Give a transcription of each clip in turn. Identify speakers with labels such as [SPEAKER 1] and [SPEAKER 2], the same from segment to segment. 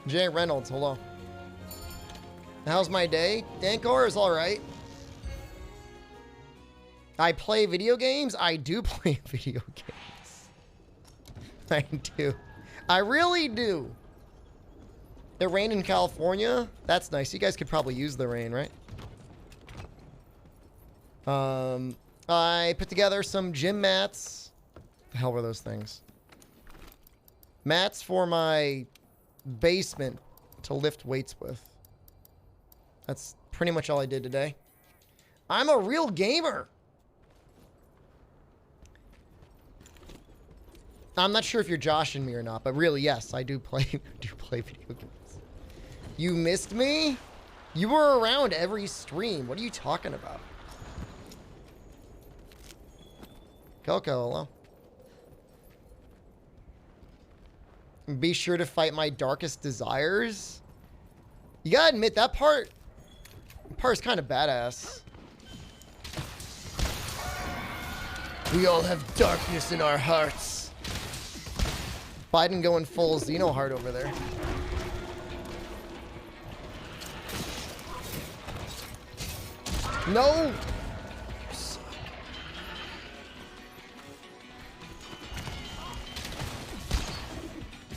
[SPEAKER 1] Jay Reynolds, hello. How's my day? Dankor is alright. I play video games? I do play video games. I do. I really do. It rained in California? That's nice. You guys could probably use the rain, right? I put together some gym mats. The hell were those things? Mats for my basement to lift weights with. That's pretty much all I did today. I'm a real gamer. I'm not sure if you're joshing me or not, but really, yes, I do play video games. You missed me? You were around every stream. What are you talking about? Coco, hello. Be sure to fight my darkest desires. You gotta admit, that part is kind of badass. We all have darkness in our hearts. Biden going full Xeno heart over there. No!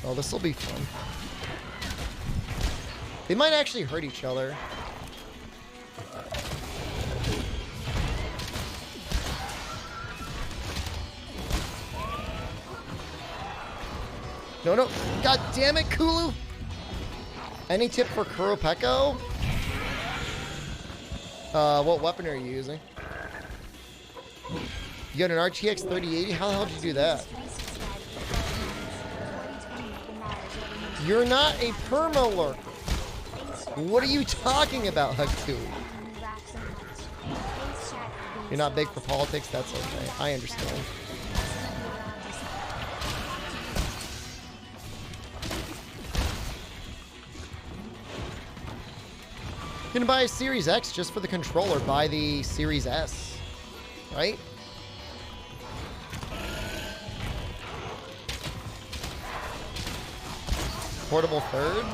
[SPEAKER 1] Oh, this will be fun. They might actually hurt each other. No, no. God damn it, Kulu. Any tip for Kuropeko? What weapon are you using? You got an RTX 3080? How the hell did you do that? You're not a perma lurker. What are you talking about, Haku? You're not big for politics? That's okay. I understand. You're gonna buy a Series X just for the controller. Buy the Series S. Right? Portable third?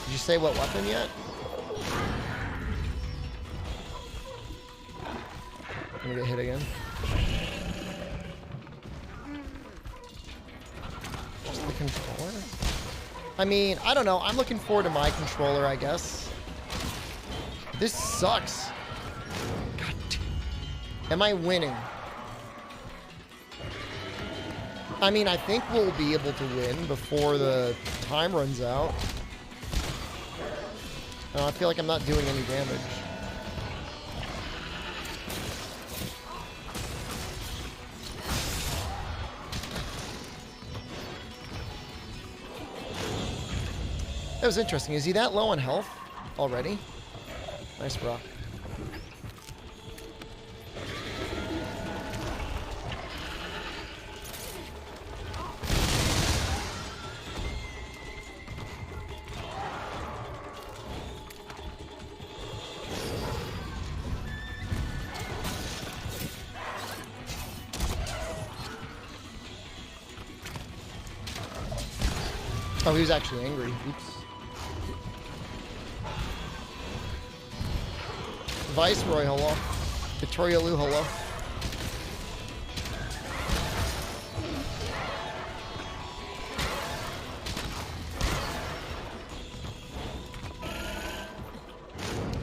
[SPEAKER 1] Did you say what weapon yet? I'm gonna get hit again. Just the controller? I mean, I don't know. I'm looking forward to my controller, I guess. This sucks. God damn. Am I winning? I mean, I think we'll be able to win before the time runs out. I feel like I'm not doing any damage. That was interesting. Is he that low on health already? Nice rock. Oh, he was actually angry. Oops. Viceroy, hello. Victoria Lu, hello.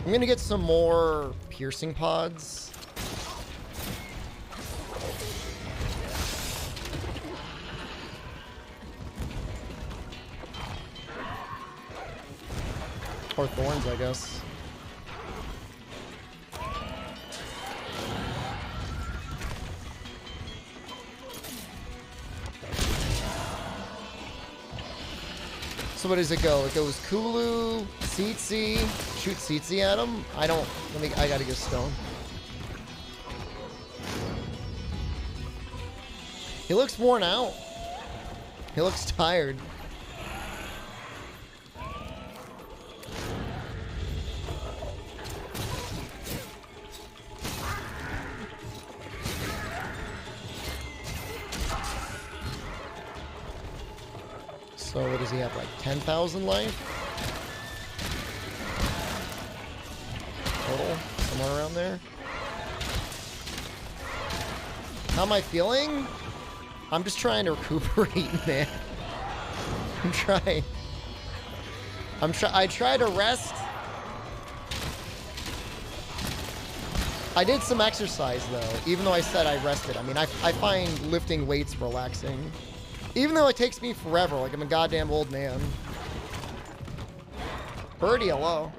[SPEAKER 1] I'm gonna get some more piercing pods. Or thorns, I guess. So what does it go? It goes Kulu, Tsitsi, shoot Tsitsi at him. I gotta go stone. He looks worn out. He looks tired. So what does he have, like 10,000 life? Total, somewhere around there. How am I feeling? I'm just trying to recuperate, man. I try to rest. I did some exercise though, even though I said I rested. I mean, I find lifting weights relaxing. Even though it takes me forever, like I'm a goddamn old man. Birdie, hello.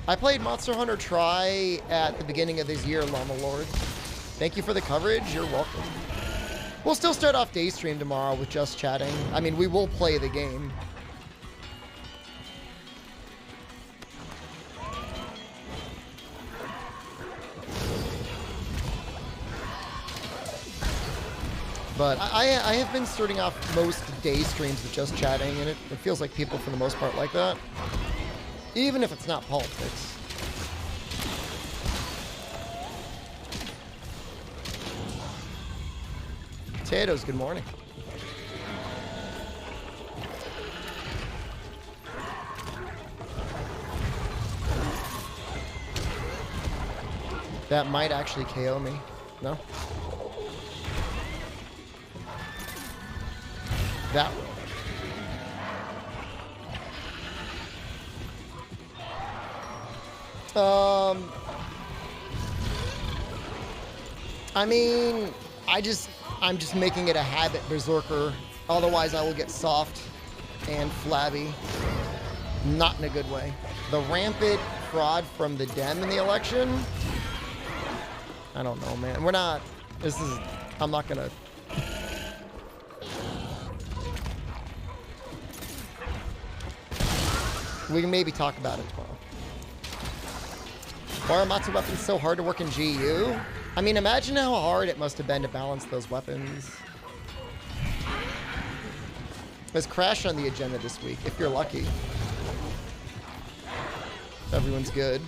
[SPEAKER 1] I played Monster Hunter Tri at the beginning of this year, Llama Lord. Thank you for the coverage, you're welcome. We'll still start off day stream tomorrow with just chatting. I mean, we will play the game. But I have been starting off most day streams with just chatting, and it feels like people, for the most part, like that. Even if it's not politics. Potatoes, good morning. That might actually KO me. No? That will. I mean, I'm just making it a habit, Berserker. Otherwise, I will get soft and flabby. Not in a good way. The rampant fraud from the Dem in the election? I don't know, man. I'm not gonna... We can maybe talk about it tomorrow. Why are Matsu weapons so hard to work in GU? I mean, imagine how hard it must have been to balance those weapons. There's Crash on the agenda this week, if you're lucky. Everyone's good.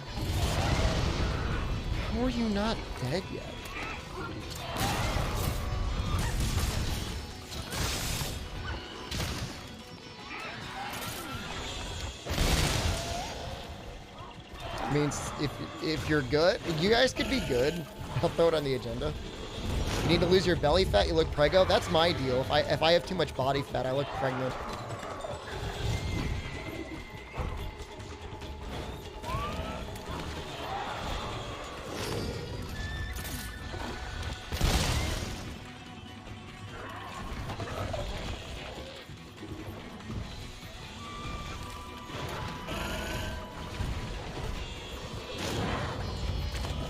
[SPEAKER 1] How are you not dead yet? Means if you're good, you guys could be good. I'll throw it on the agenda. You need to lose your belly fat, you look preggo. That's my deal. If I have too much body fat, I look pregnant.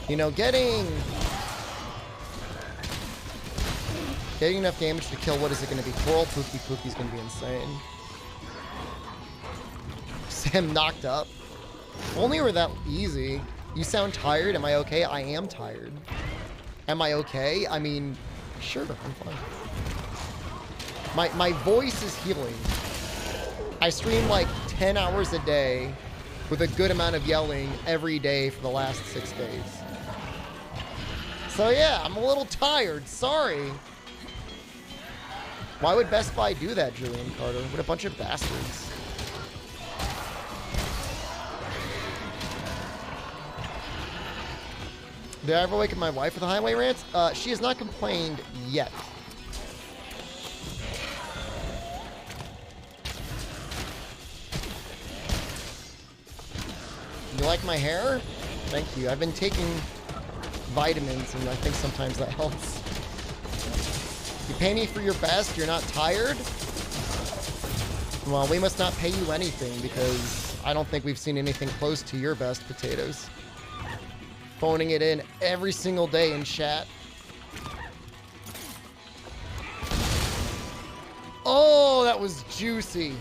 [SPEAKER 1] You know, getting enough damage to kill, what is it going to be? Coral Pookie Pookie's going to be insane. Sam knocked up. If only were that easy. You sound tired. Am I okay? I am tired. Am I okay? I mean, sure, I'm fine. My voice is healing. I stream like 10 hours a day with a good amount of yelling every day for the last 6 days. So yeah, I'm a little tired. Sorry. Why would Best Buy do that, Julian Carter? What a bunch of bastards. Did I ever wake up my wife with a highway rant? She has not complained yet. You like my hair? Thank you. I've been taking vitamins, and I think sometimes that helps. You pay me for your best, you're not tired? Well, we must not pay you anything, because I don't think we've seen anything close to your best, Potatoes. Phoning it in every single day in chat. Oh, that was juicy.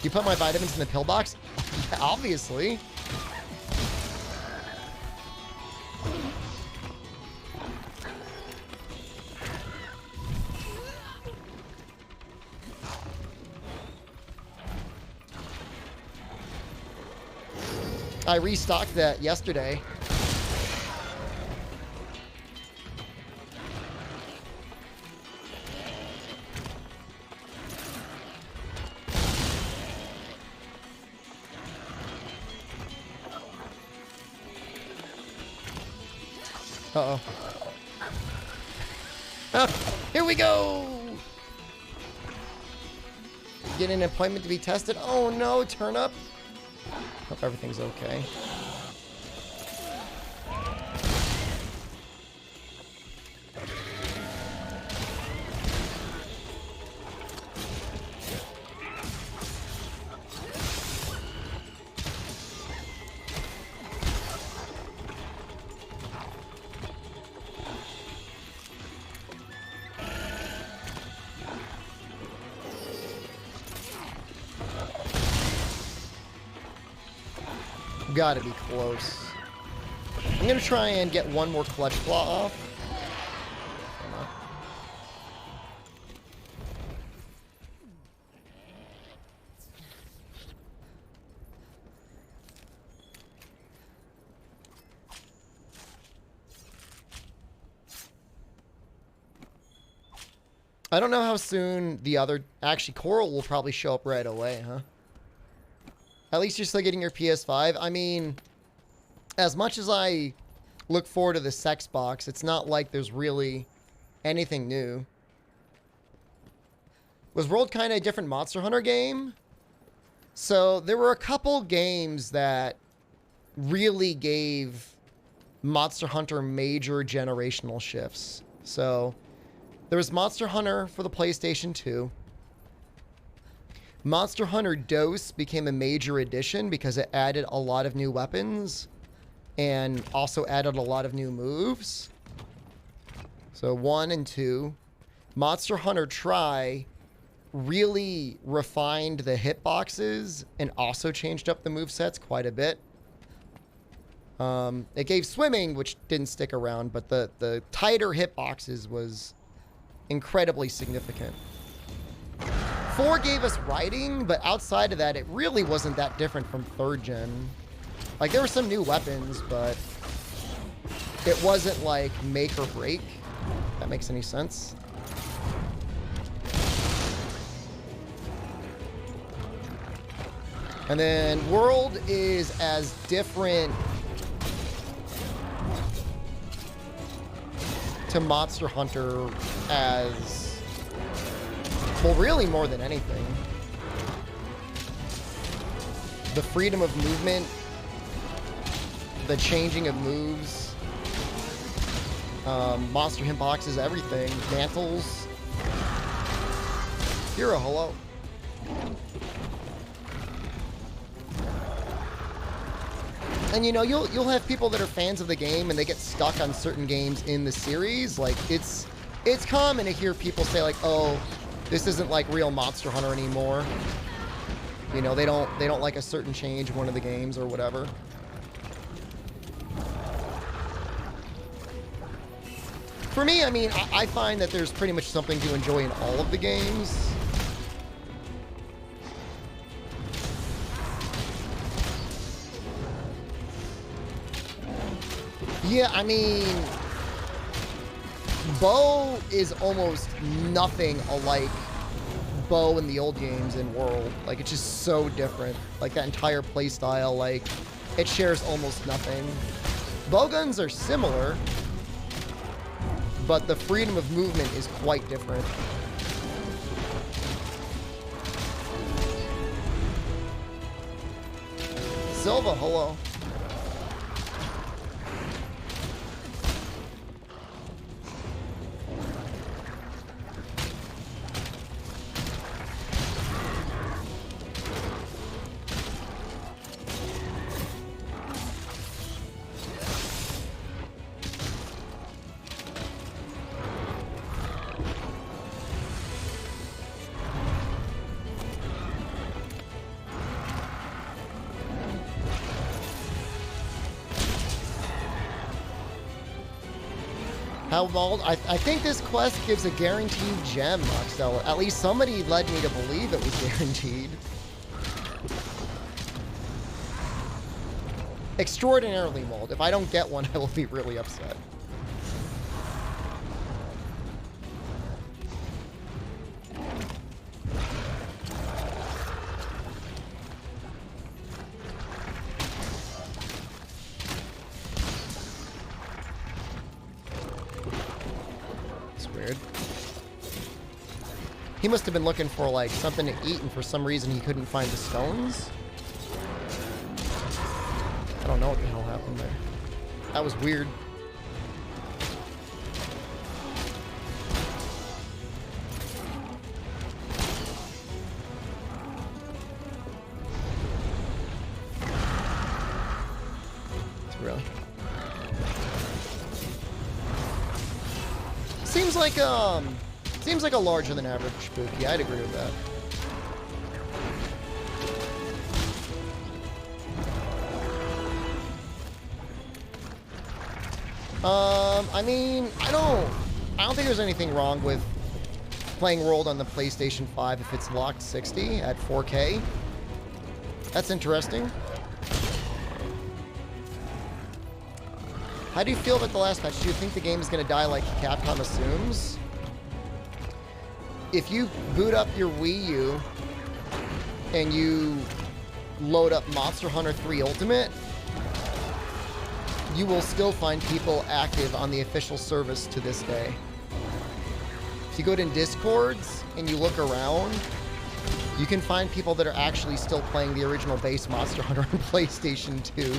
[SPEAKER 1] You put my vitamins in the pill box? Yeah, obviously. I restocked that yesterday. Uh-oh. Ah, here we go! Get an appointment to be tested. Oh no, turnip. Hope everything's okay. Gotta be close. I'm gonna try and get one more clutch claw off. I don't know how soon the other... Actually, Coral will probably show up right away, huh? At least you're still getting your PS5. I mean, as much as I look forward to the sex box, it's not like there's really anything new. Was World kind of a different Monster Hunter game? So there were a couple games that really gave Monster Hunter major generational shifts. So there was Monster Hunter for the PlayStation 2. Monster Hunter Dose became a major addition because it added a lot of new weapons and also added a lot of new moves. So 1 and 2. Monster Hunter Tri really refined the hitboxes and also changed up the movesets quite a bit. It gave swimming, which didn't stick around, but the tighter hitboxes was incredibly significant. 4 gave us riding, but outside of that, it really wasn't that different from 3rd gen. Like, there were some new weapons, but it wasn't like make or break, if that makes any sense. And then World is as different to Monster Hunter as... well, really more than anything. The freedom of movement, the changing of moves, monster hitboxes, everything, mantles. Hero, hello. And you know, you'll have people that are fans of the game and they get stuck on certain games in the series. Like, it's common to hear people say like, oh, this isn't like real Monster Hunter anymore. You know, they don't like a certain change in one of the games or whatever. For me, I mean, I find that there's pretty much something to enjoy in all of the games. Yeah, I mean, Bo is almost nothing alike Bo in the old games in World. Like, it's just so different. Like, that entire playstyle, like, it shares almost nothing. Bow guns are similar, but the freedom of movement is quite different. Silva, hello. How bald? I think this quest gives a guaranteed gem, Moxel. At least somebody led me to believe it was guaranteed. Extraordinarily mold. If I don't get one, I will be really upset. weird. He must have been looking for, like, something to eat, and for some reason he couldn't find the stones. I don't know what the hell happened there. That was weird. Really. Seems like a larger than average spooky. I'd agree with that. I mean, I don't think there's anything wrong with playing World on the PlayStation 5 if it's locked 60 at 4K. That's interesting. How do you feel about the last patch? Do you think the game is going to die like Capcom assumes? If you boot up your Wii U and you load up Monster Hunter 3 Ultimate, you will still find people active on the official service to this day. If you go to Discords and you look around, you can find people that are actually still playing the original base Monster Hunter on PlayStation 2.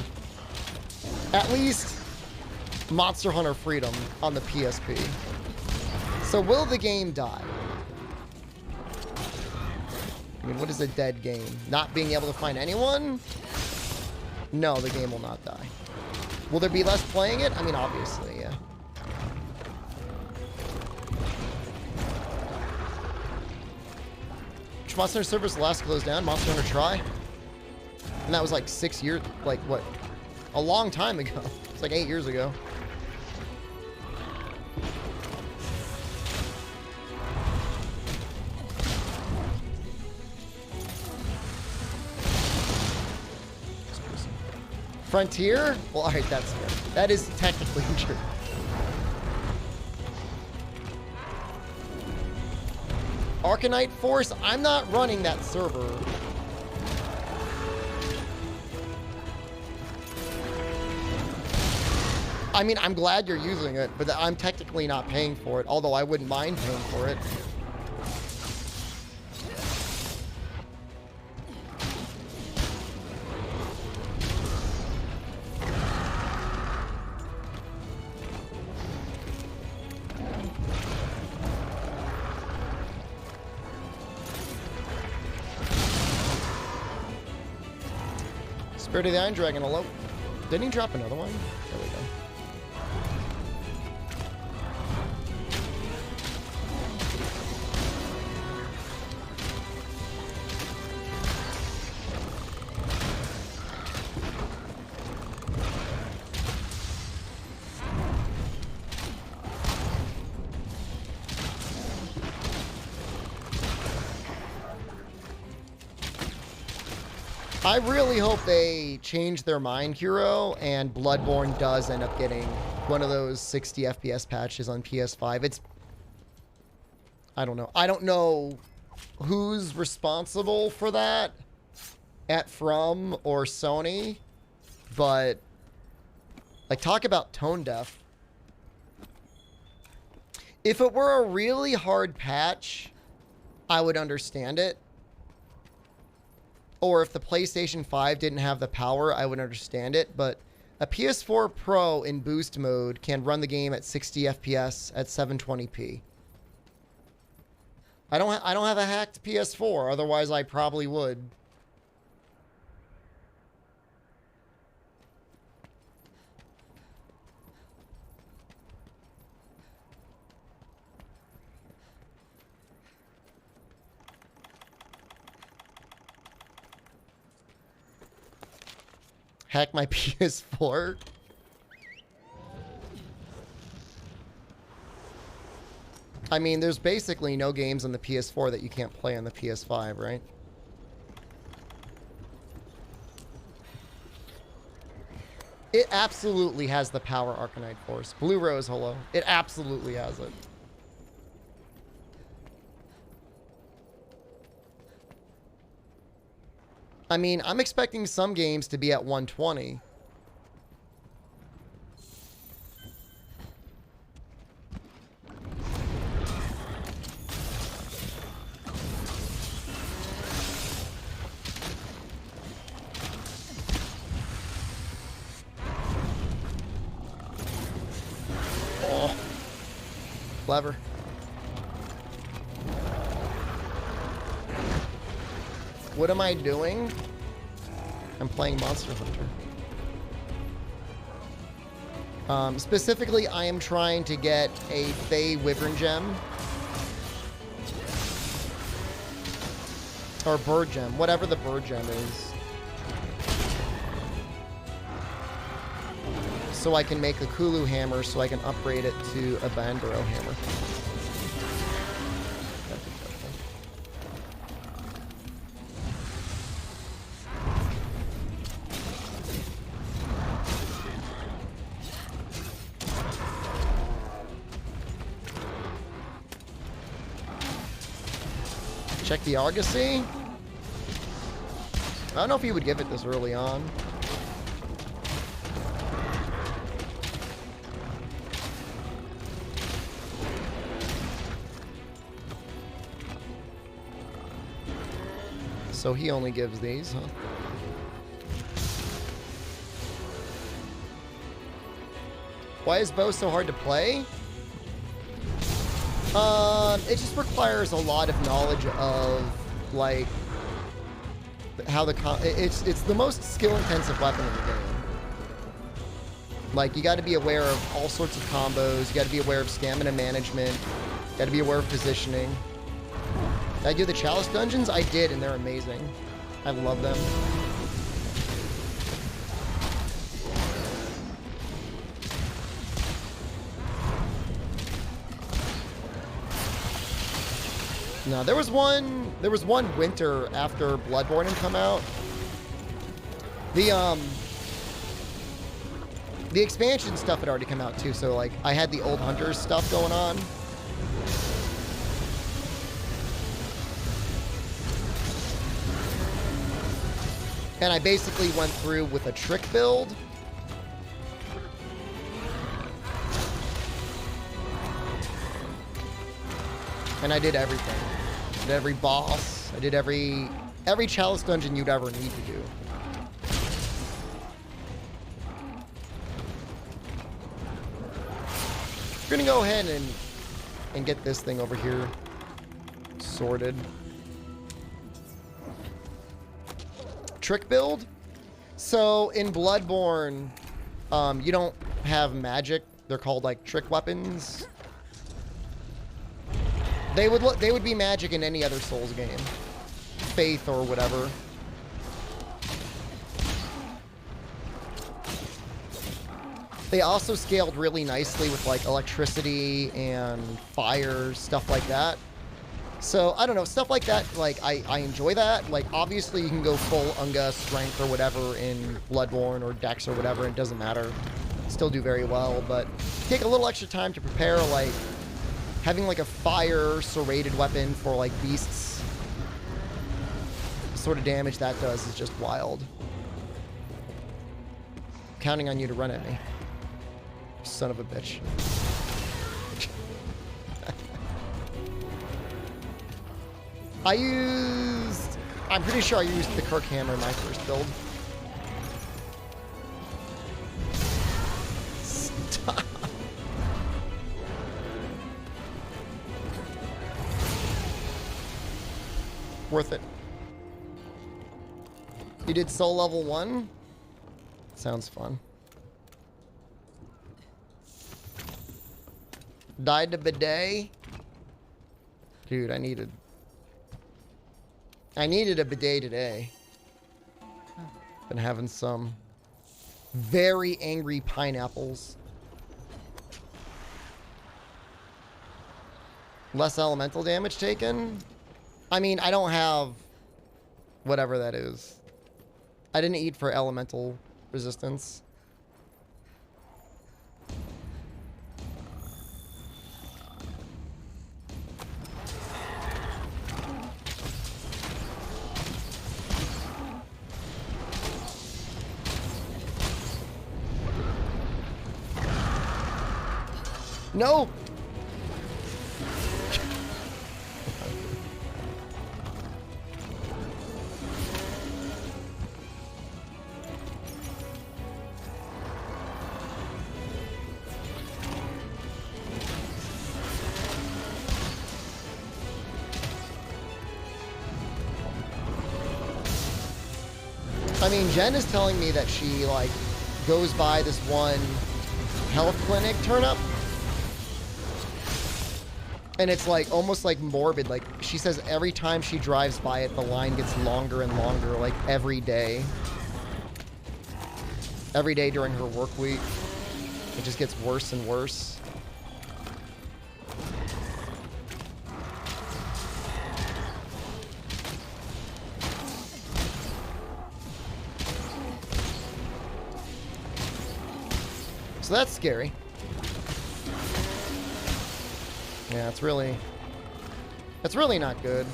[SPEAKER 1] At least Monster Hunter Freedom on the PSP. So will the game die? I mean, what is a dead game? Not being able to find anyone? No, the game will not die. Will there be less playing it? I mean, obviously, yeah. Which Monster Hunter servers last closed down? Monster Hunter Try? And that was like 6 years, like what? A long time ago. It's like 8 years ago. Frontier? Well, alright, that's good. That is technically true. Arcanite Force? I'm not running that server. I mean, I'm glad you're using it, but I'm technically not paying for it, although I wouldn't mind paying for it. Spirit of the Iron Dragon, hello. Didn't he drop another one? There we go. I really hope they change their mind, Hero, and Bloodborne does end up getting one of those 60 FPS patches on PS5. It's... I don't know. I don't know who's responsible for that at From or Sony, but... like, talk about tone deaf. If it were a really hard patch, I would understand it. Or if the PlayStation 5 didn't have the power, I would understand it. But a PS4 Pro in boost mode can run the game at 60 FPS at 720p. I don't have a hacked PS4, otherwise I probably would. Hack my PS4? I mean, there's basically no games on the PS4 that you can't play on the PS5, right? It absolutely has the power, Arcanite Force. Blue Rose, hello. It absolutely has it. I mean, I'm expecting some games to be at 120. clever. What am I doing? I'm playing Monster Hunter. Specifically, I am trying to get a Fey Wyvern Gem. Or Bird Gem, whatever the Bird Gem is. So I can make a Kulu hammer so I can upgrade it to a Banbaro hammer. Check the Argosy. I don't know if he would give it this early on. So he only gives these, huh? Why is bow so hard to play? It just requires a lot of knowledge of, like, how the it's the most skill-intensive weapon in the game. Like, you got to be aware of all sorts of combos. You got to be aware of stamina management. You got to be aware of positioning. Did I do the Chalice dungeons? I did, and they're amazing. I love them. No, there was one winter after Bloodborne had come out. The expansion stuff had already come out too, so like I had the old Hunters stuff going on. And I basically went through with a trick build. And I did everything. I did every boss. I did every Chalice dungeon you'd ever need to do. We're gonna go ahead and get this thing over here sorted. Trick build. So in Bloodborne, you don't have magic. They're called like trick weapons. They would be magic in any other Souls game, Faith or whatever. They also scaled really nicely with like electricity and fire, stuff like that. So I don't know, stuff like that. Like I enjoy that. Like obviously you can go full Unga strength or whatever in Bloodborne or Dex or whatever. It doesn't matter. Still do very well, but take a little extra time to prepare, like. Having like a fire serrated weapon for like beasts, the sort of damage that does is just wild. I'm counting on you to run at me. Son of a bitch. I'm pretty sure I used the Kirk hammer in my first build. Stop. Worth it. You did soul level 1? Sounds fun. Died to bidet? Dude, I needed a bidet today. Been having some very angry pineapples. Less elemental damage taken? I mean, I don't have whatever that is. I didn't eat for elemental resistance. No! I mean, Jen is telling me that she, like, goes by this one health clinic turn up. And it's, like, almost, like, morbid. Like, she says every time she drives by it, the line gets longer and longer, like, every day. Every day during her work week. It just gets worse and worse. So that's scary. Yeah, it's really not good.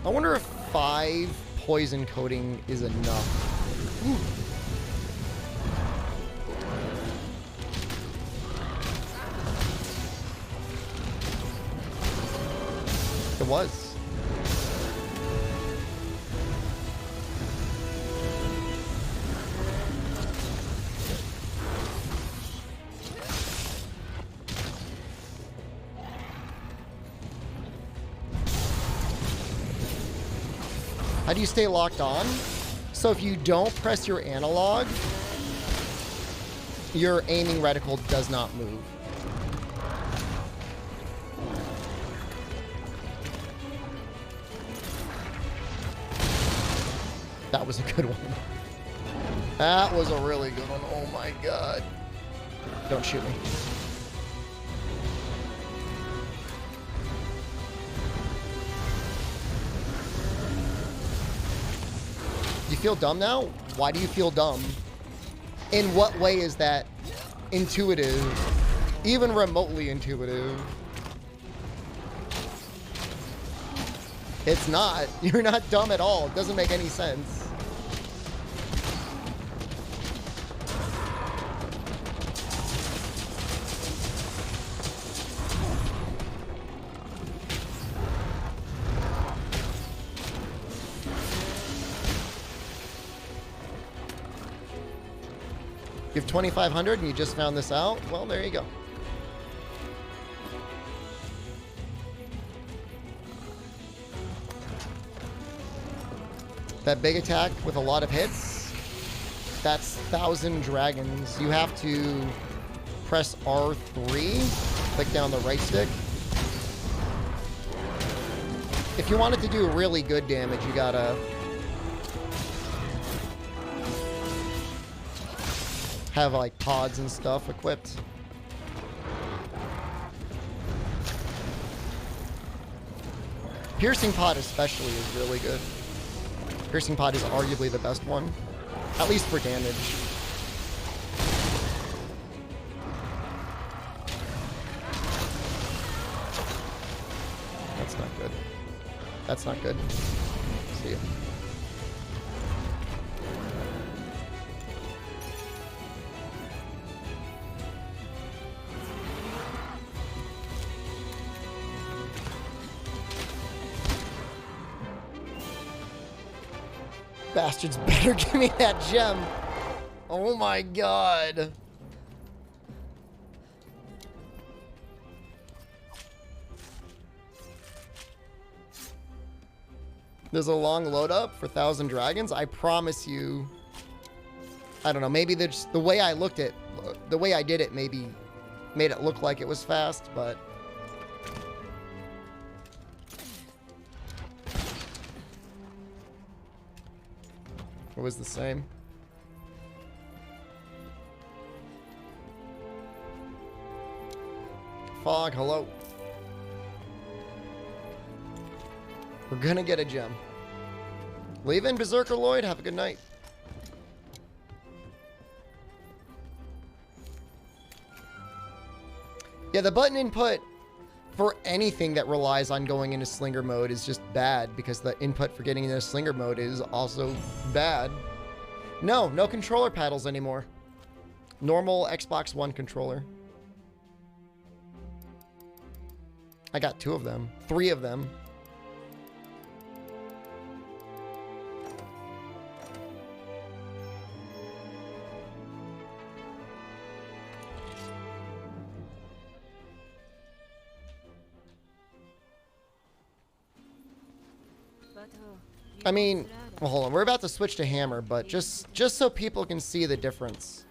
[SPEAKER 1] I wonder if 5 poison coating is enough. Ooh. It was. How do you stay locked on? So if you don't press your analog, your aiming reticle does not move. That was a good one. That was a really good one. Oh my god. Don't shoot me. You feel dumb now? Why do you feel dumb? In what way is that intuitive? Even remotely intuitive? It's not. You're not dumb at all. It doesn't make any sense. You have 2,500 and you just found this out? Well, there you go. That big attack with a lot of hits, that's 1,000 dragons. You have to press R3, click down the right stick. If you want it to do really good damage, you gotta have like pods and stuff equipped. Piercing pod especially is really good. Piercing pod is arguably the best one, at least for damage. That's not good. That's not good. See ya. Bastards better give me that gem. Oh my god. There's a long load up for 1,000 dragons. I promise you. I don't know. Maybe the way I looked at, the way I did it, maybe made it look like it was fast, but. It was the same. Fog, hello. We're gonna get a gem. Leaving, Berserker Lloyd. Have a good night. Yeah, the button input for anything that relies on going into slinger mode is just bad, because the input for getting into slinger mode is also bad. No controller paddles anymore. Normal Xbox One controller. I got 2 of them. 3 of them. I mean, well, hold on. We're about to switch to hammer, but just so people can see the difference.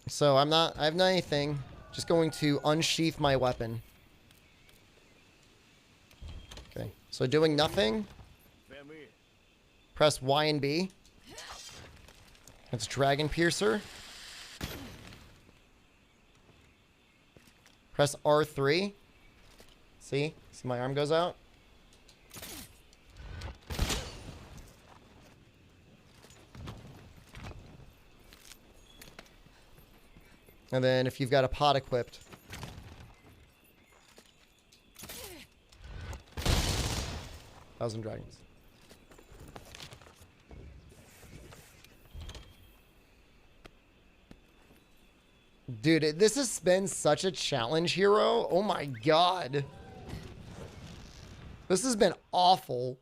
[SPEAKER 1] So I have not anything. Just going to unsheath my weapon. Okay. So doing nothing. Press Y and B. That's Dragon Piercer. Press R3. See my arm goes out. And then if you've got a pot equipped. 1,000 dragons. Dude, this has been such a challenge, Hero. Oh my god. This has been awful.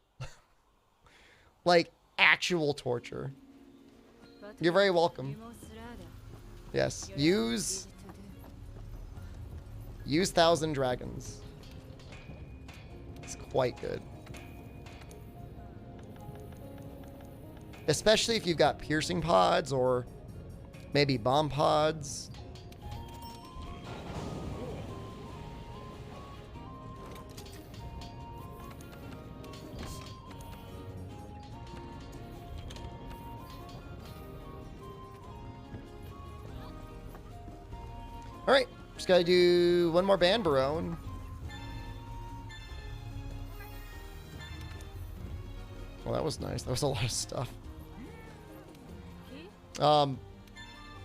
[SPEAKER 1] Like, actual torture. You're very welcome. Yes, use 1,000 dragons. It's quite good. Especially if you've got piercing pods or maybe bomb pods. All right, just gotta do one more Banbaro. And... well, that was nice. That was a lot of stuff.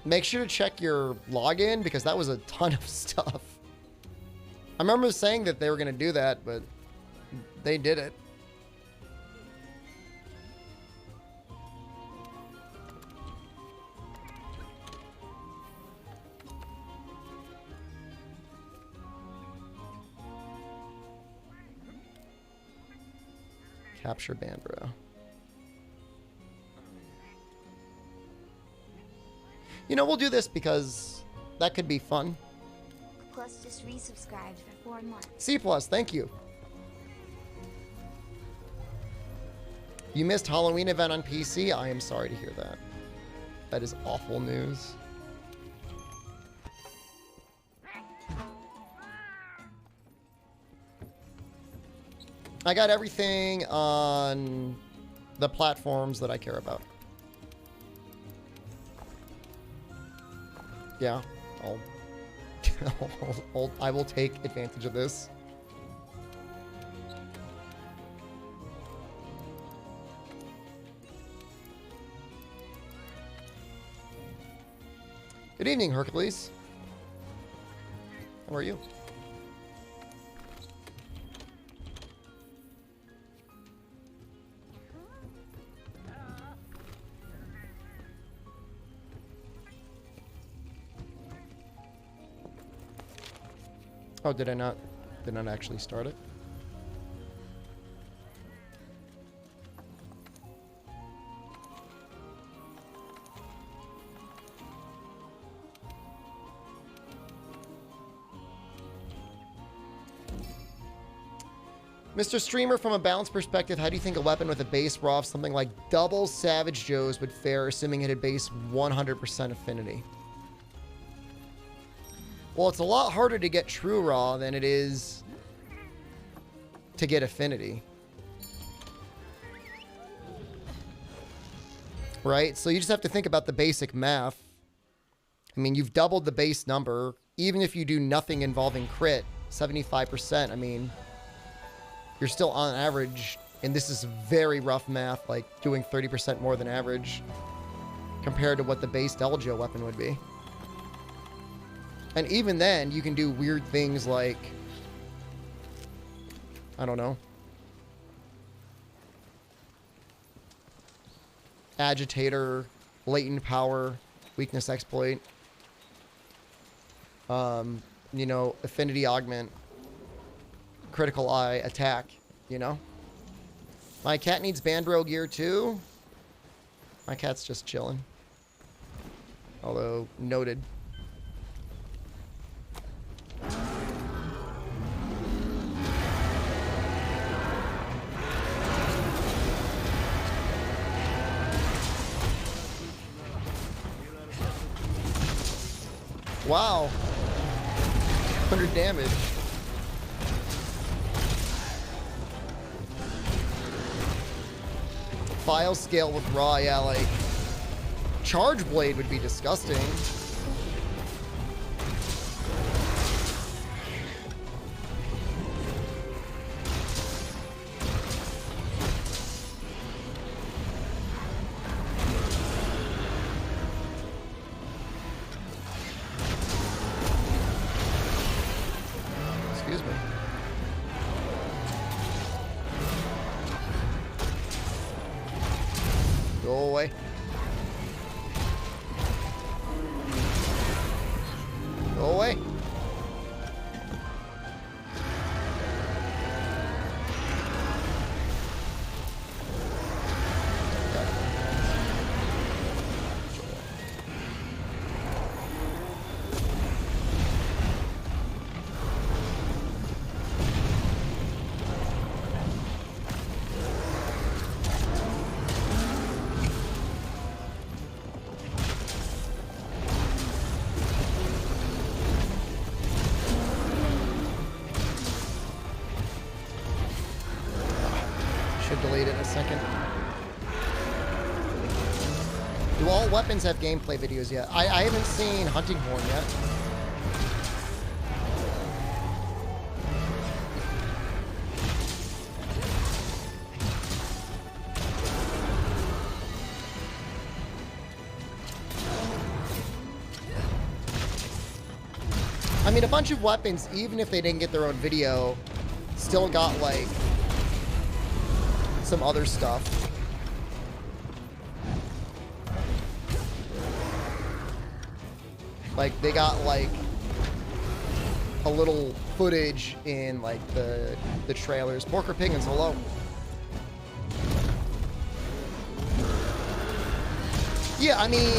[SPEAKER 1] Make sure to check your login because that was a ton of stuff. I remember saying that they were gonna do that, but they did it. Capture Banbaro. You know, we'll do this because that could be fun.
[SPEAKER 2] Plus just resubscribed for 4 months.
[SPEAKER 1] C+, thank you. You missed Halloween event on PC? I am sorry to hear that. That is awful news. I got everything on the platforms that I care about. Yeah, I will take advantage of this. Good evening, Hercules. How are you? Oh, did I not actually start it? Mr. Streamer, from a balance perspective, how do you think a weapon with a base raw of something like double Savage Joe's would fare, assuming it had base 100% affinity? Well, it's a lot harder to get true raw than it is to get affinity. Right? So you just have to think about the basic math. I mean, you've doubled the base number. Even if you do nothing involving crit, 75%, I mean, you're still on average, and this is very rough math, like doing 30% more than average compared to what the base Delgio weapon would be. And even then, you can do weird things like, I don't know, agitator, latent power, weakness exploit, you know, affinity augment, critical eye, attack, you know. My cat needs Banbaro Gear too. My cat's just chilling. Although, noted. Wow. 100 damage. File scale with raw, yeah, like charge blade would be disgusting. Excuse me. Go away. Go away. Should delete it in a second. Do all weapons have gameplay videos yet? I haven't seen Hunting Horn yet. I mean, a bunch of weapons, even if they didn't get their own video, still got like some other stuff. Like they got like a little footage in like the trailers. Porker Piggins, hello. Yeah, I mean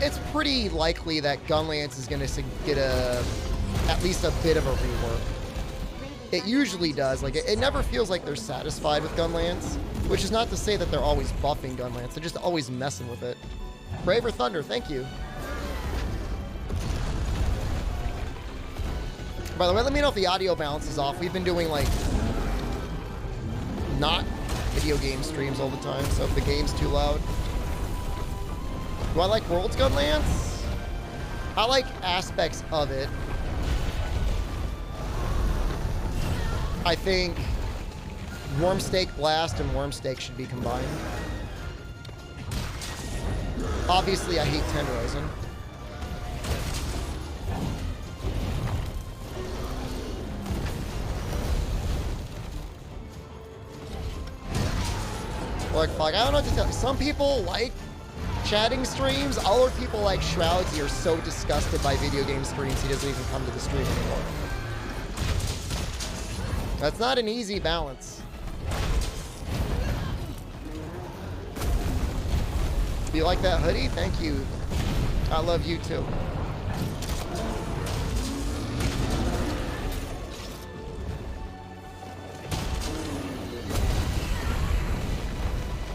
[SPEAKER 1] it's pretty likely that Gunlance is gonna get at least a bit of a rework. It usually does. Like, it never feels like they're satisfied with Gunlance, which is not to say that they're always buffing Gunlance. They're just always messing with it. Braver Thunder, thank you. By the way, let me know if the audio balance is off. We've been doing, like, not video game streams all the time, so if the game's too loud. Do I like World's Gunlance? I like aspects of it. I think Wormstake Blast and Wormstake should be combined. Obviously, I hate Tenderizing. Like, fuck, I don't know what to tell you. Some people like chatting streams. Other people like Shroudsy are so disgusted by video game streams he doesn't even come to the stream anymore. That's not an easy balance. Do you like that hoodie? Thank you. I love you too.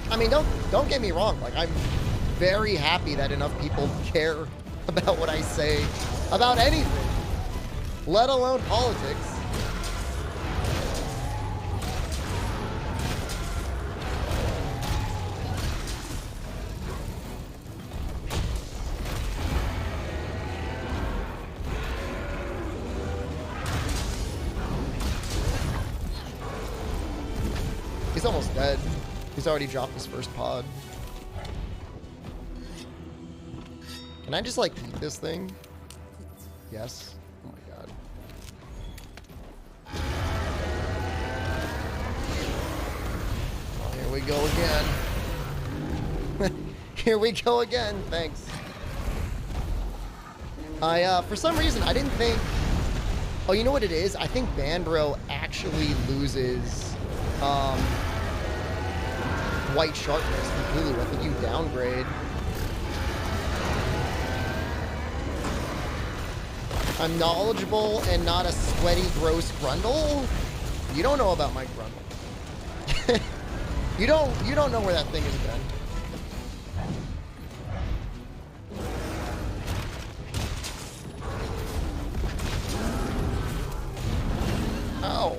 [SPEAKER 1] I mean, don't get me wrong. Like, I'm very happy that enough people care about what I say about anything, let alone politics. He's almost dead. He's already dropped his first pod. Can I just, like, eat this thing? Yes. Oh my god. Here we go again. Here we go again. Thanks. For some reason, I didn't think... Oh, you know what it is? I think Banbaro actually loses... white sharpness completely. I think you downgrade. I'm knowledgeable and not a sweaty, gross grundle? You don't know about my grundle. you don't know where that thing has been. Ow.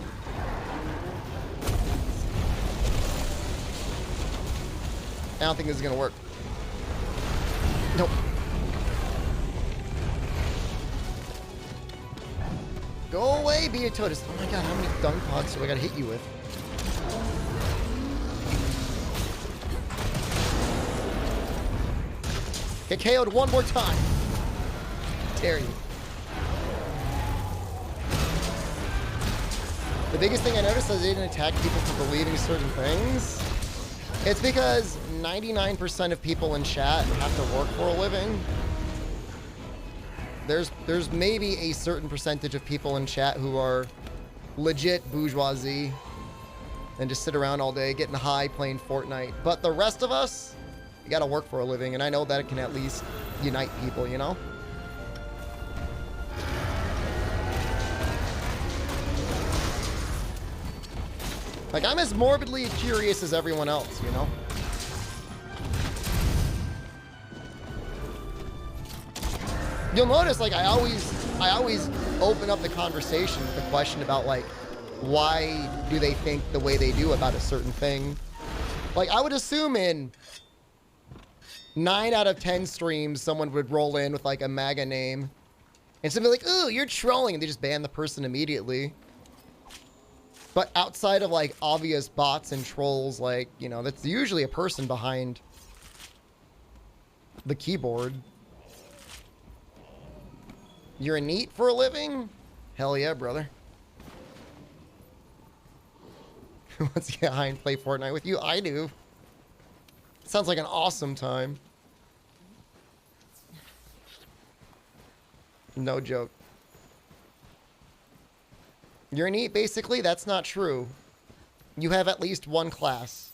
[SPEAKER 1] I don't think this is gonna work. Nope. Go away, Beatotus. Oh my god, how many dunk pods do I gotta hit you with? Get KO'd one more time. Dare you. The biggest thing I noticed is they didn't attack people for believing certain things. It's because 99% of people in chat have to work for a living. There's maybe a certain percentage of people in chat who are legit bourgeoisie and just sit around all day getting high playing Fortnite. But the rest of us, you gotta work for a living, and I know that it can at least unite people, you know? Like, I'm as morbidly curious as everyone else, you know? You'll notice, like, I always open up the conversation with the question about, like, why do they think the way they do about a certain thing? Like, I would assume in 9 out of 10 streams, someone would roll in with, like, a MAGA name. And somebody like, ooh, you're trolling. And they just ban the person immediately. But outside of, like, obvious bots and trolls, like, you know, that's usually a person behind the keyboard. You're a NEET for a living? Hell yeah, brother. Let's get high and play Fortnite with you. I do. Sounds like an awesome time. No joke. You're a NEET, basically? That's not true. You have at least one class.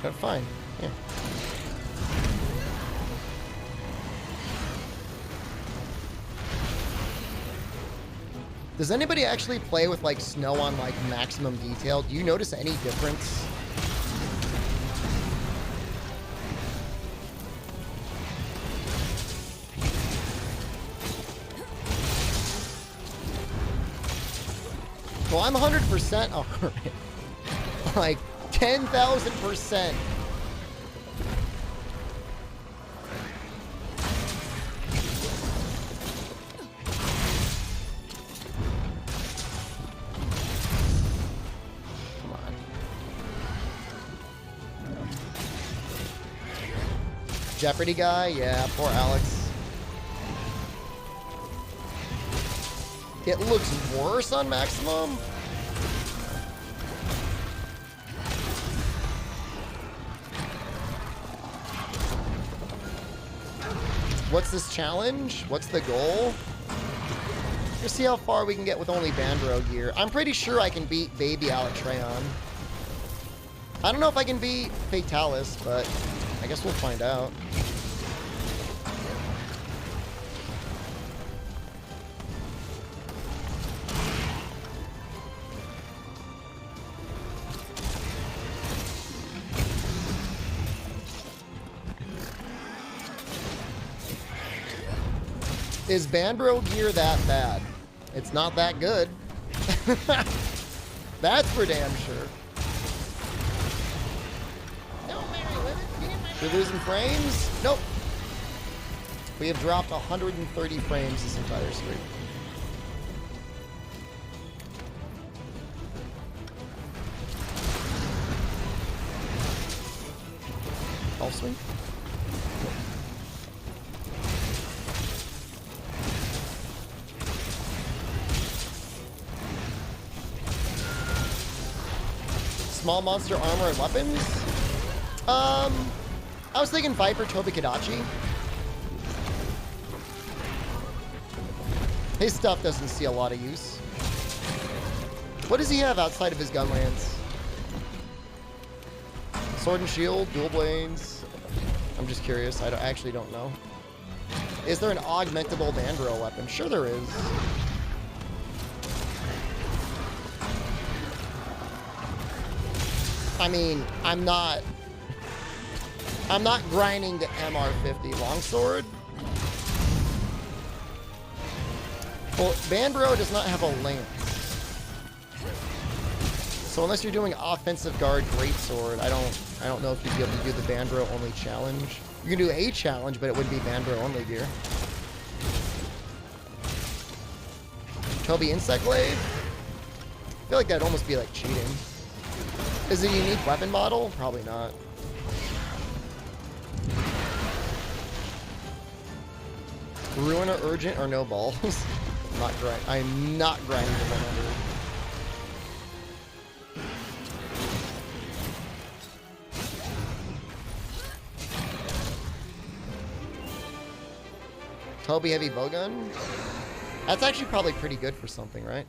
[SPEAKER 1] But fine. Yeah. Does anybody actually play with, like, snow on, like, maximum detail? Do you notice any difference? Well, I'm 100% alright. Like, 10,000%. Jeopardy guy? Yeah, poor Alex. It looks worse on maximum? What's this challenge? What's the goal? Just see how far we can get with only Banbaro Gear. I'm pretty sure I can beat Baby Alatreon. I don't know if I can beat Fatalis, but I guess we'll find out. Is Banbaro Gear that bad? It's not that good. That's for damn sure. We're losing frames? Nope. We have dropped 130 frames this entire stream. I'll swing. Small monster armor and weapons? I was thinking Viper Tobikadachi. His stuff doesn't see a lot of use. What does he have outside of his gun lance? Sword and shield, dual blades. I'm just curious. I actually don't know. Is there an augmentable Banbaro weapon? Sure there is. I mean, I'm not grinding the MR50 longsword. Well, Banbaro does not have a lance. So unless you're doing offensive guard greatsword, I don't know if you'd be able to do the Banbaro only challenge. You can do a challenge, but it would be Banbaro only gear. Toby Insect Glaive? I feel like that'd almost be like cheating. Is it a unique weapon model? Probably not. Ruiner Urgent or no balls? I'm not grinding the 100. Toby Heavy Bowgun? That's actually probably pretty good for something, right?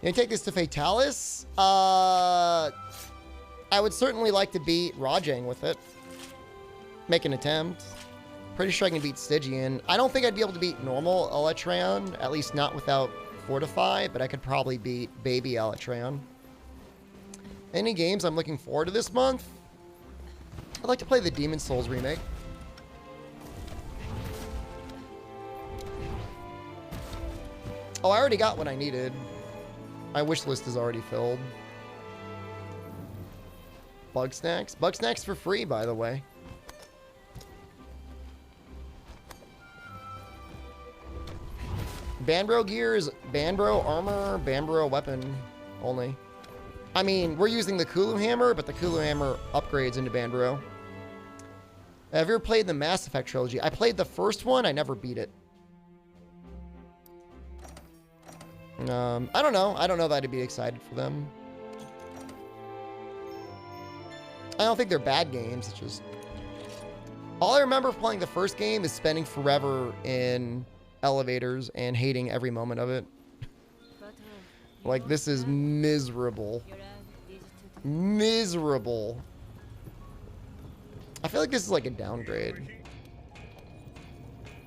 [SPEAKER 1] You take this to Fatalis? I would certainly like to beat Rajang with it. Make an attempt. Pretty sure I can beat Stygian. I don't think I'd be able to beat normal Electron, at least not without Fortify, but I could probably beat baby Electron. Any games I'm looking forward to this month? I'd like to play the Demon Souls remake. Oh, I already got what I needed. My wish list is already filled. Bug Snacks? Bug Snacks for free, by the way. Banbaro Gear is Banbaro Armor, Banbaro Weapon only. I mean, we're using the Kulu Hammer, but the Kulu Hammer upgrades into Banbaro. Have you ever played the Mass Effect trilogy? I played the first one. I never beat it. I don't know. I don't know that I'd be excited for them. I don't think they're bad games. It's just... all I remember playing the first game is spending forever in elevators and hating every moment of it. Like, this is miserable. Miserable. I feel like this is like a downgrade.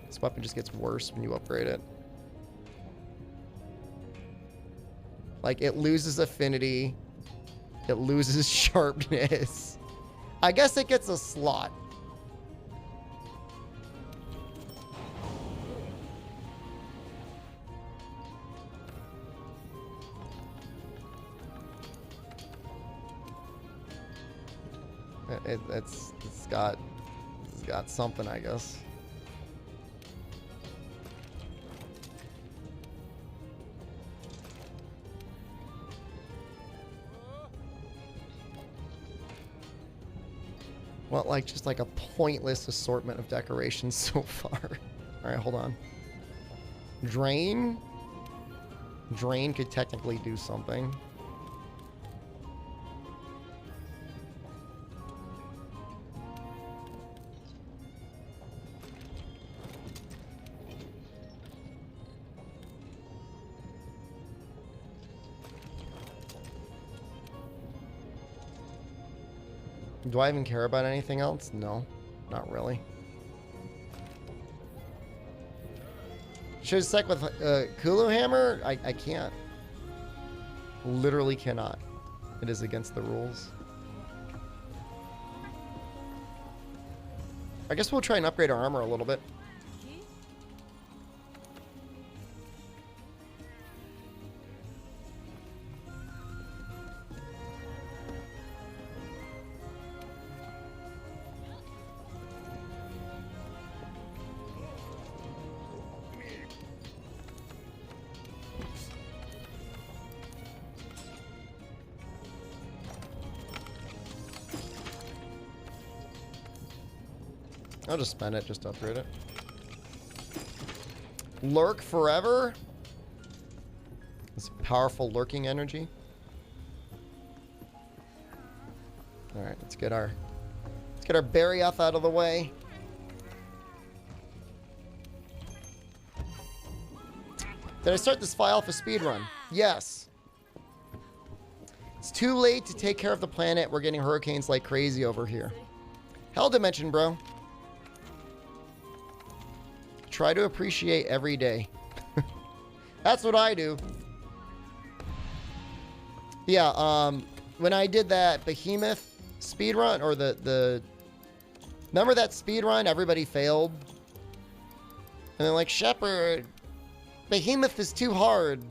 [SPEAKER 1] This weapon just gets worse when you upgrade it. Like, it loses affinity. It loses sharpness. I guess it gets a slot. It's got something, I guess. Well, like, just like a pointless assortment of decorations so far. All right, hold on. Drain? Drain could technically do something. Do I even care about anything else? No, not really. Should I sec with Kulu Hammer? I can't. Literally cannot. It is against the rules. I guess we'll try and upgrade our armor a little bit. I'll just spend it just to upgrade it. Lurk forever. This powerful lurking energy. All right, let's get our Barioth out of the way. Did I start this file for speedrun? Yes. It's too late to take care of the planet. We're getting hurricanes like crazy over here. Hell dimension, bro. Try to appreciate every day. That's what I do. Yeah, when I did that Behemoth speedrun, or the... Remember that speedrun? Everybody failed. And they're like, Shepard, Behemoth is too hard.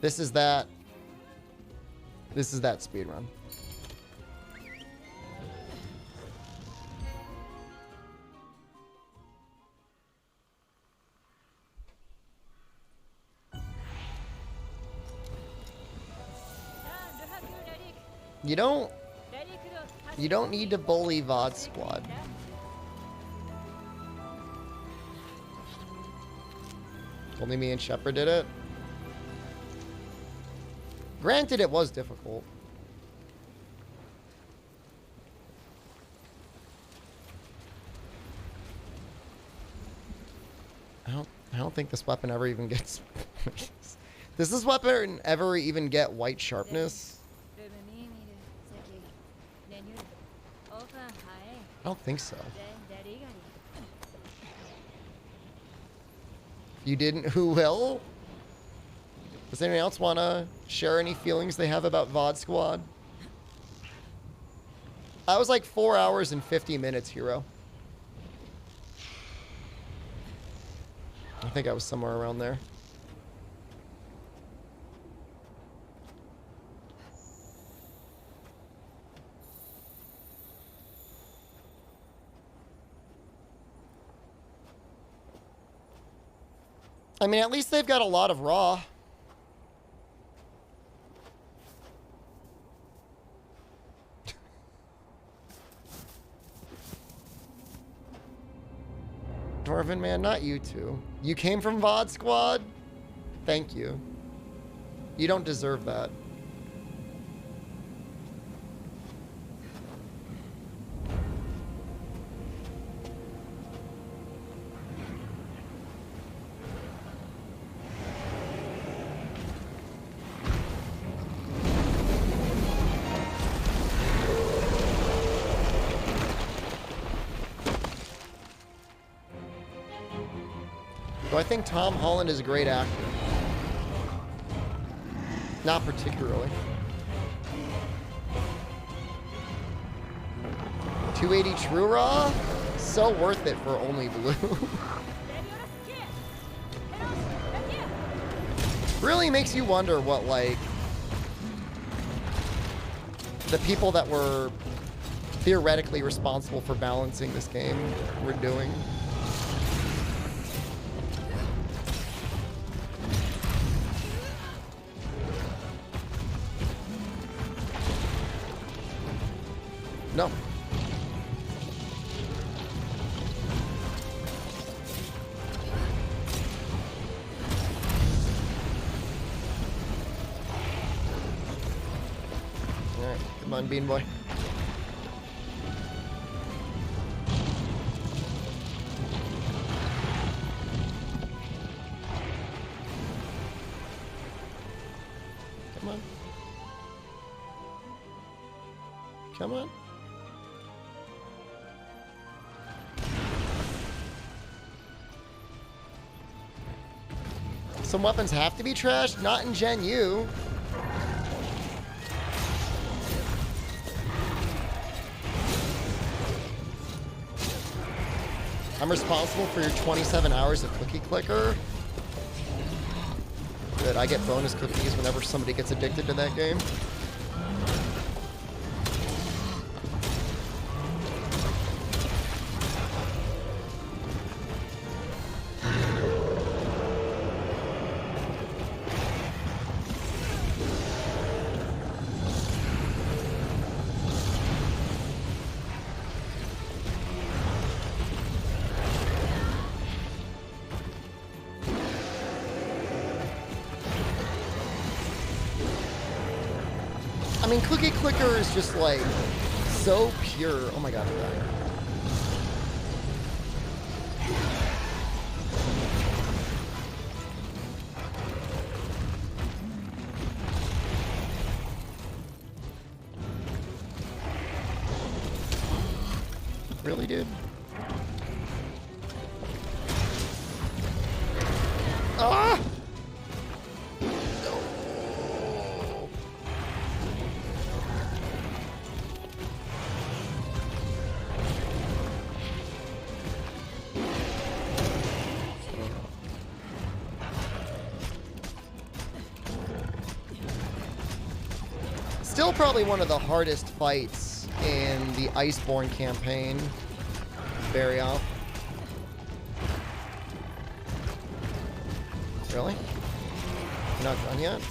[SPEAKER 1] This is that. This is that speedrun. You don't need to bully VOD Squad. Only me and Shepard did it. Granted, it was difficult. I don't think this weapon ever even gets. Does this weapon ever even get white sharpness? I don't think so. You didn't? Who will? Does anyone else want to share any feelings they have about VOD Squad? I was like 4 hours and 50 minutes, Hero. I think I was somewhere around there. I mean, at least they've got a lot of raw. Dwarven man, not you two. You came from VOD Squad? Thank you. You don't deserve that. Do I think Tom Holland is a great actor? Not particularly. 280 True Raw? So worth it for only blue. Really makes you wonder what, like, the people that were theoretically responsible for balancing this game were doing. No. Alright, come on, Bean Boy. Come on. Come on. Some weapons have to be trashed, not in Gen U. I'm responsible for your 27 hours of cookie clicker. Good, I get bonus cookies whenever somebody gets addicted to that game. I mean, Cookie Clicker is just like so pure. Oh my god, I'm dying. Really, dude? Ah! still probably one of the hardest fights in the Iceborne campaign. Very off. Really? You're not done yet?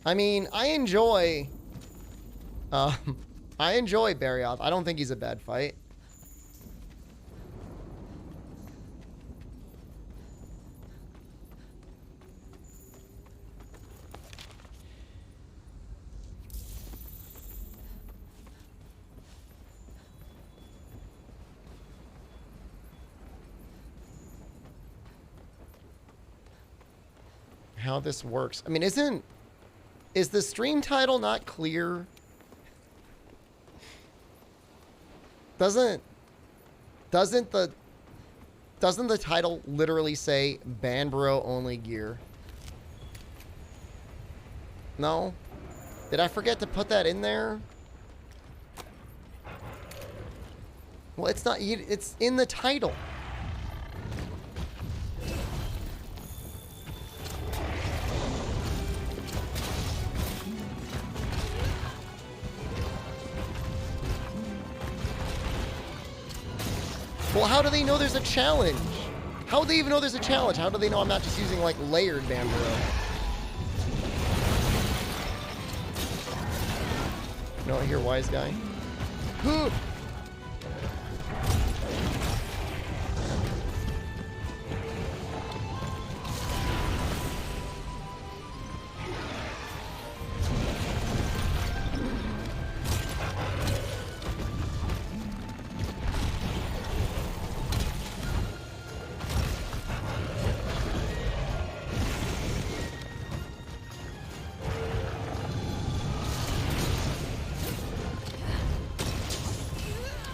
[SPEAKER 1] I mean, I enjoy Barioth. I don't think he's a bad fight. How this works. I mean, is the stream title not clear? Doesn't the title literally say Banbaro only gear? No? Did I forget to put that in there? Well, it's not, it's in the title. Well, how do they know there's a challenge? How do they even know there's a challenge? How do they know I'm not just using, like, layered Banbaro? You know what here, wise guy?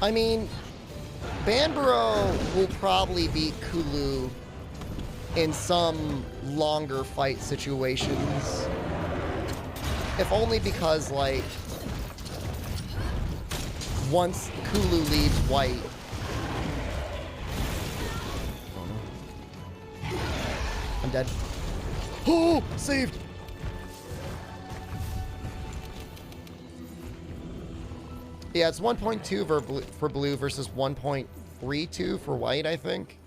[SPEAKER 1] I mean, Banbaro will probably beat Kulu in some longer fight situations. If only because, like, once Kulu leaves white... Oh no. I'm dead. Oh! Saved! Yeah, it's 1.2 for blue versus 1.32 for white, I think.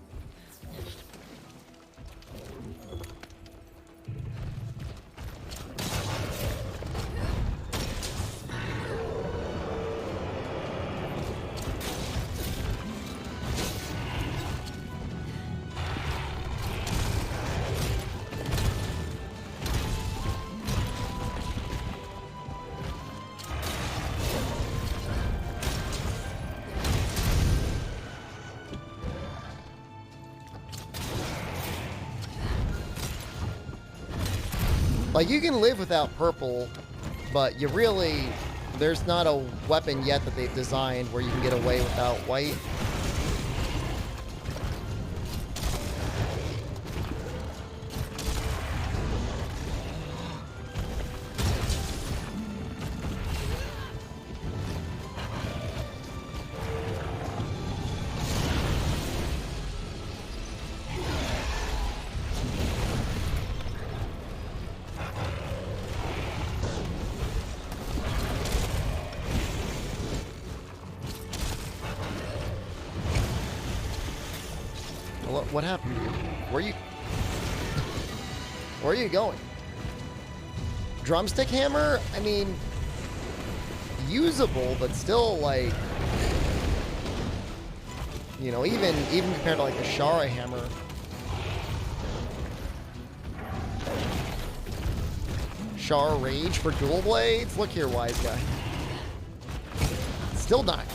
[SPEAKER 1] Like, you can live without purple, but you really... There's not a weapon yet that they've designed where you can get away without white. What happened to you? Where are you going? Drumstick hammer? I mean, usable, but still, like, you know, even compared to, like, the Shara hammer. Shara Rage for dual blades? Look here, wise guy. Still not,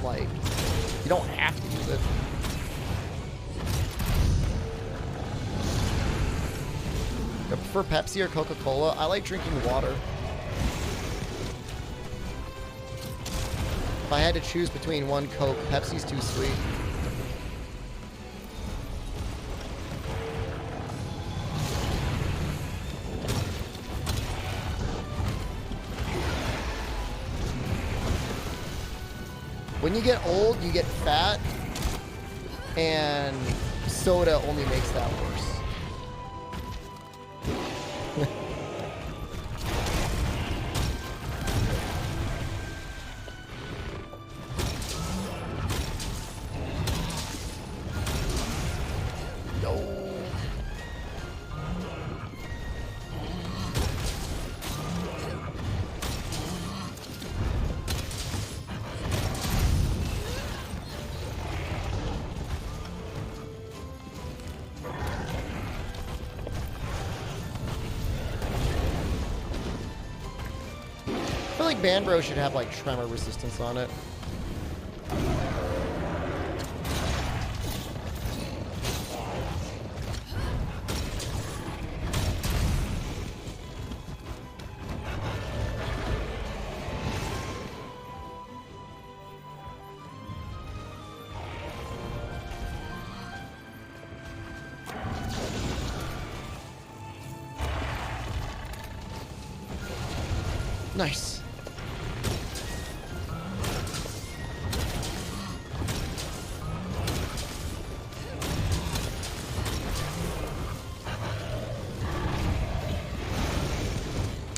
[SPEAKER 1] like, you don't have to use it. I prefer Pepsi or Coca-Cola. I like drinking water. If I had to choose between one Coke, Pepsi's too sweet. When you get old, you get fat, and soda only makes that worse. I feel like Banbaro should have like tremor resistance on it. Nice.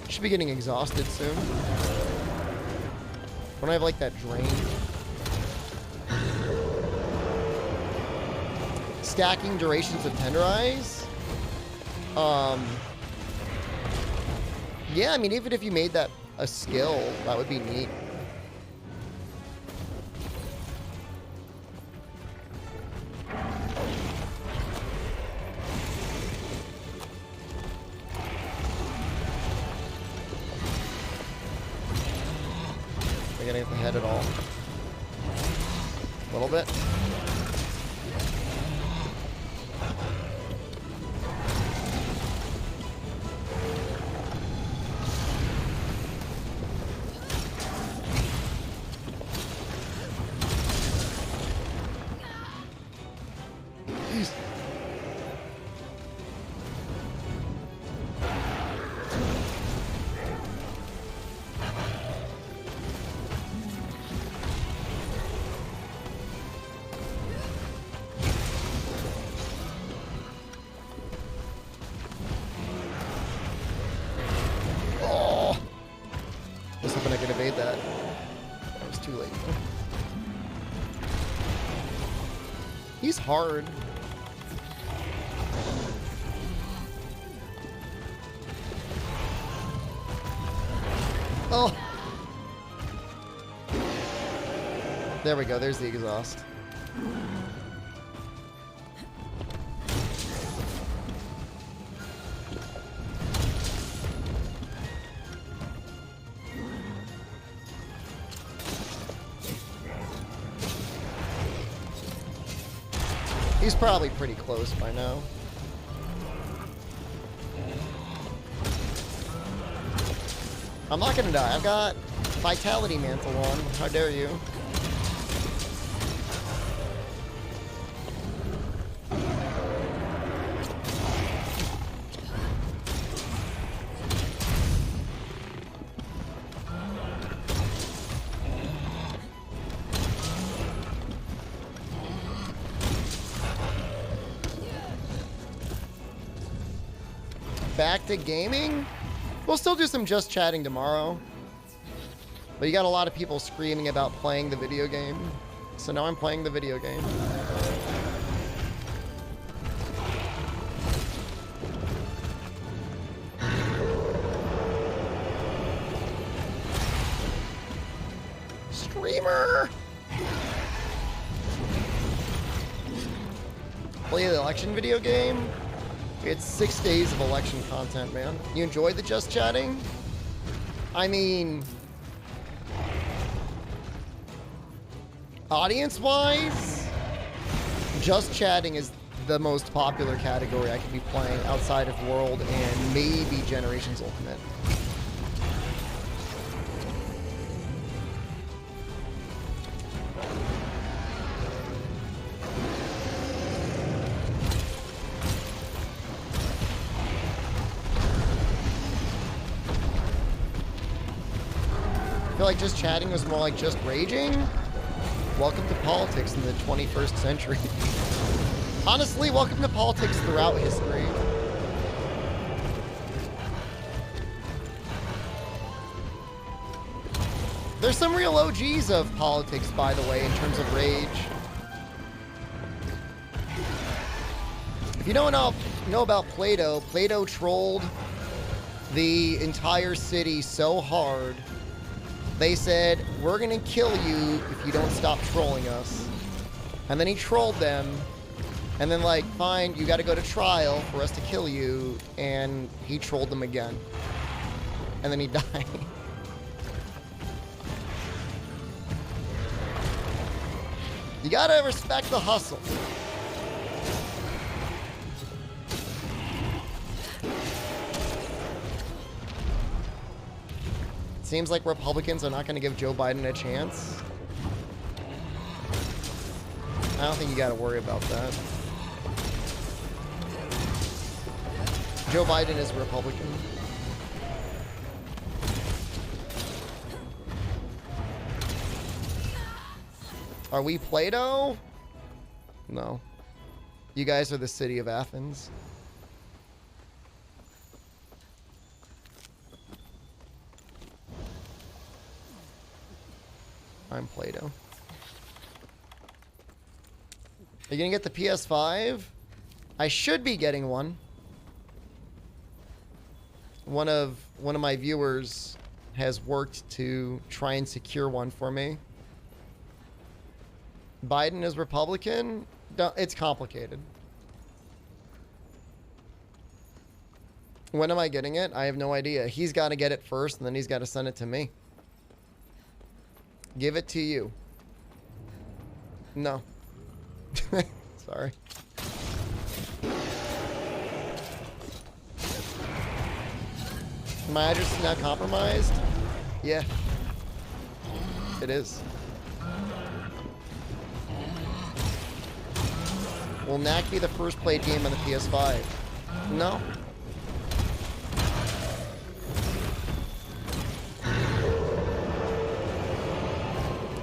[SPEAKER 1] Should be getting exhausted soon. When I have like that drain. Stacking durations of tenderize. Yeah, I mean, even if you made that a skill, that would be neat. Am I getting at the head at all? A little bit. I could evade that. It was too late. He's hard. Oh! There we go, there's the exhaust. He's probably pretty close by now. I'm not gonna die. I've got Vitality Mantle on. How dare you? Back to gaming? We'll still do some just chatting tomorrow. But you got a lot of people screaming about playing the video game. So now I'm playing the video game. Streamer! Play the election video game? It's 6 days of election content, man. You enjoy the just chatting? I mean, audience-wise, just chatting is the most popular category I could be playing outside of World and maybe Generations Ultimate. like just chatting was more like just raging, welcome to politics in the 21st century. Honestly, welcome to politics throughout history. There's some real OGs of politics, by the way, in terms of rage. If you don't know about Plato, Plato trolled the entire city so hard, they said, we're gonna kill you if you don't stop trolling us. And then he trolled them, and then like, fine, you gotta go to trial for us to kill you, and he trolled them again. And then he died. You gotta respect the hustle. Seems like Republicans are not going to give Joe Biden a chance. I don't think you got to worry about that. Joe Biden is Republican. Are we Plato? No. You guys are the city of Athens. I'm Plato. Are you gonna get the PS5? I should be getting one. One of my viewers has worked to try and secure one for me. Biden is Republican? It's complicated. When am I getting it? I have no idea. He's got to get it first, and then he's got to send it to me. Give it to you. No. Sorry. My address is now compromised? Yeah. It is. Will Knack be the first played game on the PS5? No.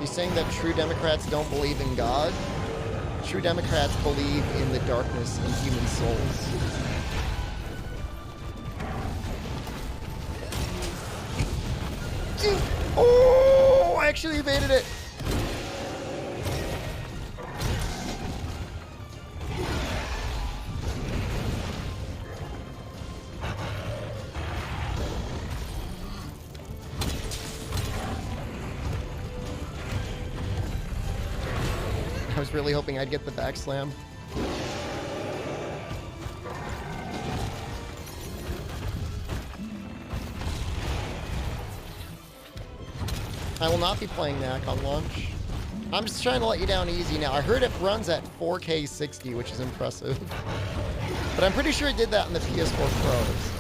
[SPEAKER 1] You saying that true Democrats don't believe in God? True Democrats believe in the darkness in human souls. Oh, I actually evaded it. I was really hoping I'd get the back slam. I will not be playing Knack on launch. I'm just trying to let you down easy now. I heard it runs at 4K 60, which is impressive. But I'm pretty sure it did that on the PS4 Pros.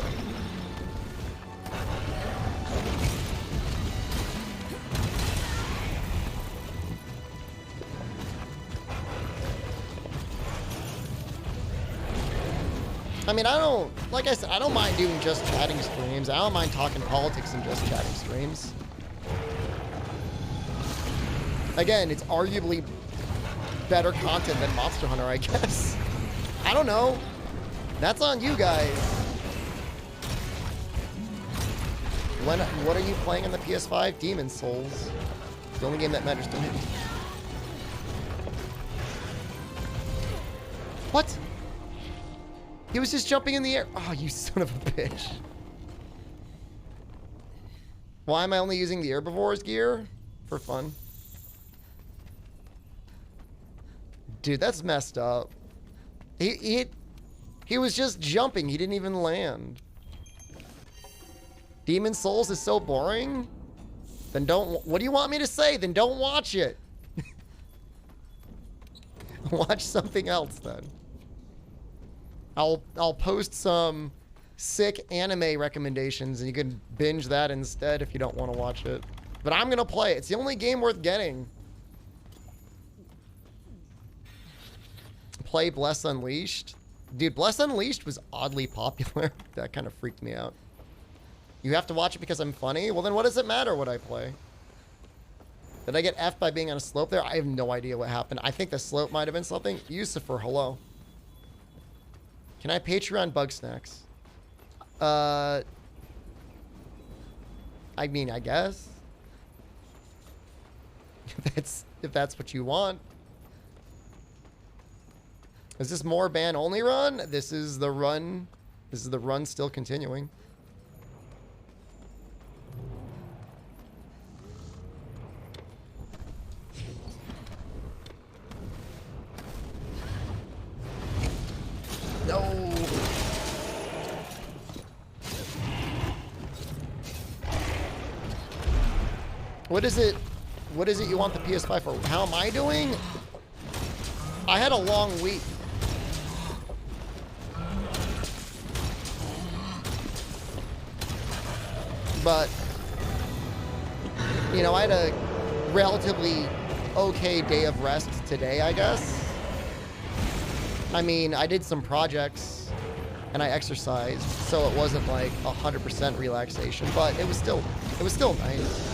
[SPEAKER 1] I mean, like I said, I don't mind doing just chatting streams. I don't mind talking politics and just chatting streams. Again, it's arguably better content than Monster Hunter, I guess. I don't know. That's on you guys. What are you playing on the PS5? Demon Souls. The only game that matters to me. What? He was just jumping in the air. Oh, you son of a bitch. Why am I only using the Herbivore's gear? For fun. Dude, that's messed up. He was just jumping. He didn't even land. Demon Souls is so boring? Then don't... What do you want me to say? Then don't watch it. Watch something else then. I'll post some sick anime recommendations and you can binge that instead if you don't want to watch it. But I'm gonna play it. It's the only game worth getting. Play Bless Unleashed. Dude, Bless Unleashed was oddly popular. That kind of freaked me out. You have to watch it because I'm funny? Well, then what does it matter what I play? Did I get F by being on a slope there? I have no idea what happened. I think the slope might have been something. Yusufer, hello. Can I Patreon bug snacks? I mean, I guess. If that's what you want. Is this more ban only run? This is the run. This is the run still continuing. No. What is it? What is it you want the PS5 for? How am I doing? I had a long week. But, you know, I had a relatively okay day of rest today, I guess. I mean, I did some projects and I exercised, so it wasn't like 100% relaxation, but it was still nice.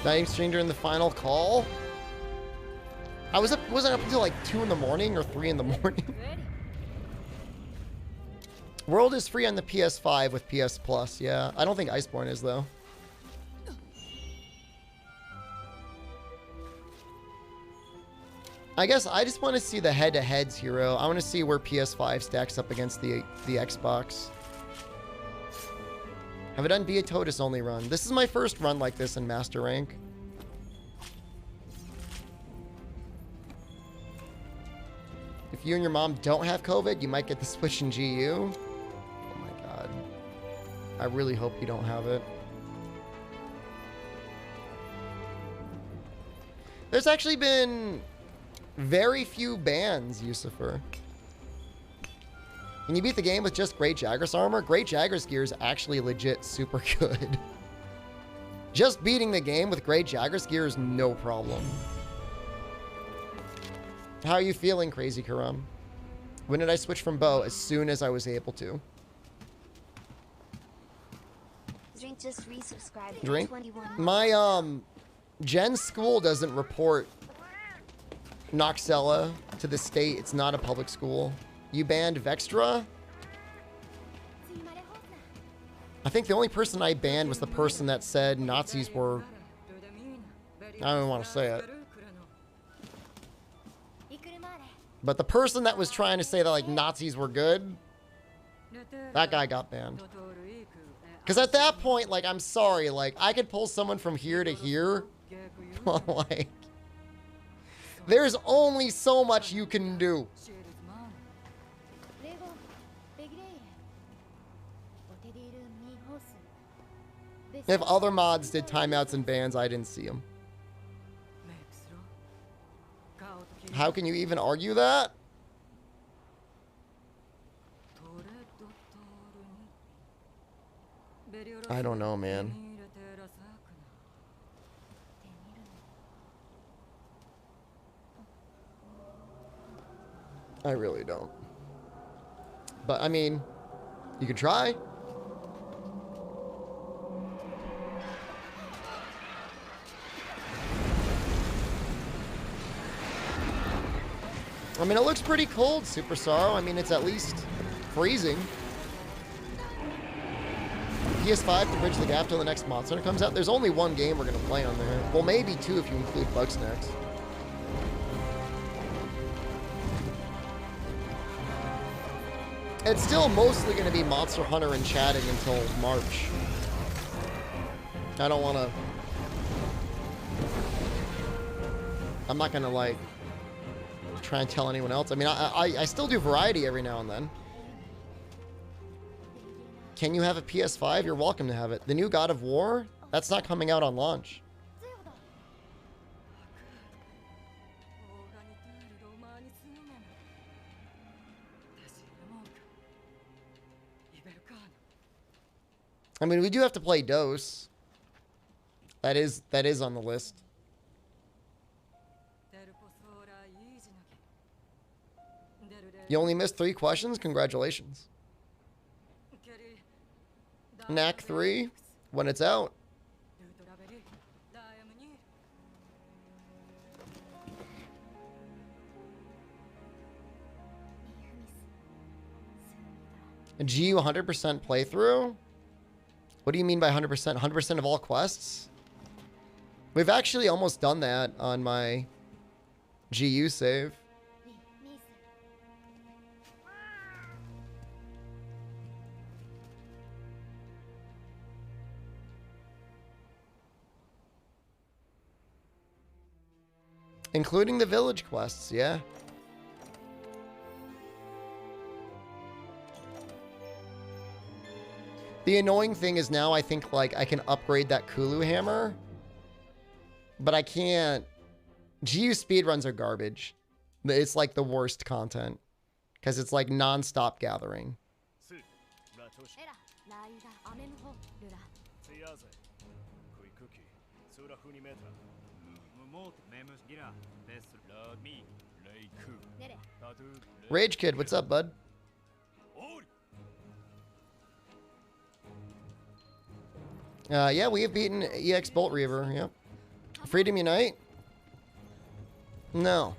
[SPEAKER 1] Night stream during the final call. I wasn't up until like 2 in the morning or 3 in the morning. World is free on the PS5 with PS Plus. Yeah, I don't think Iceborne is though. I guess I just want to see the head-to-heads, Hero. I want to see where PS5 stacks up against the Xbox. Have I done Be a Totus only run? This is my first run like this in Master Rank. If you and your mom don't have COVID, you might get the Switch in GU. Oh my god. I really hope you don't have it. There's actually been very few bans, Yusufer. Can you beat the game with just Great Jagras armor? Great Jagras gear is actually legit super good. Just beating the game with Great Jagras gear is no problem. How are you feeling, Crazy Karam? When did I switch from bow? As soon as I was able to.
[SPEAKER 2] Drink just resubscribed.
[SPEAKER 1] Drink?
[SPEAKER 2] 21.
[SPEAKER 1] My, Jen's school doesn't report Noxella to the state. It's not a public school. You banned Vextra? I think the only person I banned was the person that said Nazis were... I don't even want to say it. But the person that was trying to say that, like, Nazis were good, that guy got banned. Because at that point, like, I'm sorry, like, I could pull someone from here to here. Like, there's only so much you can do. If other mods did timeouts and bans, I didn't see them. How can you even argue that? I don't know, man. I really don't. But, I mean, you could try. I mean, it looks pretty cold, Super Sorrow. I mean, it's at least freezing. PS5 to bridge the gap till the next Monster Hunter comes out. There's only one game we're going to play on there. Well, maybe two if you include Bugsnax. It's still mostly going to be Monster Hunter and chatting until March. I don't want to... I'm not going to, like, try and tell anyone else. I mean, I still do variety every now and then. Can you have a PS5? You're welcome to have it. The new God of War? That's not coming out on launch. I mean, we do have to play Dose. That is on the list. You only missed 3 questions? Congratulations. Knack 3, when it's out. A GU 100% playthrough? What do you mean by 100%? 100% of all quests? We've actually almost done that on my GU save. Including the village quests, yeah. The annoying thing is now I think like I can upgrade that Kulu hammer, but I can't. GU speedruns are garbage. It's like the worst content because it's like non-stop gathering. Rage Kid, what's up, bud? Yeah, we have beaten EX Bolt Reaver. Yep. Freedom Unite? No.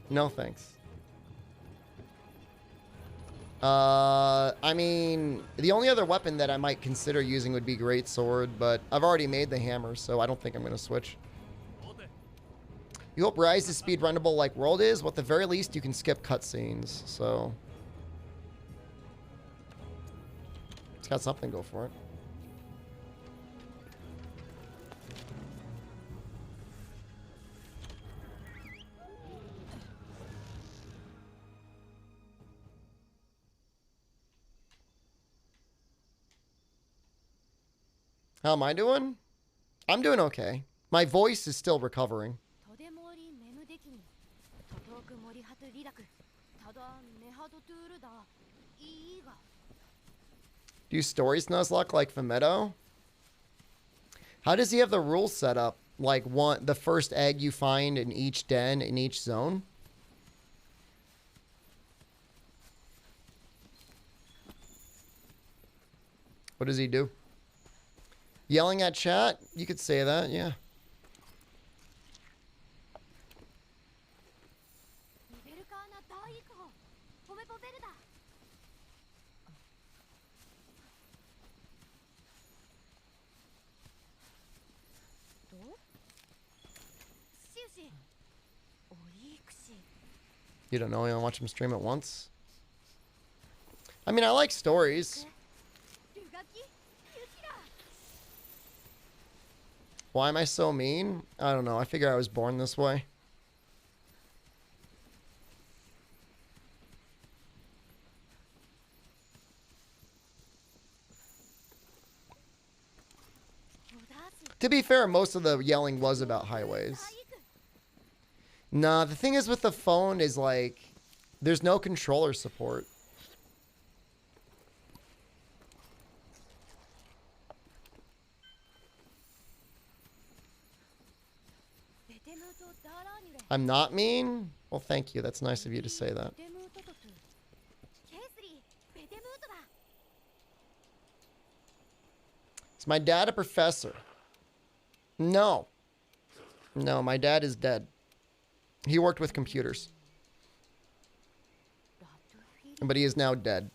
[SPEAKER 1] No, thanks. I mean, the only other weapon that I might consider using would be Great Sword, but I've already made the hammer, so I don't think I'm going to switch. You hope Rise is speedrunnable like World is? Well, at the very least, you can skip cutscenes, so... It's got something to go for it. How am I doing? I'm doing okay. My voice is still recovering. Do stories Nuzlocke like Fumetto? How does he have the rules set up? Like the first egg you find in each den in each zone? What does he do? Yelling at chat? You could say that, yeah. You don't know, you don't watch him stream it once? I mean, I like stories. Why am I so mean? I don't know. I figure I was born this way. To be fair, most of the yelling was about highways. Nah, the thing is with the phone is like, there's no controller support. I'm not mean? Well, thank you. That's nice of you to say that. Is my dad a professor? No. No, my dad is dead. He worked with computers. But he is now dead.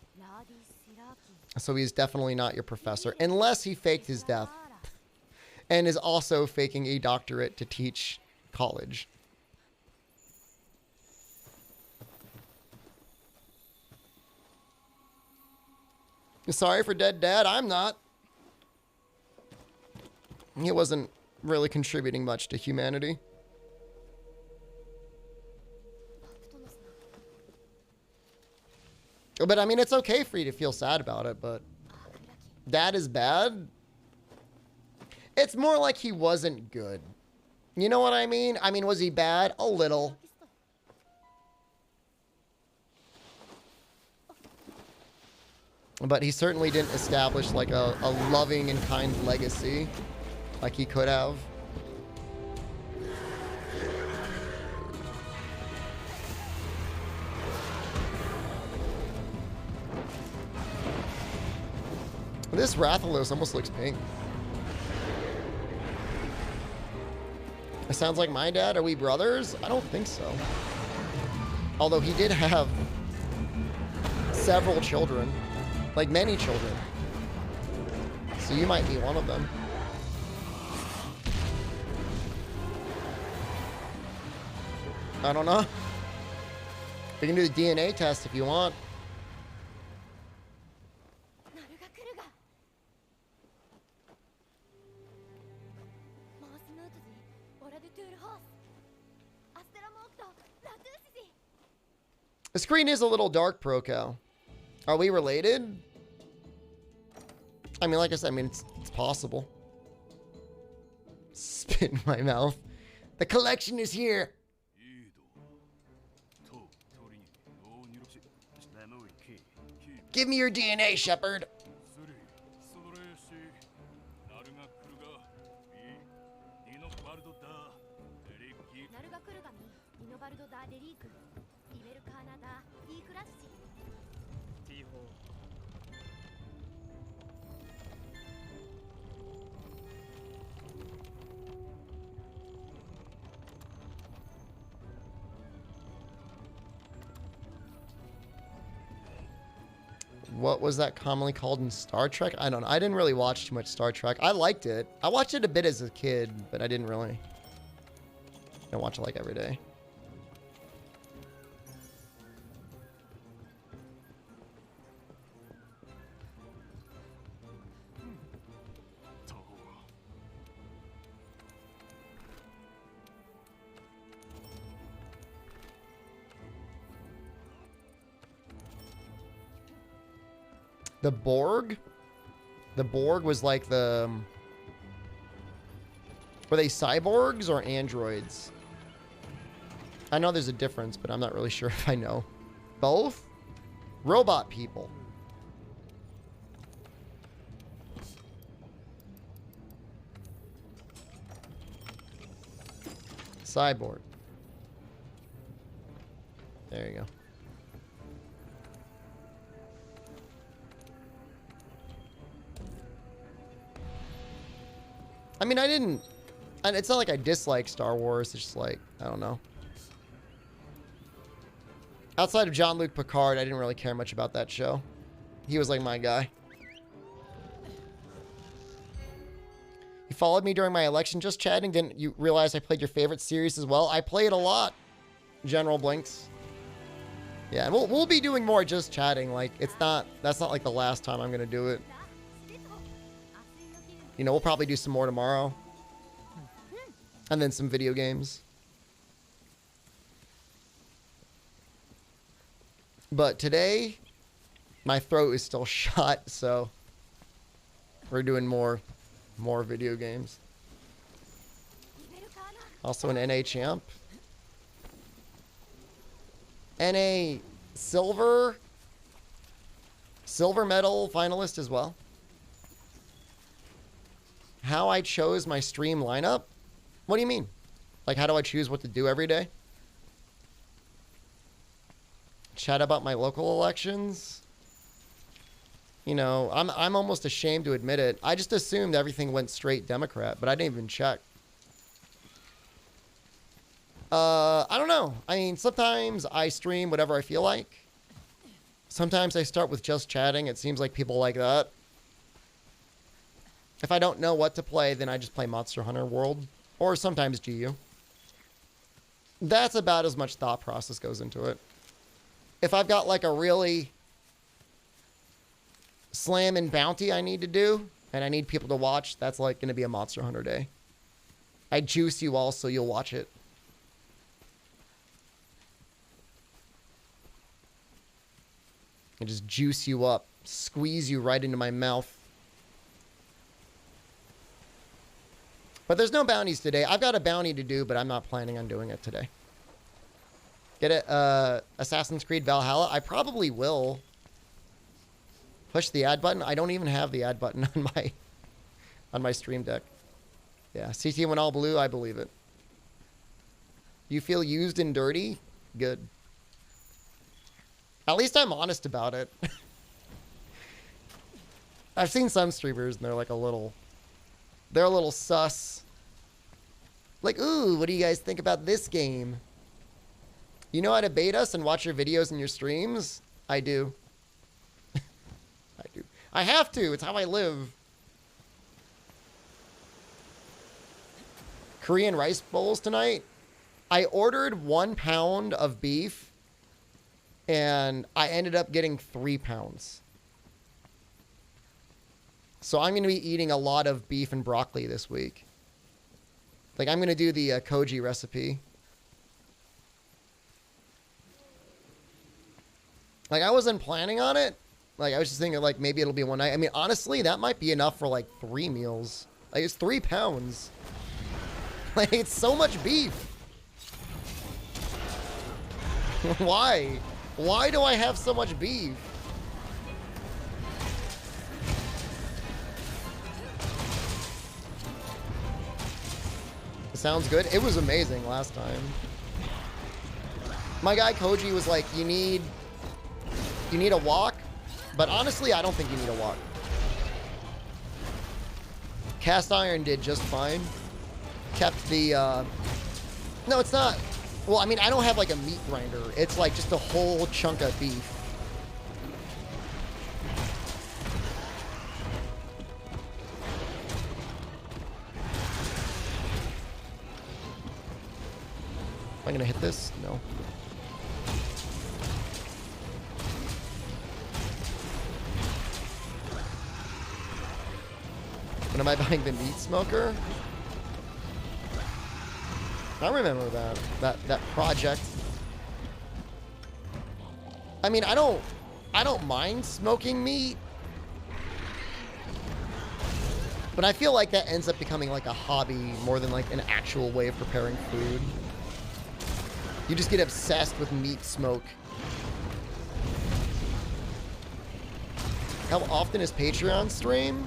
[SPEAKER 1] So he's definitely not your professor. Unless he faked his death. And is also faking a doctorate to teach college. Sorry for dead dad. I'm not. He wasn't really contributing much to humanity. But I mean, it's okay for you to feel sad about it, but that is bad. It's more like he wasn't good. You know what I mean? I mean, was he bad? A little. But he certainly didn't establish like a loving and kind legacy like he could have. This Rathalos almost looks pink. It sounds like my dad. Are we brothers? I don't think so. Although he did have several children. Like many children. So you might be one of them. I don't know. We can do the DNA test if you want. The screen is a little dark, Procal. Are we related? I mean, like I said, it's possible. Spit in my mouth. The collection is here. Give me your DNA, Shepard. What was that commonly called in Star Trek? I don't know. I didn't really watch too much Star Trek. I liked it. I watched it a bit as a kid, but I didn't really. I watch it like every day. The Borg? The Borg was like the... Were they cyborgs or androids? I know there's a difference, but I'm not really sure if I know. Both? Robot people. Cyborg. There you go. I mean, it's not like I dislike Star Wars. It's just like, I don't know. Outside of Jean-Luc Picard, I didn't really care much about that show. He was like my guy. You followed me during my election just chatting. Didn't you realize I played your favorite series as well? I played a lot, General Blinks. Yeah, and we'll be doing more just chatting. Like, that's not like the last time I'm going to do it. You know, we'll probably do some more tomorrow. And then some video games. But today, my throat is still shot, so we're doing more video games. Also an NA champ. NA silver medal finalist as well. How I chose my stream lineup? What do you mean? Like, how do I choose what to do every day? Chat about my local elections? You know, I'm almost ashamed to admit it. I just assumed everything went straight Democrat, but I didn't even check. I don't know. I mean, sometimes I stream whatever I feel like. Sometimes I start with just chatting. It seems like people like that. If I don't know what to play, then I just play Monster Hunter World. Or sometimes GU. That's about as much thought process goes into it. If I've got like a really slamming bounty I need to do, and I need people to watch, that's like going to be a Monster Hunter day. I juice you all so you'll watch it. I just juice you up. Squeeze you right into my mouth. But there's no bounties today. I've got a bounty to do, but I'm not planning on doing it today. Get it? Assassin's Creed Valhalla? I probably will. Push the add button. I don't even have the add button on my stream deck. Yeah, CT went all blue. I believe it. You feel used and dirty? Good. At least I'm honest about it. I've seen some streamers and they're like they're a little sus. Like, ooh, what do you guys think about this game? You know how to bait us and watch your videos and your streams? I do. I do. I have to. It's how I live. Korean rice bowls tonight. I ordered 1 pound of beef and I ended up getting 3 pounds. So I'm going to be eating a lot of beef and broccoli this week. Like, I'm going to do the koji recipe. Like, I wasn't planning on it. Like, I was just thinking, like, maybe it'll be one night. I mean, honestly, that might be enough for, like, 3 meals. Like, it's 3 pounds. Like, it's so much beef. Why? Why do I have so much beef? It sounds good. It was amazing last time. My guy Koji was like, you need a wok, but honestly, I don't think you need a wok. Cast iron did just fine. Kept the, no, it's not. Well, I mean, I don't have like a meat grinder. It's like just a whole chunk of beef. Am I gonna hit this? No. When am I buying the meat smoker? I remember that project. I mean, I don't mind smoking meat, but I feel like that ends up becoming like a hobby more than like an actual way of preparing food. You just get obsessed with meat smoke. How often is Patreon stream?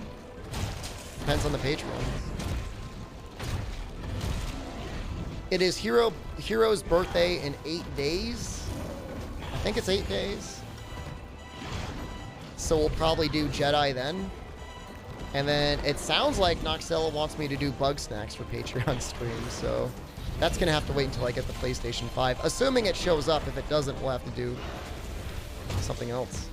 [SPEAKER 1] Depends on the Patreon. It is Hero's birthday in 8 days. I think it's 8 days. So we'll probably do Jedi then. And then it sounds like Noxella wants me to do Bug Snacks for Patreon stream. So that's going to have to wait until I get the PlayStation 5. Assuming it shows up. If it doesn't, we'll have to do something else.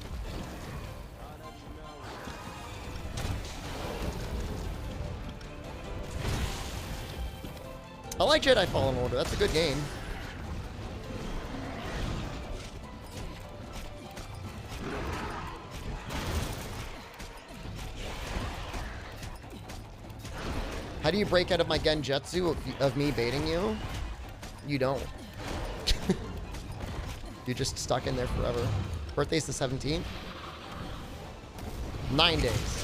[SPEAKER 1] I like Jedi Fallen Order. That's a good game. How do you break out of my genjutsu of me baiting you? You don't. You're just stuck in there forever. Birthday's the 17th. 9 days.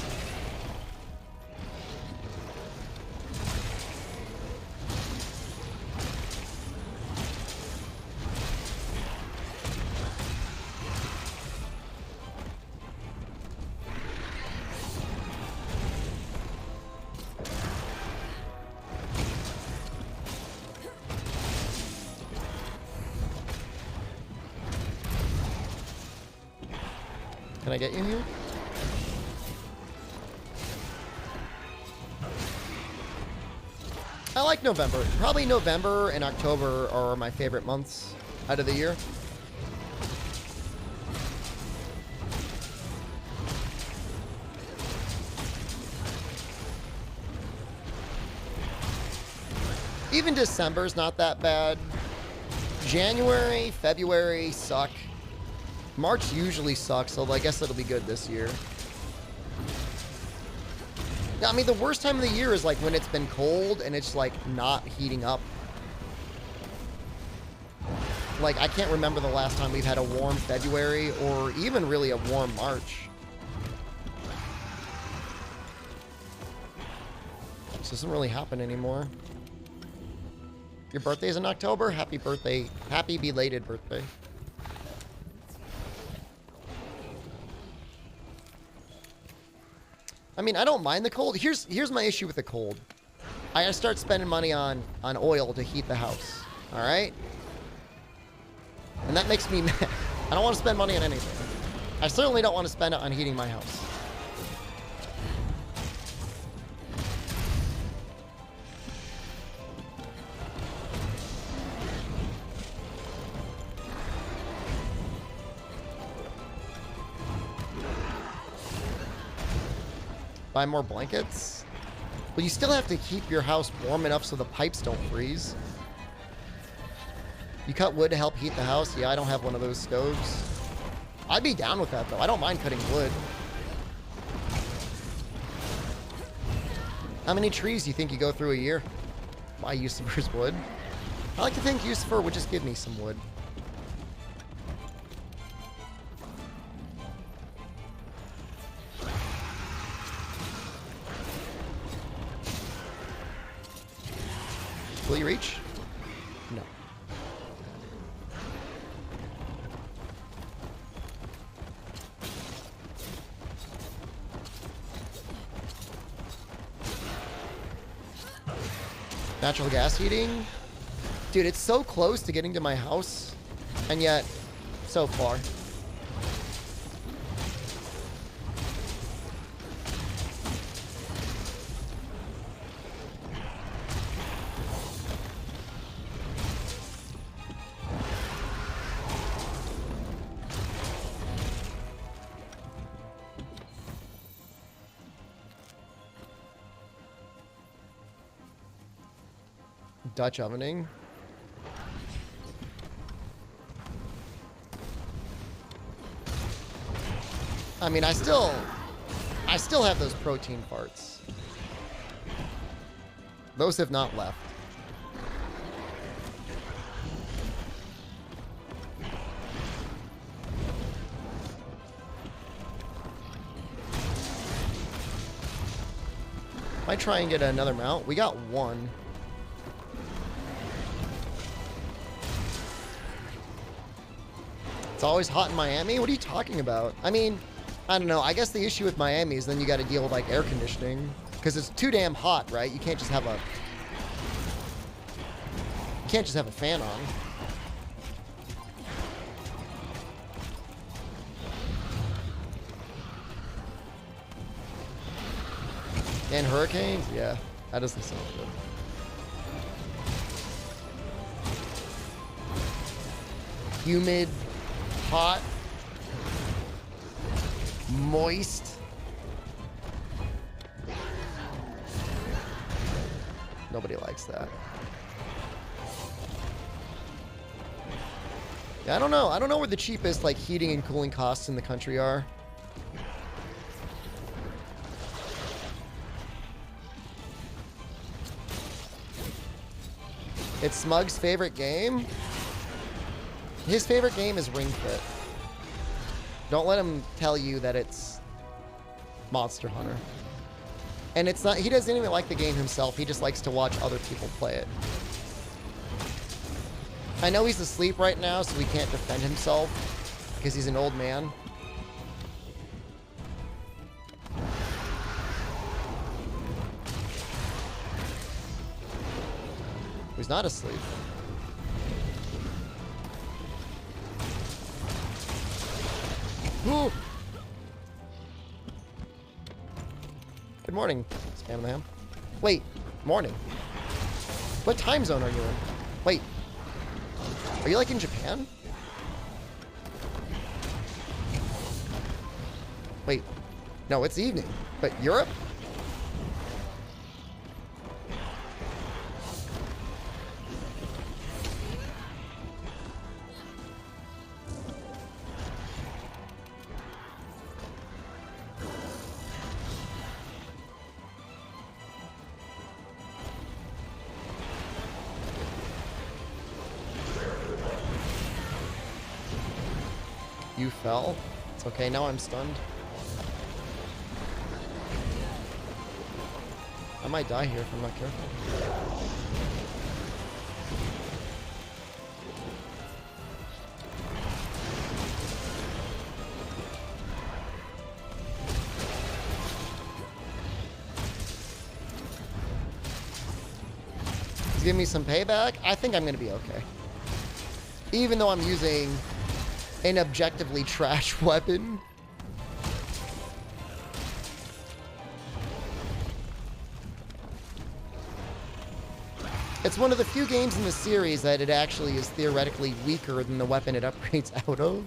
[SPEAKER 1] Can I get you here? I like November. Probably November and October are my favorite months out of the year. Even December's not that bad. January, February suck. March usually sucks, so I guess it'll be good this year. Yeah, I mean, the worst time of the year is like when it's been cold and it's like not heating up. Like, I can't remember the last time we've had a warm February or even really a warm March. This doesn't really happen anymore. Your birthday's in October? Happy birthday. Happy belated birthday. I mean, I don't mind the cold. Here's my issue with the cold. I gotta start spending money on oil to heat the house. All right? And that makes me mad. I don't want to spend money on anything. I certainly don't want to spend it on heating my house. Buy more blankets? Well, you still have to keep your house warm enough so the pipes don't freeze. You cut wood to help heat the house? Yeah, I don't have one of those stoves. I'd be down with that, though. I don't mind cutting wood. How many trees do you think you go through a year? Buy Yusufer's wood. I like to think Yusufer would just give me some wood. Will you reach? No. Natural gas heating? Dude, it's so close to getting to my house, and yet so far. Dutch ovening. I mean, I still have those protein parts. Those have not left. Might try and get another mount. We got one. It's always hot in Miami? What are you talking about? I mean, I don't know. I guess the issue with Miami is then you got to deal with like air conditioning because it's too damn hot, right? You can't just have a fan on. And hurricanes? Yeah, that doesn't sound good. Humid, hot, moist. Nobody likes that. Yeah, I don't know. I don't know where the cheapest like heating and cooling costs in the country are. It's Smug's favorite game. His favorite game is Ring Fit. Don't let him tell you that it's Monster Hunter. And it's not, he doesn't even like the game himself. He just likes to watch other people play it. I know he's asleep right now, so he can't defend himself because he's an old man. He's not asleep. Ooh. Good morning, Spam the Ham. Wait, morning. What time zone are you in? Wait. Are you like in Japan? Wait. No, it's evening. But Europe? You fell? It's okay, now I'm stunned. I might die here if I'm not careful. He's giving me some payback. I think I'm gonna be okay. Even though I'm using an objectively trash weapon. It's one of the few games in the series that it actually is theoretically weaker than the weapon it upgrades out of.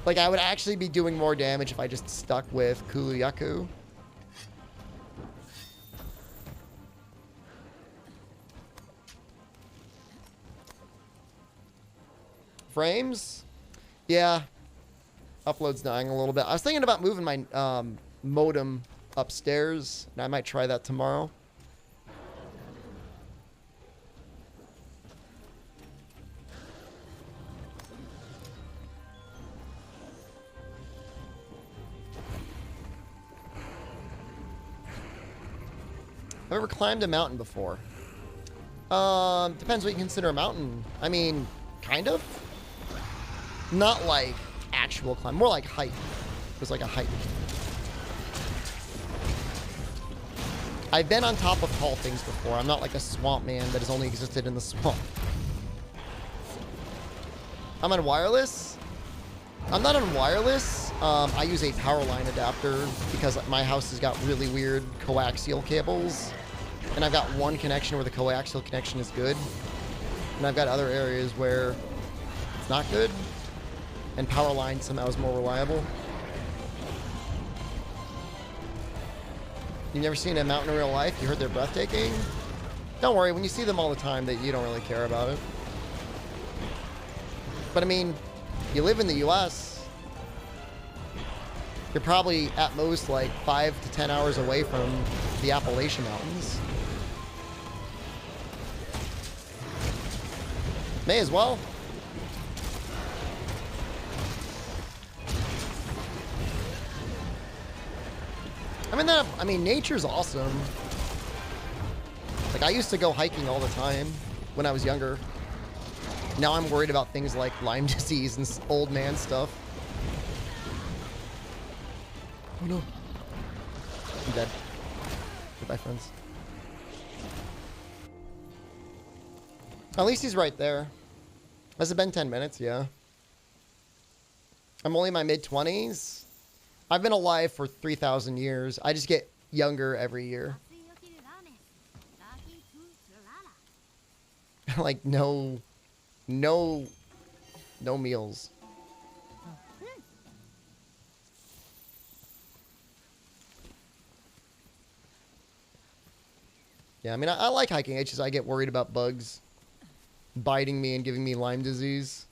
[SPEAKER 1] Like, I would actually be doing more damage if I just stuck with Kuluyaku. Frames? Yeah. Upload's dying a little bit. I was thinking about moving my modem upstairs, and I might try that tomorrow. I've ever climbed a mountain before. Depends what you consider a mountain. I mean, kind of. Not like actual climb, more like hike. It was like a hike. I've been on top of tall things before. I'm not like a swamp man that has only existed in the swamp. I'm on wireless. I'm not on wireless. I use a power line adapter because my house has got really weird coaxial cables. And I've got one connection where the coaxial connection is good. And I've got other areas where it's not good. And power line somehow is more reliable. You've never seen a mountain in real life? You heard they're breathtaking? Don't worry, when you see them all the time, that you don't really care about it. But I mean, you live in the US. You're probably at most like 5 to 10 hours away from the Appalachian Mountains. May as well. I mean, nature's awesome. Like, I used to go hiking all the time when I was younger. Now I'm worried about things like Lyme disease and old man stuff. Oh no. I'm dead. Goodbye, friends. At least he's right there. Has it been 10 minutes? Yeah. I'm only in my mid-20s. I've been alive for 3,000 years. I just get younger every year. Like, no meals. Yeah, I mean, I like hiking. It's just I get worried about bugs biting me and giving me Lyme disease.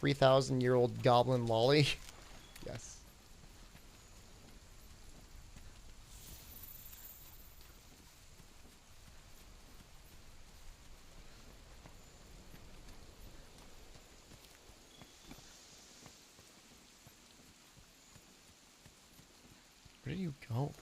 [SPEAKER 1] $3,000-year-old goblin lolly. Yes. Where did you go?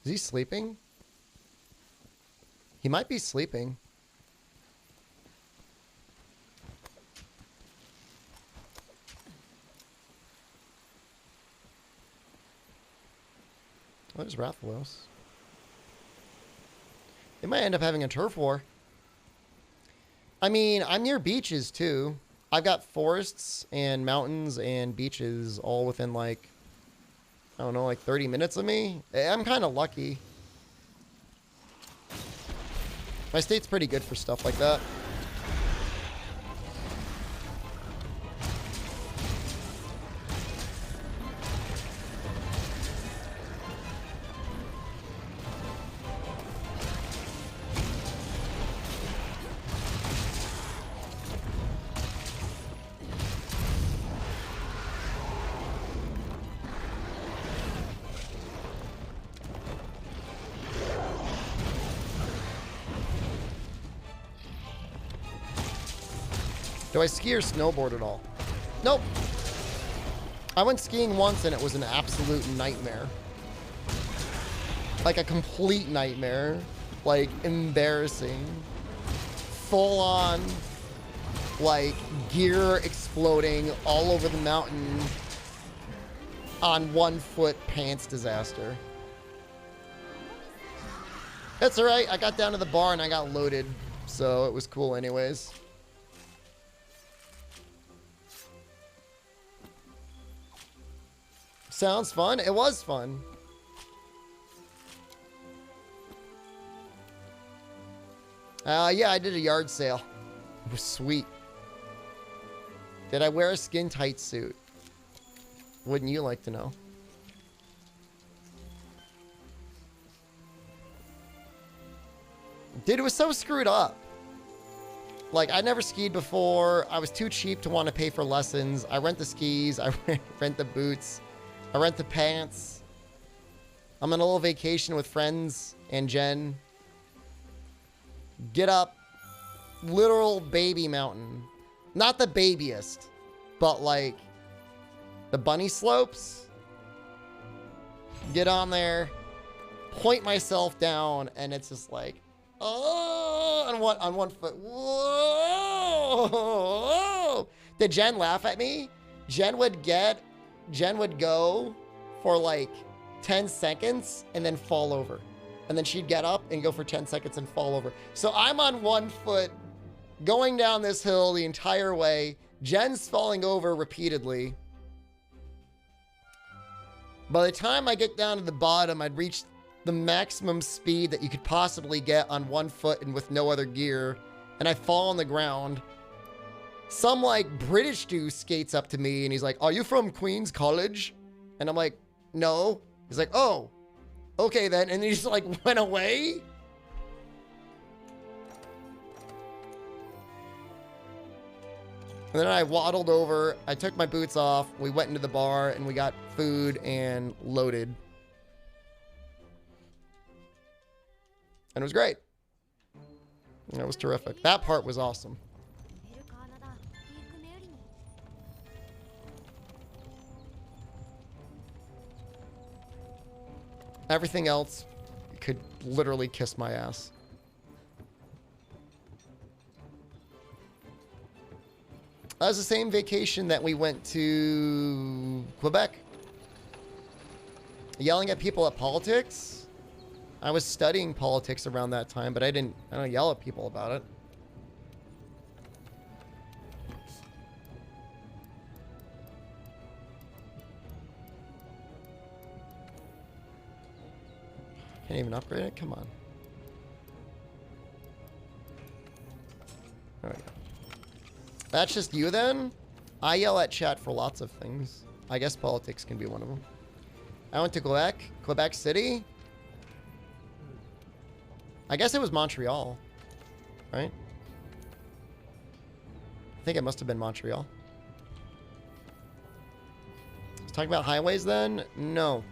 [SPEAKER 1] Is he sleeping? He might be sleeping. Oh, there's Rathalos. They might end up having a turf war. I mean, I'm near beaches too. I've got forests and mountains and beaches all within like, I don't know, like 30 minutes of me. I'm kind of lucky. My state's pretty good for stuff like that. Do I ski or snowboard at all? Nope. I went skiing once and it was an absolute nightmare. Like a complete nightmare. Like embarrassing. Full on, like gear exploding all over the mountain on 1 foot pants disaster. That's alright. I got down to the bar and I got loaded. So it was cool anyways. Sounds fun. It was fun. Yeah, I did a yard sale. It was sweet. Did I wear a skin tight suit? Wouldn't you like to know? Dude, it was so screwed up. Like, I never skied before. I was too cheap to want to pay for lessons. I rent the skis. I rent the boots. I rent the pants. I'm on a little vacation with friends and Jen. Get up. Literal baby mountain. Not the babiest, but like the bunny slopes. Get on there. Point myself down, and it's just like, oh, on one foot. Whoa! Did Jen laugh at me? Jen would go for like 10 seconds and then fall over. And then she'd get up and go for 10 seconds and fall over. So I'm on one foot going down this hill the entire way. Jen's falling over repeatedly. By the time I get down to the bottom, I'd reached the maximum speed that you could possibly get on one foot and with no other gear, and I fall on the ground. Some like British dude skates up to me and he's like, "Are you from Queen's College?" And I'm like, "No." He's like, "Oh, okay then," and he just like went away. And then I waddled over, I took my boots off, we went into the bar and we got food and loaded. And it was great. And it was terrific. That part was awesome. Everything else could literally kiss my ass. That was the same vacation that we went to Quebec. Yelling at people at politics. I was studying politics around that time, but I don't yell at people about it. Can't even upgrade it? Come on. There we go. That's just you then? I yell at chat for lots of things. I guess politics can be one of them. I went to Quebec City. I guess it was Montreal, right? I think it must have been Montreal. I was talking about highways then? No.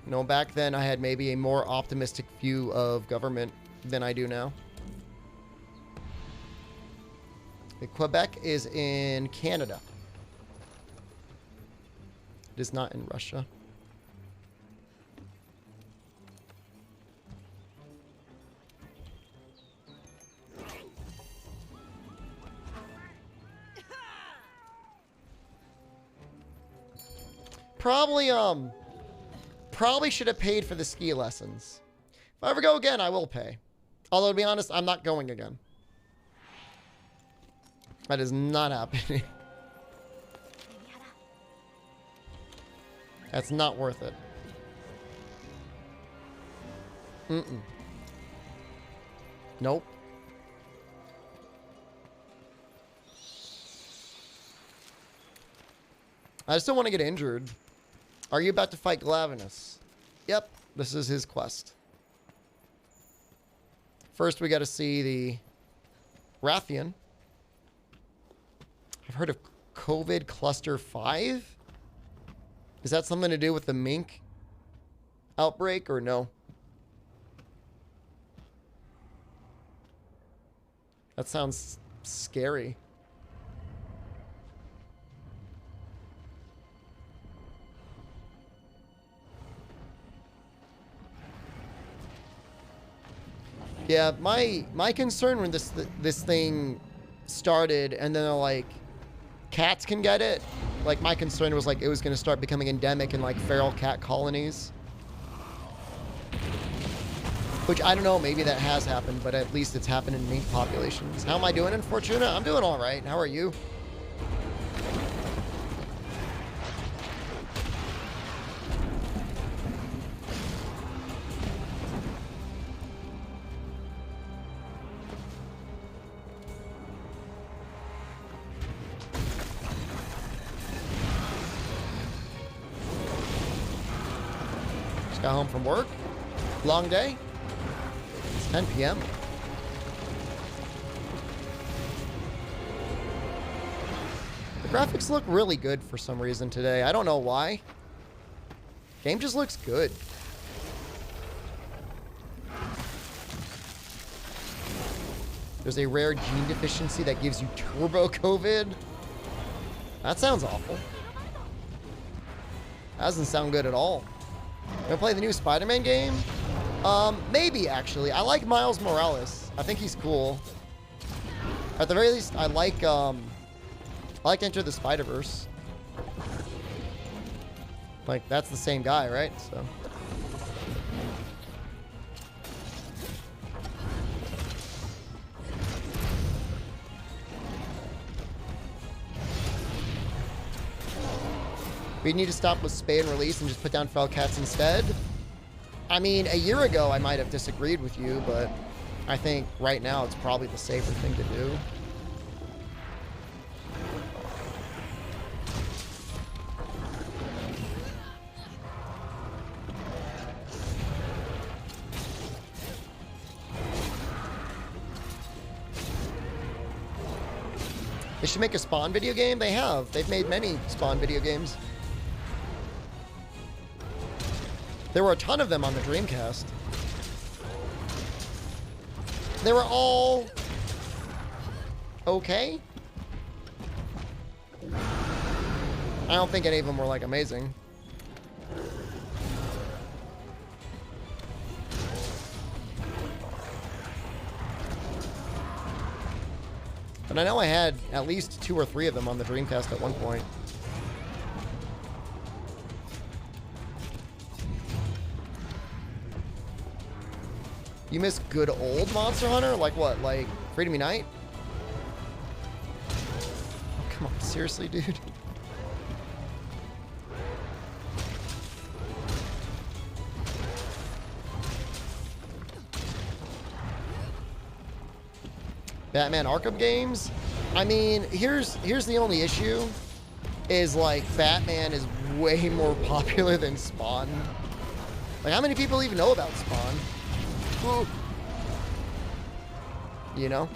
[SPEAKER 1] No, back then I had maybe a more optimistic view of government than I do now. Quebec is in Canada. It is not in Russia. Probably should have paid for the ski lessons. If I ever go again, I will pay. Although, to be honest, I'm not going again. That is not happening. That's not worth it. Mm-mm. Nope. I just don't want to get injured. Are you about to fight Glavinus? Yep, this is his quest. First, we got to see the Rathian. I've heard of COVID Cluster 5. Is that something to do with the mink outbreak or no? That sounds scary. Yeah, my concern when this thing started and then they're like, cats can get it. Like, my concern was like it was going to start becoming endemic in like feral cat colonies. Which I don't know, maybe that has happened, but at least it's happened in mink populations. How am I doing in Fortuna? I'm doing all right. How are you? got home from work. Long day. It's 10 p.m. The graphics look really good for some reason today. I don't know why. Game just looks good. There's a rare gene deficiency that gives you turbo COVID. That sounds awful. That doesn't sound good at all. Gonna play the new Spider-Man game? Maybe actually. I like Miles Morales. I think he's cool. At the very least, I like Enter the Spider-Verse. Like, that's the same guy, right? So. We need to stop with spay and release and just put down feral cats instead. I mean, a year ago I might have disagreed with you, but I think right now it's probably the safer thing to do. They should make a Spawn video game. They have. They've made many Spawn video games. There were a ton of them on the Dreamcast. They were all okay. I don't think any of them were like amazing. But I know I had at least 2 or 3 of them on the Dreamcast at one point. You miss good old Monster Hunter? Like what? Like Freedom Unite? Oh, come on, seriously, dude? Batman Arkham games? I mean, here's the only issue. Is like Batman is way more popular than Spawn. Like how many people even know about Spawn? Ooh. You know?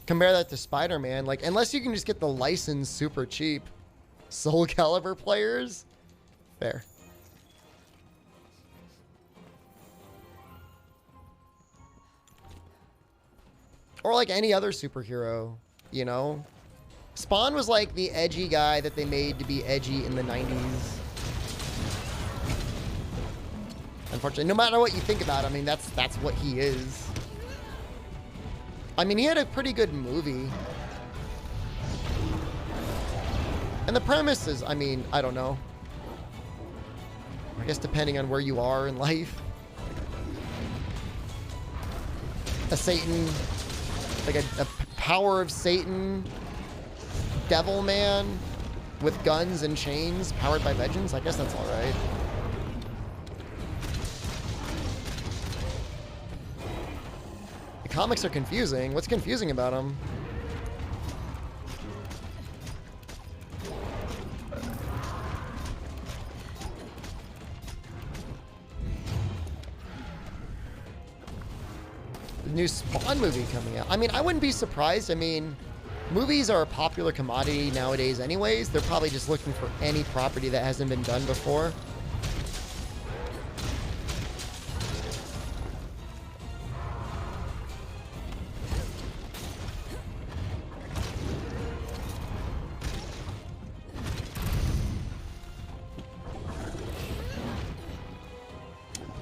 [SPEAKER 1] Compare that to Spider-Man. Like, unless you can just get the license super cheap. Soul Calibur players? Fair. Or like any other superhero, you know? Spawn was like the edgy guy that they made to be edgy in the 90s. Unfortunately, no matter what you think about him, I mean, that's what he is. I mean, he had a pretty good movie. And the premise is, I mean, I don't know. I guess depending on where you are in life. A Satan, like a power of Satan, devil man with guns and chains powered by legends. I guess that's all right. The comics are confusing. What's confusing about them? The new Spawn movie coming out. I mean, I wouldn't be surprised. I mean, movies are a popular commodity nowadays anyways. They're probably just looking for any property that hasn't been done before.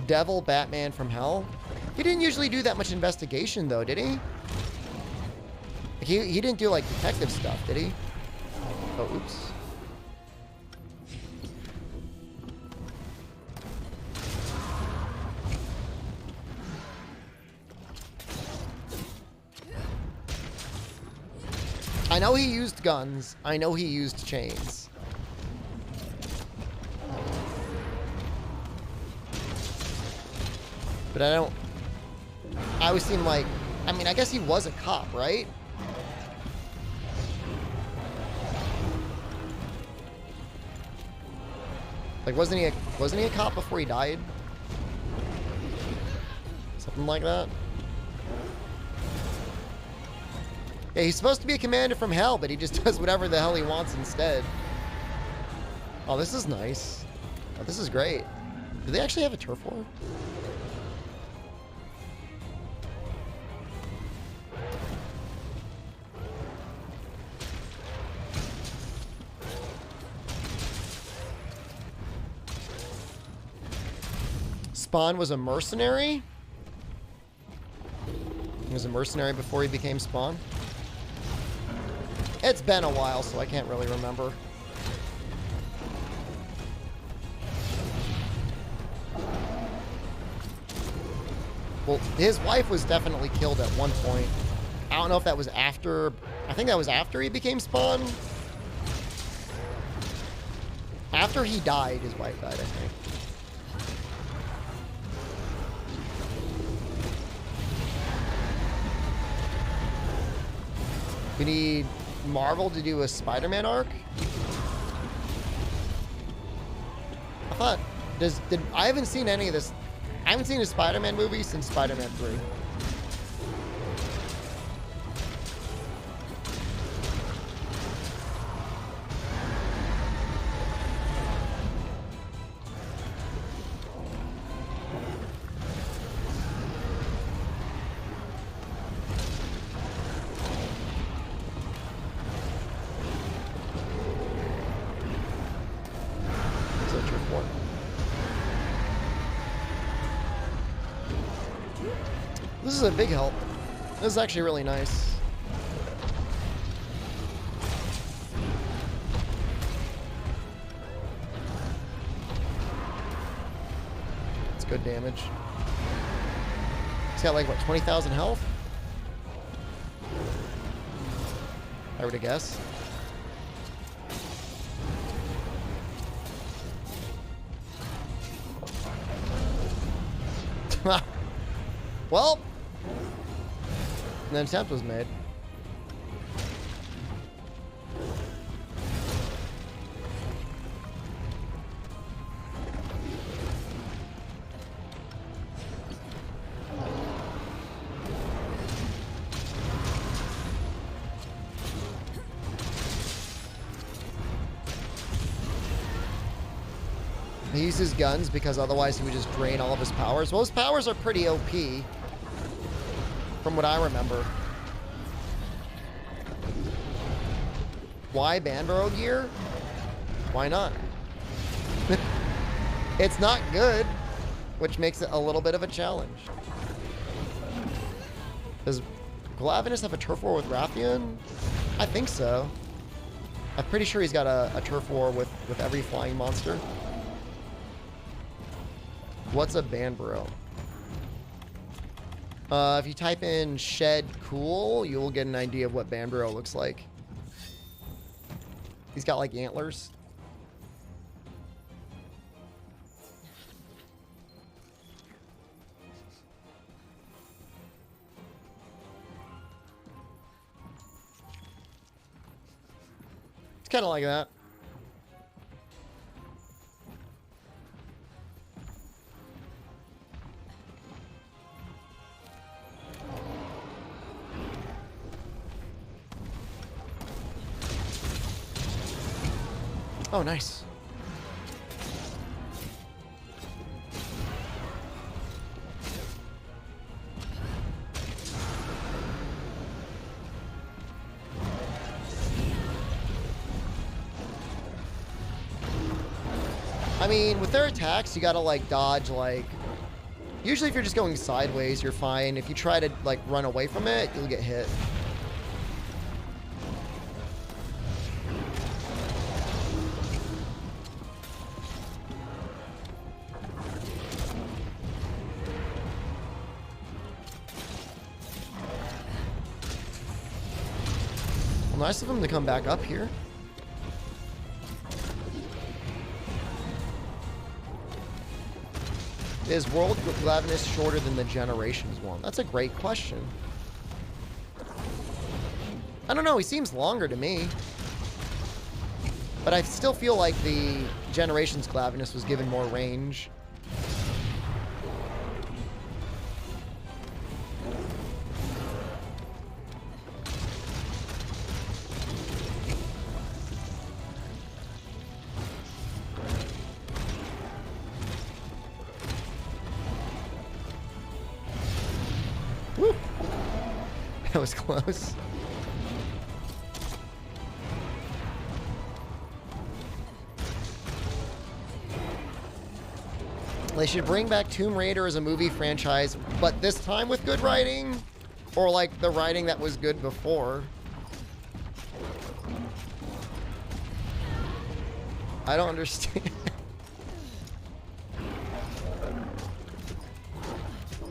[SPEAKER 1] Devil Batman from Hell? He didn't usually do that much investigation though, did he? He didn't do like detective stuff, did he? Oh, oops. I know he used guns. I know he used chains. But I don't I always seem like, I mean, I guess he was a cop, right? Like, wasn't he a cop before he died? Something like that. Yeah, he's supposed to be a commander from hell, but he just does whatever the hell he wants instead. Oh, this is nice. Oh, this is great. Do they actually have a turf war? Spawn was a mercenary? He was a mercenary before he became Spawn? It's been a while, so I can't really remember. Well, his wife was definitely killed at one point. I don't know if that was after... I think that was after he became Spawn. After he died, his wife died, I think. We need Marvel to do a Spider-Man arc. I thought, I haven't seen any of this. I haven't seen a Spider-Man movie since Spider-Man 3. This is a big help. This is actually really nice. It's good damage. He's got like, what, 20,000 health? I were to guess. Well, an attempt was made. He uses guns because otherwise he would just drain all of his powers. Well, his powers are pretty OP, from what I remember. Why Banbaro Gear? Why not? It's not good, which makes it a little bit of a challenge. Does Glavinus have a turf war with Rathian? I think so. I'm pretty sure he's got a turf war with every flying monster. What's a Banbaro? If you type in shed cool, you will get an idea of what Banbaro looks like. He's got like antlers. It's kind of like that. Oh, nice. I mean, with their attacks, you gotta, like, dodge, like... Usually if you're just going sideways, you're fine. If you try to, like, run away from it, you'll get hit. Well, nice of him to come back up here. Is World Gladness shorter than the Generations one? That's a great question. I don't know, he seems longer to me. But I still feel like the Generations Gladness was given more range. Woo! That was close. They should bring back Tomb Raider as a movie franchise, but this time with good writing? Or like the writing that was good before? I don't understand.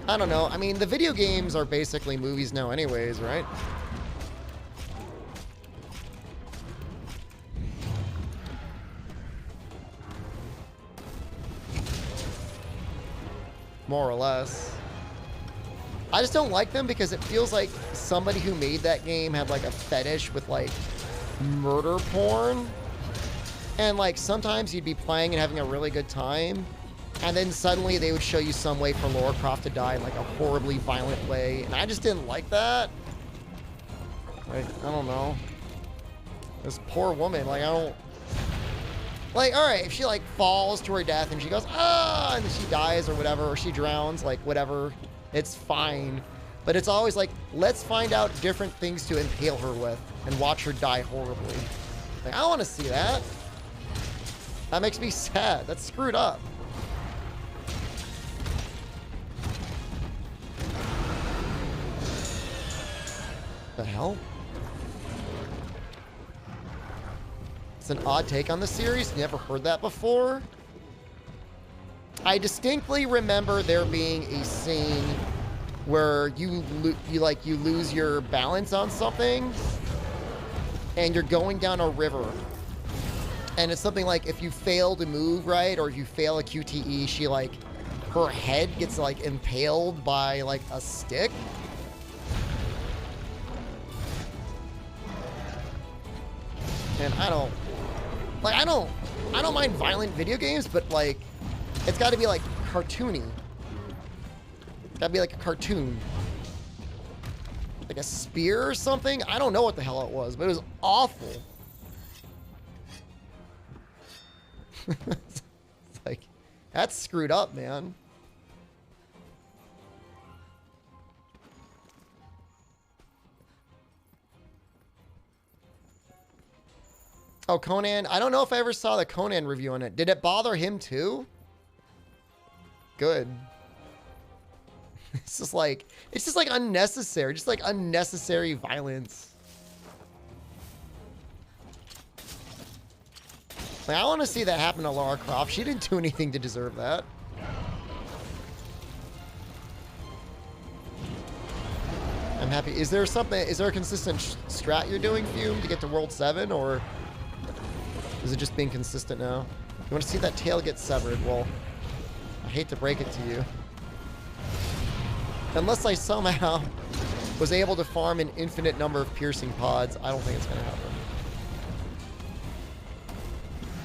[SPEAKER 1] I don't know. I mean, the video games are basically movies now anyways, right? More or less. I just don't like them because it feels like somebody who made that game had like a fetish with like murder porn. And like sometimes you'd be playing and having a really good time, and then suddenly they would show you some way for Lara Croft to die in like a horribly violent way. And I just didn't like that. Like, I don't know. This poor woman, like I don't... Like, alright, if she like falls to her death and she goes, ah, and she dies or whatever, or she drowns, like whatever, it's fine. But it's always like, let's find out different things to impale her with and watch her die horribly. Like, I don't want to see that. That makes me sad. That's screwed up. The hell? It's an odd take on the series. Never heard that before. I distinctly remember there being a scene where you lose your balance on something and you're going down a river. And it's something like if you fail to move right, or if you fail a QTE, she like, her head gets like impaled by like a stick. And I don't mind violent video games, but like, it's gotta be like cartoony. It's gotta be like a cartoon. Like a spear or something? I don't know what the hell it was, but it was awful. It's like, that's screwed up, man. Oh, Conan. I don't know if I ever saw the Conan review on it. Did it bother him too? Good. It's just like unnecessary. Just like unnecessary violence. Like, I want to see that happen to Lara Croft. She didn't do anything to deserve that. I'm happy. Is there a consistent strat you're doing, Fume, to get to World 7, or is it just being consistent now? You want to see that tail get severed? Well, I hate to break it to you. Unless I somehow was able to farm an infinite number of piercing pods, I don't think it's going to happen.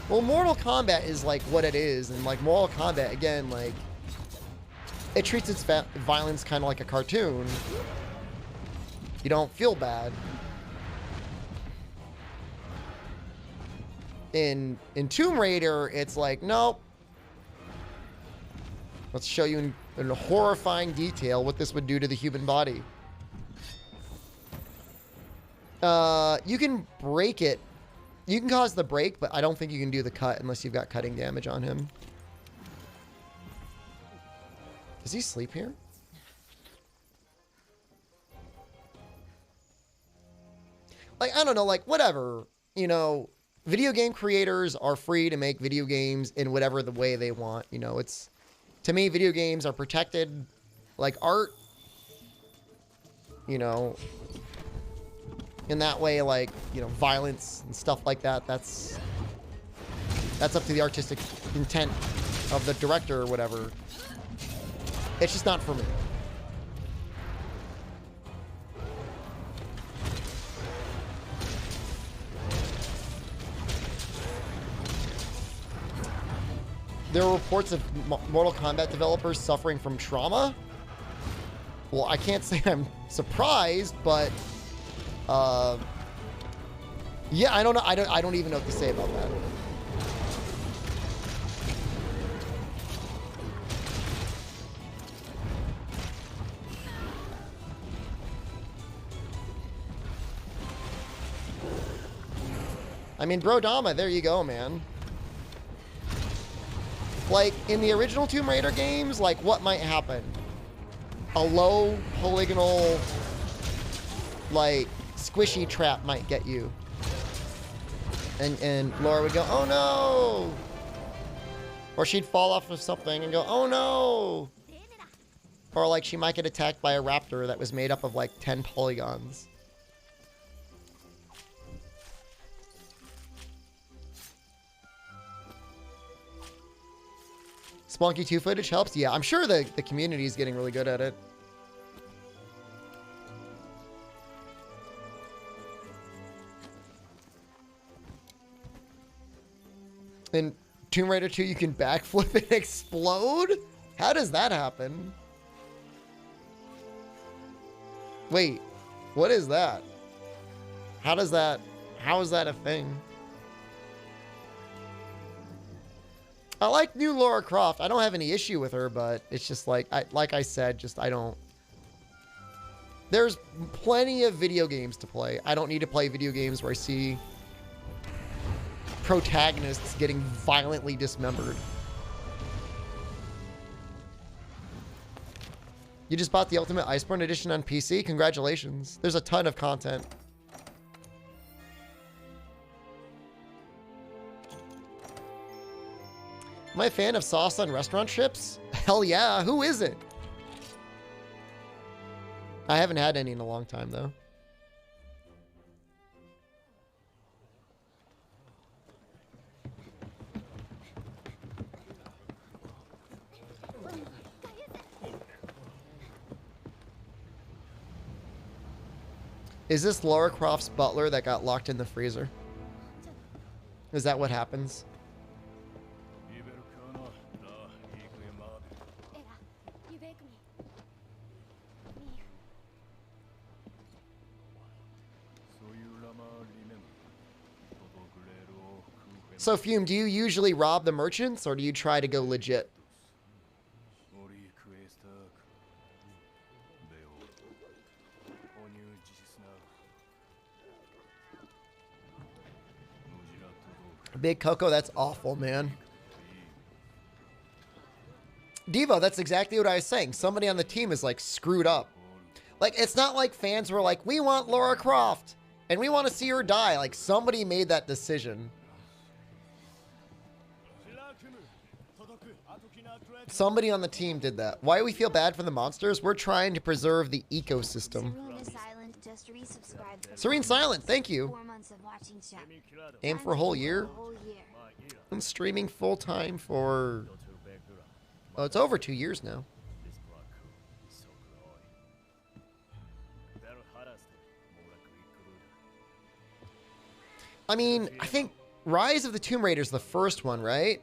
[SPEAKER 1] Well, Mortal Kombat is like what it is, and like Mortal Kombat, again, like, it treats its violence kind of like a cartoon. You don't feel bad. In Tomb Raider, it's like, nope. Let's show you in horrifying detail what this would do to the human body. You can break it. You can cause the break, but I don't think you can do the cut unless you've got cutting damage on him. Does he sleep here? Like, I don't know, like, whatever. You know, video game creators are free to make video games in whatever the way they want. You know, it's... To me, video games are protected like art. You know... In that way, like, you know, violence and stuff like that, that's up to the artistic intent of the director or whatever. It's just not for me. There are reports of Mortal Kombat developers suffering from trauma. Well, I can't say I'm surprised, but yeah, I don't know. I don't even know what to say about that. I mean, Brodama, there you go, man. Like, in the original Tomb Raider games, like, what might happen? A low polygonal, like, squishy trap might get you. And Laura would go, oh no! Or she'd fall off of something and go, oh no! Or, like, she might get attacked by a raptor that was made up of, like, 10 polygons. Spunky 2 footage helps? Yeah, I'm sure the community is getting really good at it. In Tomb Raider 2, you can backflip and explode? How does that happen? Wait, what is that? How is that a thing? I like new Lara Croft. I don't have any issue with her, but it's just like I said, I don't. There's plenty of video games to play. I don't need to play video games where I see protagonists getting violently dismembered. You just bought the Ultimate Iceborne Edition on PC? Congratulations. There's a ton of content. Am I a fan of sauce on restaurant chips? Hell yeah, who isn't? I haven't had any in a long time, though. Is this Lara Croft's butler that got locked in the freezer? Is that what happens? So, Fume, do you usually rob the merchants, or do you try to go legit? Big Coco, that's awful, man. Devo, that's exactly what I was saying. Somebody on the team is, like, screwed up. Like, it's not like fans were like, we want Lara Croft, and we want to see her die. Like, somebody made that decision. Somebody on the team did that. Why do we feel bad for the monsters? We're trying to preserve the ecosystem. Serene Silent, thank you. Aim for a whole year? I'm streaming full time for... Oh, it's over 2 years now. I mean, I think Rise of the Tomb Raider is the first one, right?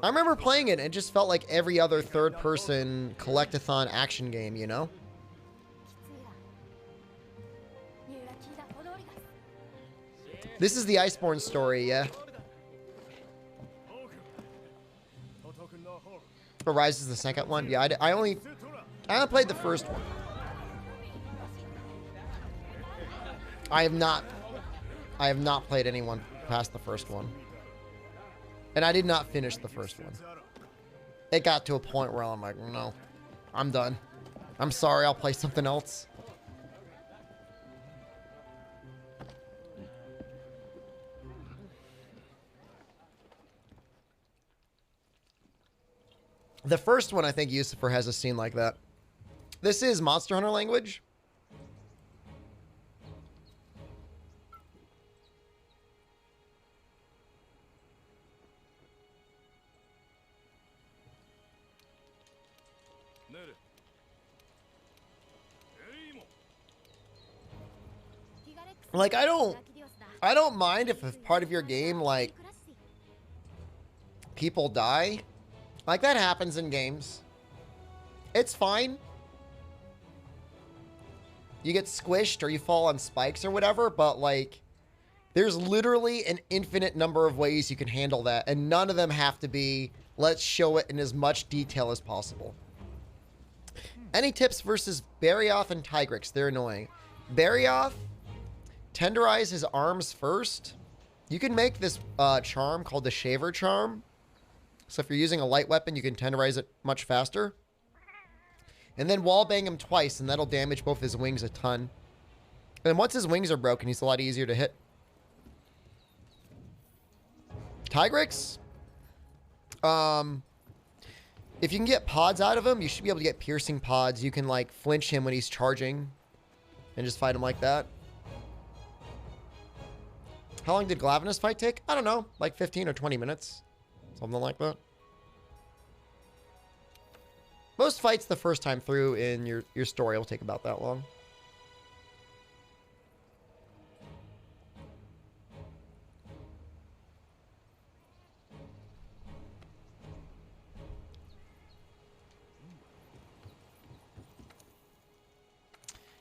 [SPEAKER 1] I remember playing it and it just felt like every other third-person collectathon action game, you know? This is the Iceborne story, yeah. Or Rise is the second one? Yeah, I only played the first one. I have not played anyone past the first one. And I did not finish the first one. It got to a point where I'm like, no, I'm done. I'm sorry, I'll play something else. The first one, I think Yusufer has a scene like that. This is Monster Hunter language. Like, I don't mind if part of your game, like, people die. Like, that happens in games. It's fine. You get squished or you fall on spikes or whatever, but, like, there's literally an infinite number of ways you can handle that, and none of them have to be, let's show it in as much detail as possible. Any tips versus Barioth and Tigrex? They're annoying. Barioth, tenderize his arms first. You can make this charm called the Shaver Charm. So if you're using a light weapon, you can tenderize it much faster. And then wallbang him twice, and that'll damage both his wings a ton. And once his wings are broken, he's a lot easier to hit. Tigrex, if you can get pods out of him, you should be able to get piercing pods. You can, like, flinch him when he's charging and just fight him like that. How long did Glavenus fight take? I don't know, like 15 or 20 minutes. Something like that. Most fights the first time through in your story will take about that long.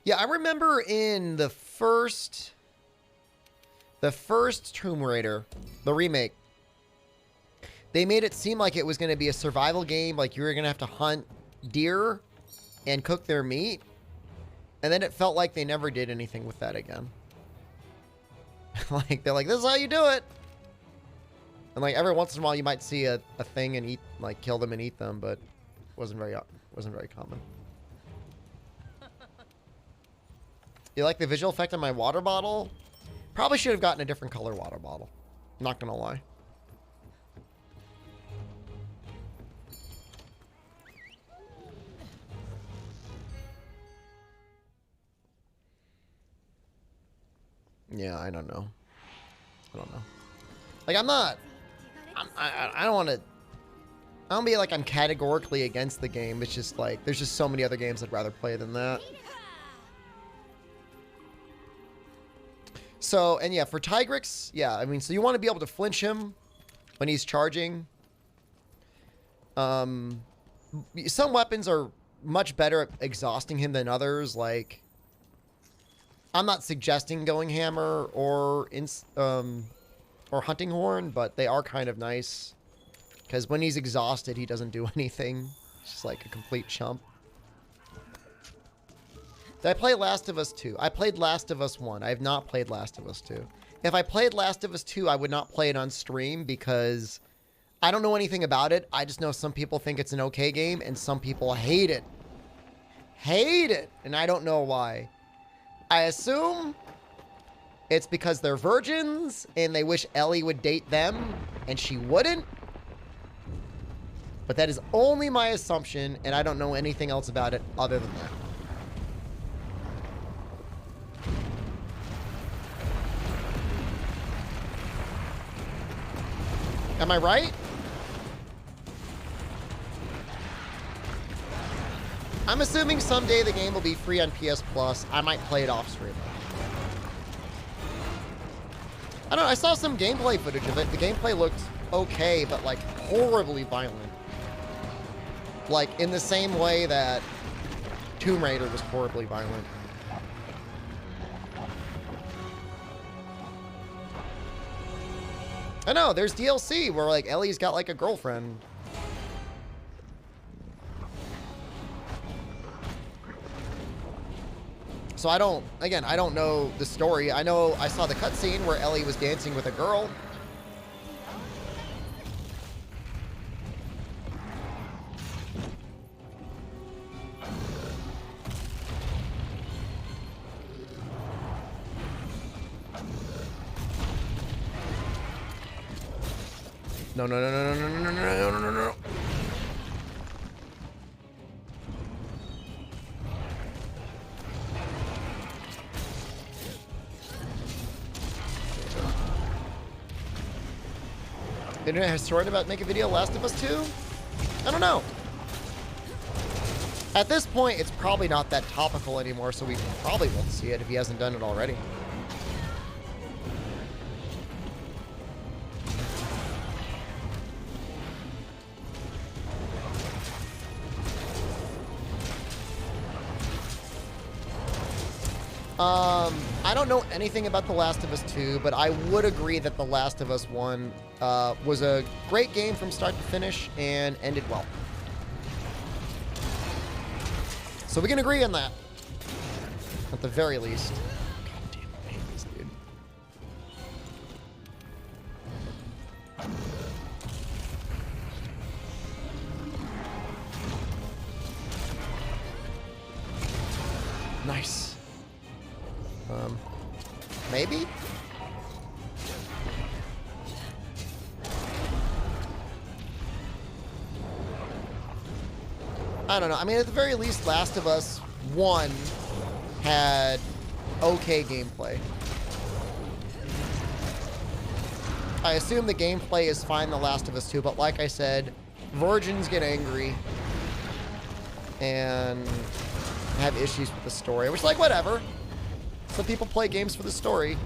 [SPEAKER 1] Yeah, I remember in the first Tomb Raider, the remake, they made it seem like it was going to be a survival game, like you were going to have to hunt deer and cook their meat, and then it felt like they never did anything with that again. Like, they're like, this is how you do it! And, like, every once in a while you might see a thing and eat, like, kill them and eat them, but it wasn't very common. You like the visual effect on my water bottle? Probably should have gotten a different color water bottle. Not gonna lie. Yeah, I don't know. Like, I don't want to... I don't be like I'm categorically against the game. It's just like, there's just so many other games I'd rather play than that. So, and yeah, for Tigrex, yeah, I mean, so you want to be able to flinch him when he's charging. Some weapons are much better at exhausting him than others. Like, I'm not suggesting going hammer or hunting horn, but they are kind of nice. Because when he's exhausted, he doesn't do anything. He's just like a complete chump. Did I play Last of Us 2? I played Last of Us 1. I have not played Last of Us 2. If I played Last of Us 2, I would not play it on stream because I don't know anything about it. I just know some people think it's an okay game and some people hate it. Hate it! And I don't know why. I assume it's because they're virgins and they wish Ellie would date them and she wouldn't. But that is only my assumption and I don't know anything else about it other than that. Am I right? I'm assuming someday the game will be free on PS Plus. I might play it off stream. I don't know, I saw some gameplay footage of it. The gameplay looked okay, but like horribly violent. Like in the same way that Tomb Raider was horribly violent. I know, there's DLC where, like, Ellie's got, like, a girlfriend. So I don't know the story. I know I saw the cutscene where Ellie was dancing with a girl. No. The internet has stored about make a video Last of Us 2? I don't know. At this point, it's probably not that topical anymore, so we probably won't see it if he hasn't done it already. I don't know anything about The Last of Us 2, but I would agree that The Last of Us 1 was a great game from start to finish and ended well. So we can agree on that, at the very least. God damn, I hate this dude. Nice. Maybe? I don't know. I mean, at the very least, Last of Us 1 had okay gameplay. I assume the gameplay is fine in The Last of Us 2, but like I said, virgins get angry and have issues with the story, which, like, whatever. Some people play games for the story.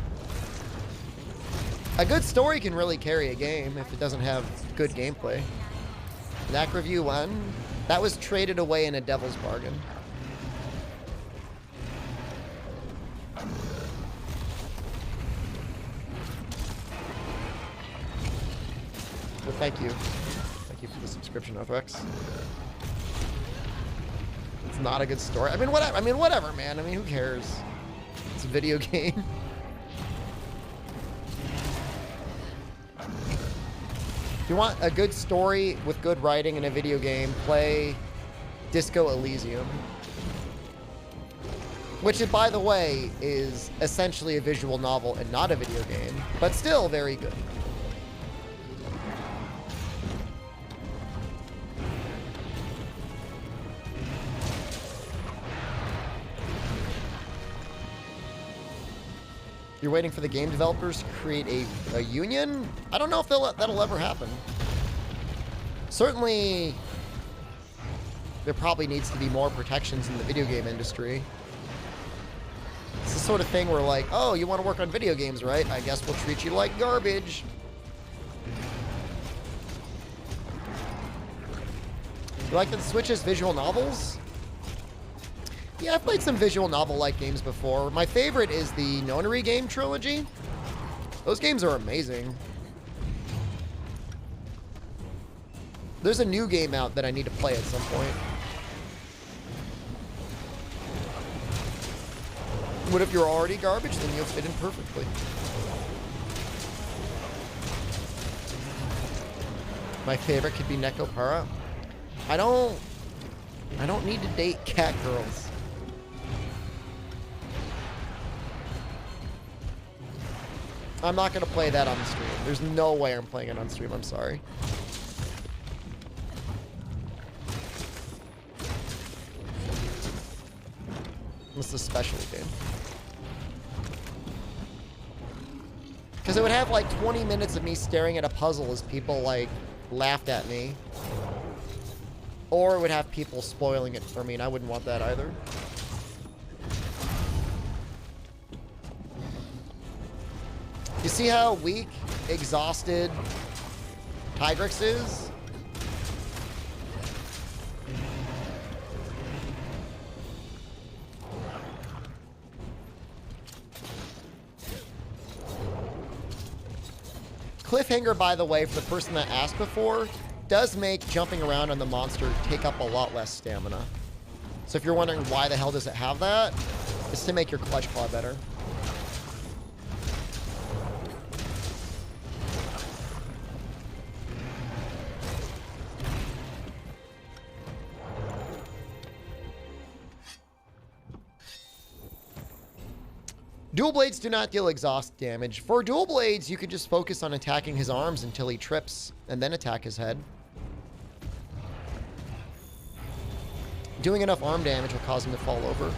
[SPEAKER 1] A good story can really carry a game if it doesn't have good gameplay. Knack Review 1, that was traded away in a devil's bargain. Well, thank you. Thank you for the subscription, Northrex. It's not a good story. I mean, whatever, man. I mean, who cares? It's a video game. If you want a good story with good writing in a video game, play Disco Elysium. Which, by the way, is essentially a visual novel and not a video game, but still very good. You're waiting for the game developers to create a union? I don't know if that'll ever happen. Certainly, there probably needs to be more protections in the video game industry. It's the sort of thing where, like, oh, you want to work on video games, right? I guess we'll treat you like garbage. You like the Switch's visual novels? Yeah, I've played some visual novel-like games before. My favorite is the Nonary game trilogy. Those games are amazing. There's a new game out that I need to play at some point. What if you're already garbage? Then you'll fit in perfectly. My favorite could be Nekopara. I don't need to date cat girls. I'm not going to play that on the stream. There's no way I'm playing it on stream. I'm sorry. This is a special game. Because it would have like 20 minutes of me staring at a puzzle as people like laughed at me. Or it would have people spoiling it for me, and I wouldn't want that either. You see how weak, exhausted Tigrix is? Cliffhanger, by the way, for the person that asked before, does make jumping around on the monster take up a lot less stamina. So if you're wondering why the hell does it have that, it's to make your clutch claw better. Dual blades do not deal exhaust damage. For dual blades, you could just focus on attacking his arms until he trips, and then attack his head. Doing enough arm damage will cause him to fall over.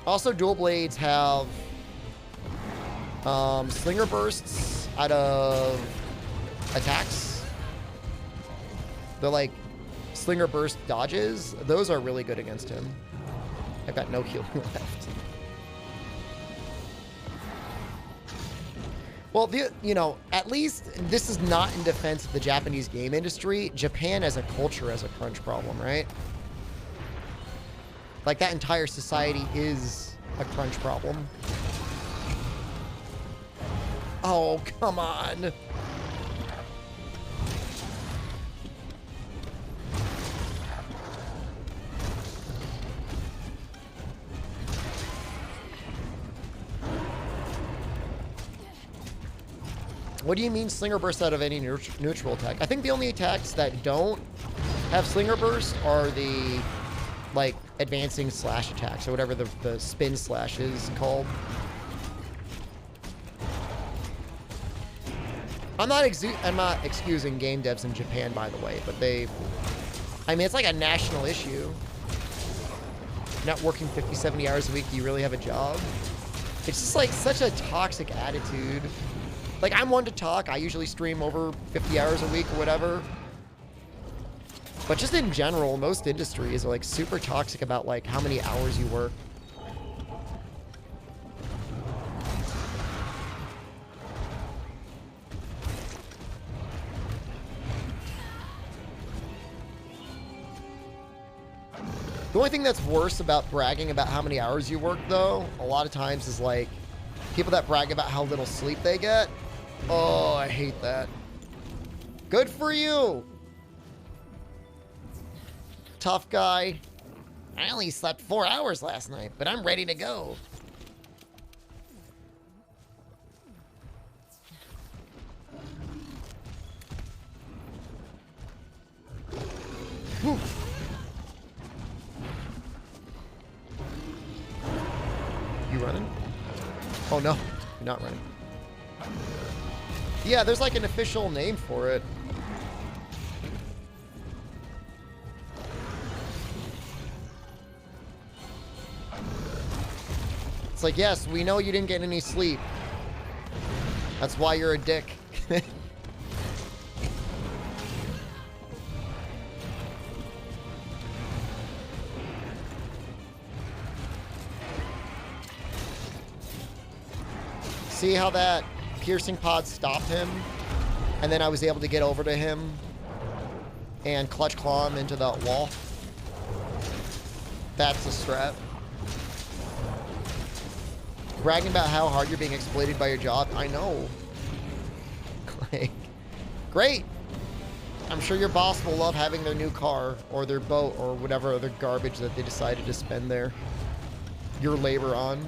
[SPEAKER 1] Also, dual blades have slinger bursts out of attacks. They're like Slinger Burst dodges, those are really good against him. I've got no healing left. Well, you know, at least this is not in defense of the Japanese game industry. Japan as a culture has a crunch problem, right? Like, that entire society is a crunch problem. Oh, come on. What do you mean Slinger Burst out of any neutral attack? I think the only attacks that don't have Slinger Burst are the, like, advancing slash attacks, or whatever the spin slash is called. I'm not excusing game devs in Japan, by the way, but I mean, it's like a national issue. Not working 50, 70 hours a week, do you really have a job? It's just like such a toxic attitude. Like, I'm one to talk. I usually stream over 50 hours a week or whatever. But just in general, most industries are like super toxic about like how many hours you work. The only thing that's worse about bragging about how many hours you work, though, a lot of times is like people that brag about how little sleep they get. Oh, I hate that. Good for you. Tough guy. I only slept 4 hours last night, but I'm ready to go. Whew. You running? Oh no, you're not running. Yeah, there's like an official name for it. It's like, yes, we know you didn't get any sleep. That's why you're a dick. See how that piercing pod stopped him? And then I was able to get over to him and clutch claw him into that wall. That's the strat. Bragging about how hard you're being exploited by your job. I know. Like, great. I'm sure your boss will love having their new car or their boat or whatever other garbage that they decided to spend your labor on.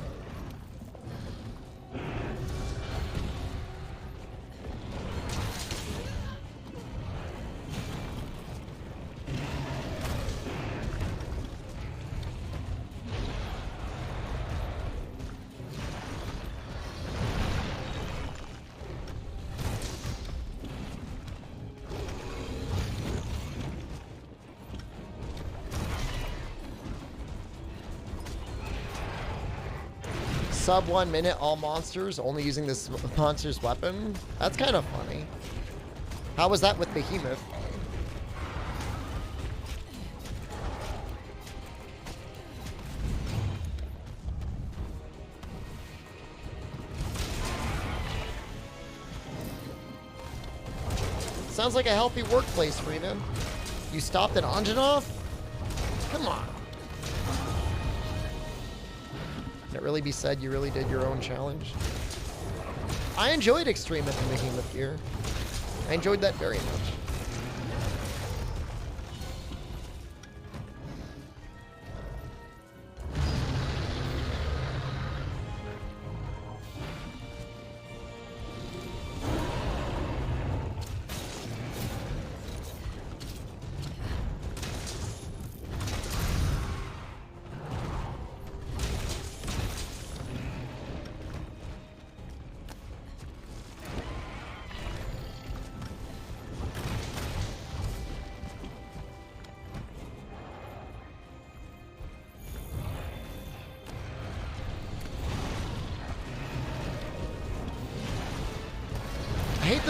[SPEAKER 1] Sub 1 minute, all monsters, only using this monster's weapon? That's kind of funny. How was that with Behemoth? Sounds like a healthy workplace, Rena. You stopped at Anjanov? Come on. Can it really be said you really did your own challenge? I enjoyed Extremeth and Behemoth Gear. I enjoyed that very much. I hate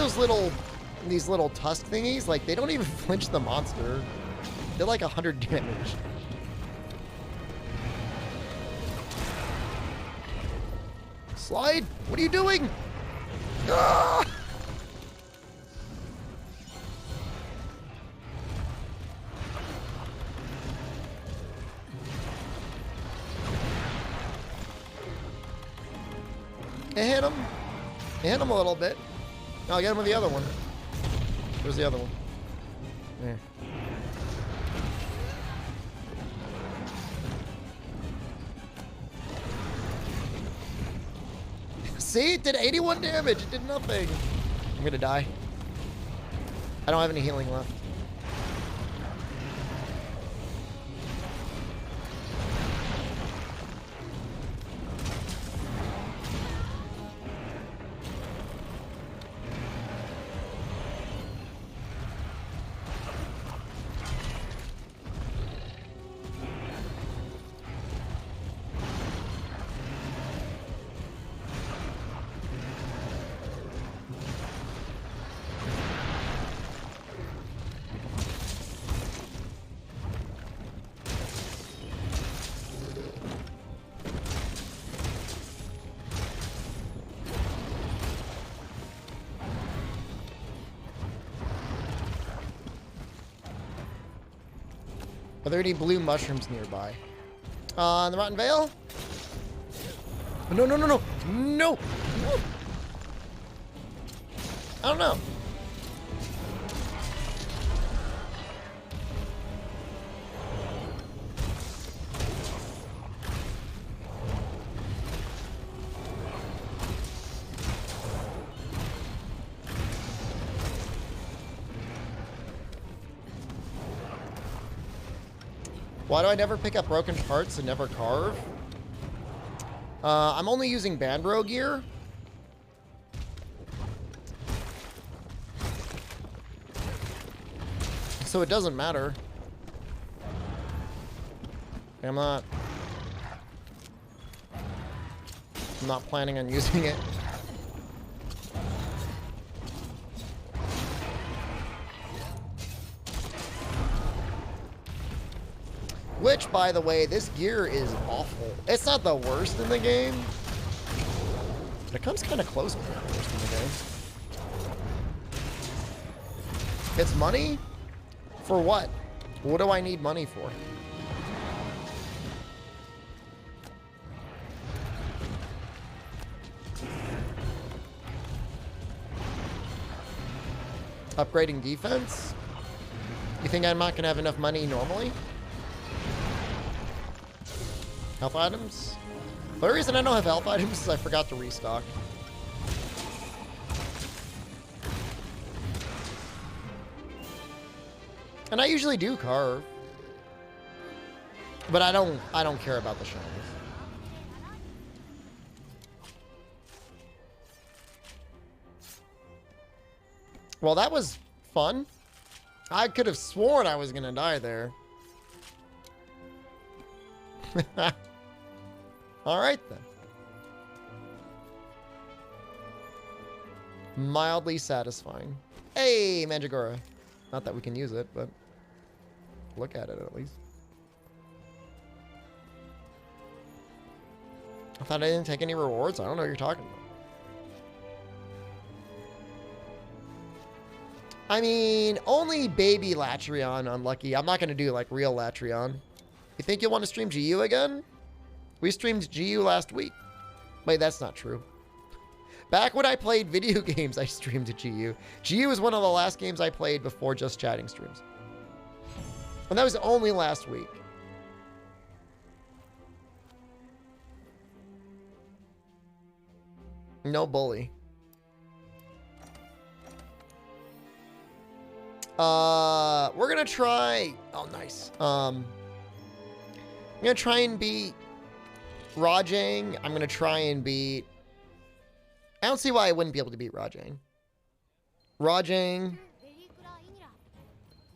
[SPEAKER 1] these little tusk thingies. Like, they don't even flinch the monster. Did like 100 damage. Slide? What are you doing? Ah! I hit him. I hit him a little bit. I'll get him with the other one. Where's the other one? There. See? It did 81 damage. It did nothing. I'm gonna die. I don't have any healing left. Are there any blue mushrooms nearby? In the Rotten Vale? No, no, no, no. No! I don't know. Why do I never pick up broken parts and never carve? I'm only using Banbaro Gear. So it doesn't matter. I'm not planning on using it. Which, by the way, this gear is awful. It's not the worst in the game, but it comes kind of close to the worst in the game. It's money? For what? What do I need money for? Upgrading defense? You think I'm not going to have enough money normally? Health items? The reason I don't have health items is I forgot to restock. And I usually do carve. But I don't care about the shinies. Well, that was fun. I could have sworn I was gonna die there. Alright then. Mildly satisfying. Hey, Mandragora. Not that we can use it, but look at it at least. I thought I didn't take any rewards. I don't know what you're talking about. I mean, only baby Latreon unlucky. I'm not going to do like real Latreon. You think you'll want to stream GU again? We streamed GU last week. Wait, that's not true. Back when I played video games, I streamed GU. GU was one of the last games I played before just chatting streams. And that was only last week. No bully. We're gonna try. Oh, nice. I'm gonna try and beat Rajang. I'm gonna try and beat. I don't see why I wouldn't be able to beat Rajang. Rajang,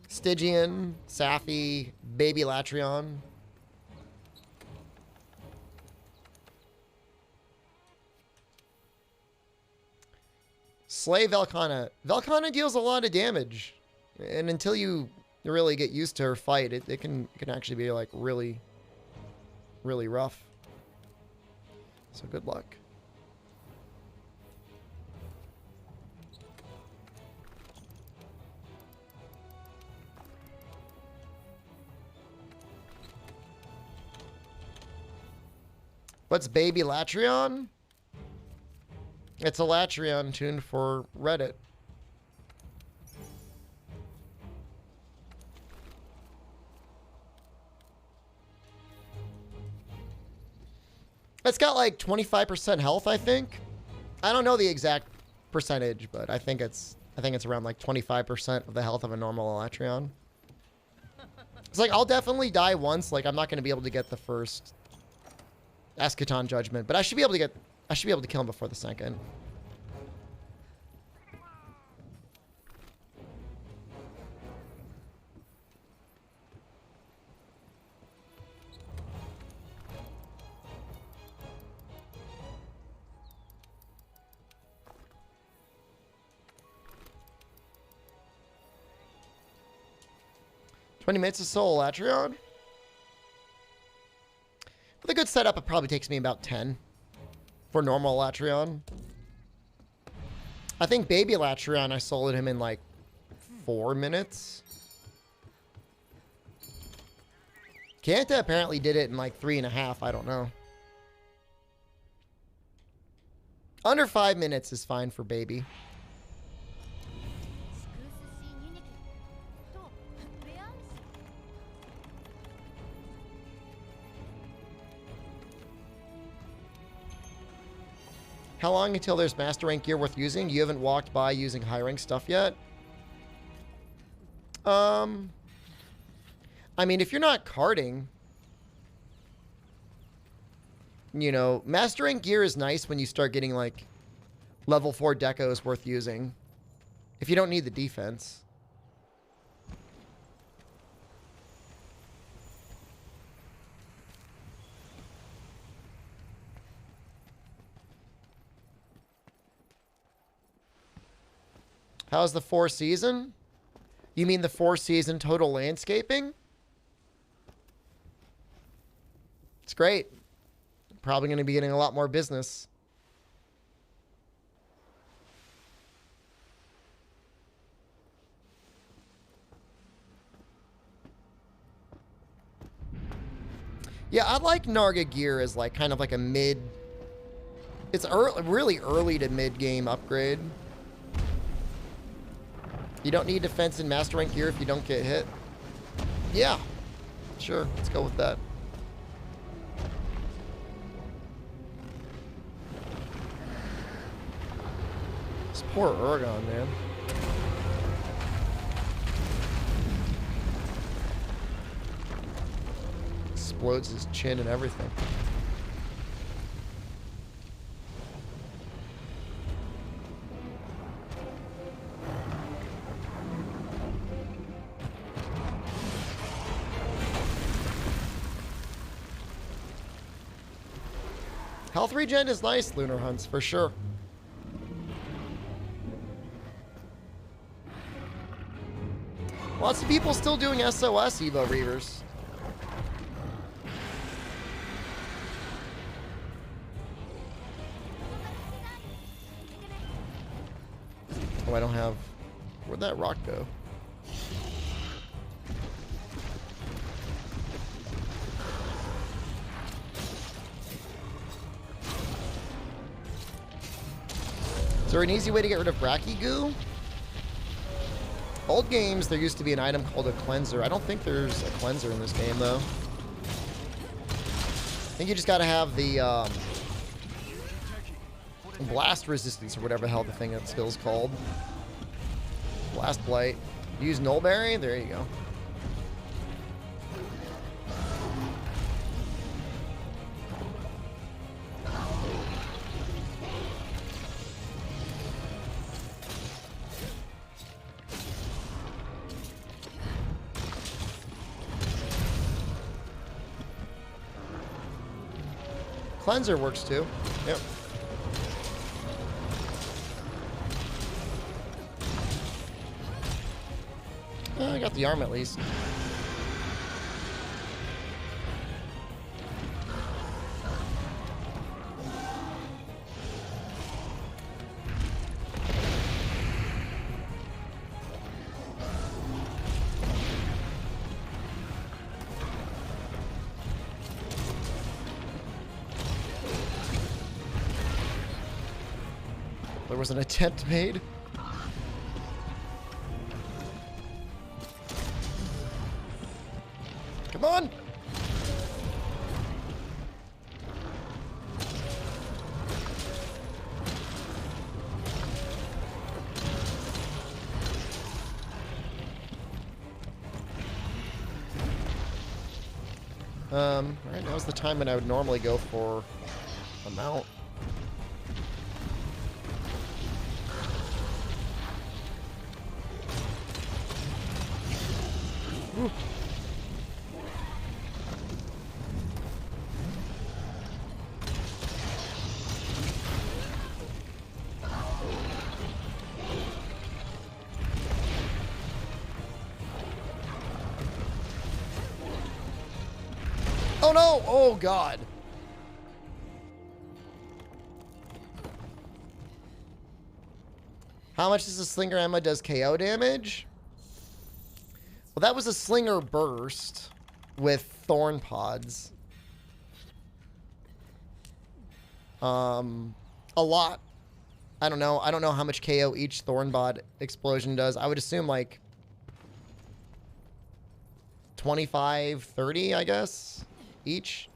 [SPEAKER 1] Stygian, Safi, Baby Latreon. Slay Velkhana. Velkhana deals a lot of damage. And until you to really get used to her fight, it can actually be like really, really rough. So good luck. What's Baby Latreon? It's a Latreon tuned for Reddit. It's got like 25% health, I think. I don't know the exact percentage, but I think it's around like 25% of the health of a normal Latreon. It's like I'll definitely die once. Like I'm not going to be able to get the first Eschaton Judgment, but I should be able to kill him before the second. $20 of soul, Latreon. With a good setup, it probably takes me about 10 for normal Latreon. I think Baby Latreon, I soloed him in like 4 minutes. Kanta apparently did it in like 3.5. I don't know. Under 5 minutes is fine for Baby. How long until there's master rank gear worth using? You haven't walked by using high rank stuff yet? I mean, if you're not carding, you know, master rank gear is nice when you start getting like level 4 decos worth using. If you don't need the defense. How's the 4 season? You mean the 4 season total landscaping? It's great. Probably going to be getting a lot more business. Yeah, I like Narga gear as like kind of like a mid. It's really early to mid game upgrade. You don't need defense in master rank gear if you don't get hit. Yeah, sure. Let's go with that. This poor Urgon, man. Explodes his chin and everything. Health regen is nice, Lunar Hunts, for sure. Lots of people still doing SOS Evo Reavers. Oh, I don't have... Where'd that rock go? Is there an easy way to get rid of Bracky Goo? Old games, there used to be an item called a cleanser. I don't think there's a cleanser in this game, though. I think you just gotta have the blast resistance or whatever the hell the thing that skill's called. Blast Blight. Use Nullberry? There you go. Cleanser works too. Yep. I got the arm at least. There was an attempt made. Come on! Alright, now's the time when I would normally go for a mount. Woo. Oh no! Oh god! How much does a slinger ammo does KO damage? Well, that was a slinger burst with thorn pods. A lot. I don't know. I don't know how much KO each thorn pod explosion does. I would assume like 25, 30, I guess, each.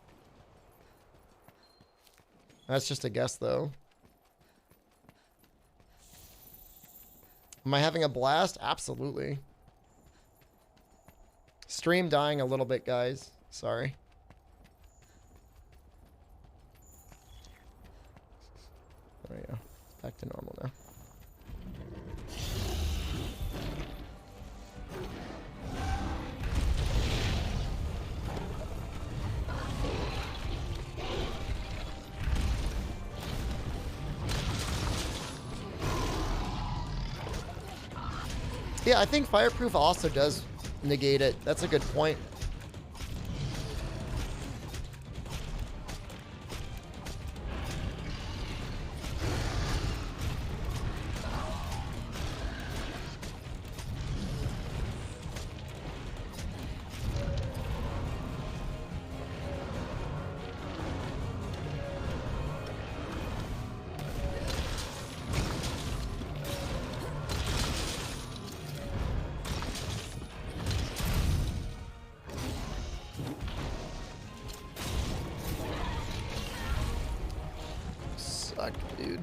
[SPEAKER 1] That's just a guess, though. Am I having a blast? Absolutely. Stream dying a little bit, guys. Sorry. There we go. Back to normal now. Yeah, I think fireproof also does negate it. That's a good point. Dude.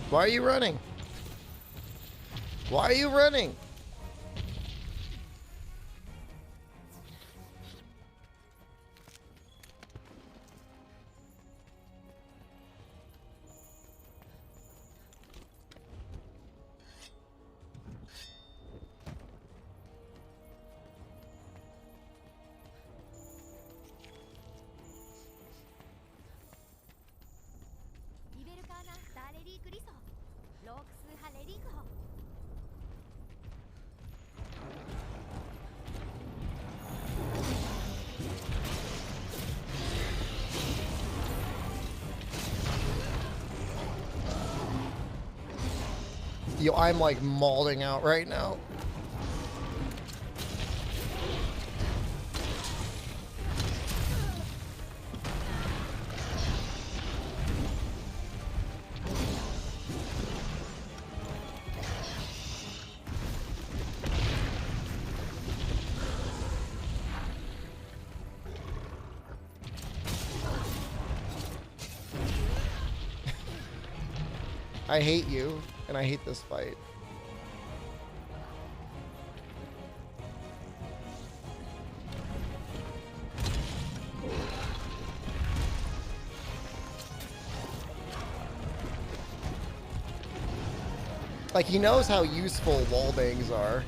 [SPEAKER 1] Why are you running? Why are you running? Yo, I'm like mauling out right now. I hate you, and I hate this fight. Like, he knows how useful wall bangs are.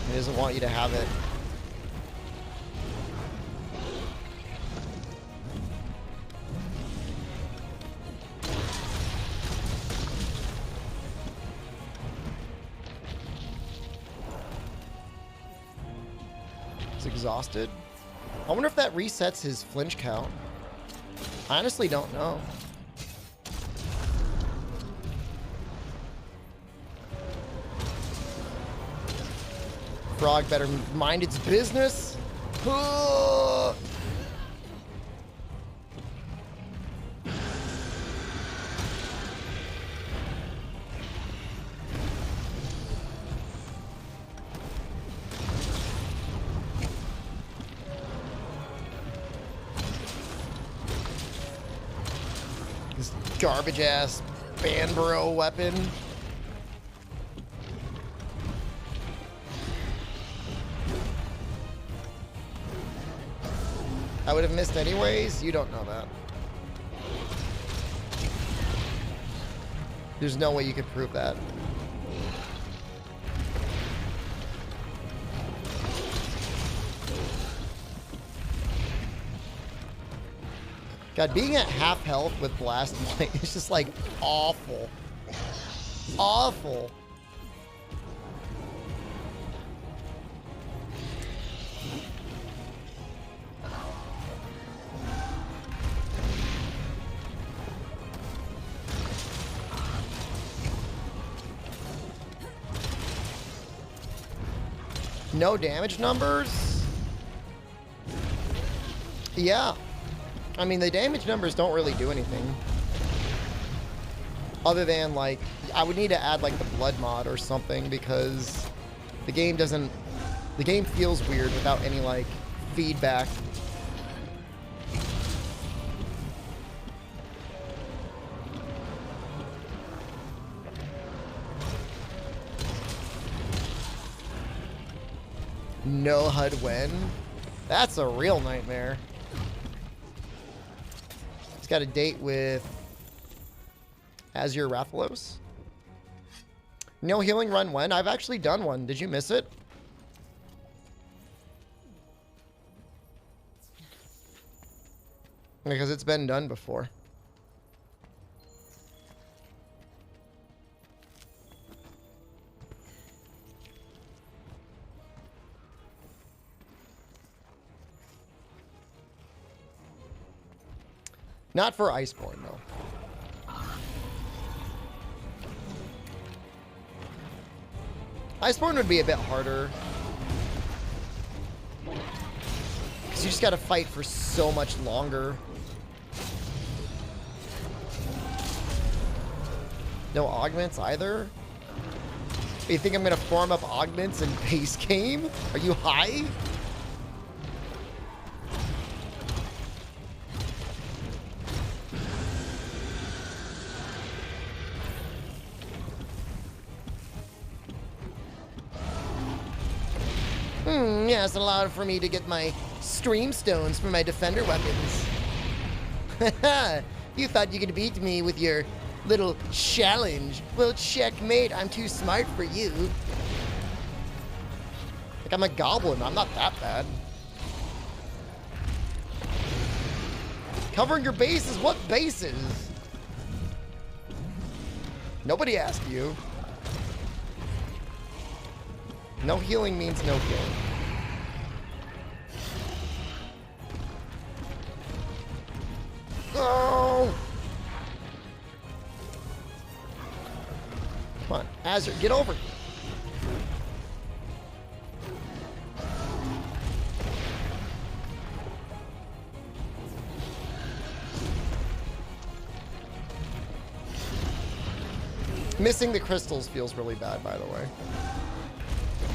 [SPEAKER 1] He doesn't want you to have it. exhausted. I wonder if that resets his flinch count. I honestly don't know. Frog better mind its business. This garbage ass Banbaro weapon. I would have missed anyways? You don't know that. There's no way you could prove that. God, being at half health with Blast Blade is just like awful. Awful. No damage numbers? Yeah. I mean, the damage numbers don't really do anything. Other than, like, I would need to add, like, the blood mod or something because the game doesn't... The game feels weird without any, like, feedback. No HUD when? That's a real nightmare. He's got a date with Azure Rathalos. No healing run when? I've actually done one. Did you miss it? Because it's been done before. Not for Iceborne, though. Iceborne would be a bit harder. Because you just gotta fight for so much longer. No augments either? You think I'm gonna farm up augments in base game? Are you high? Yeah, it's allowed for me to get my stream stones for my defender weapons. You thought you could beat me with your little challenge. Well, checkmate, I'm too smart for you. Like, I'm a goblin, I'm not that bad. Covering your bases? What bases? Nobody asked you. No healing means no healing. Oh! Come on, Azure, get over here. Missing the crystals feels really bad, by the way.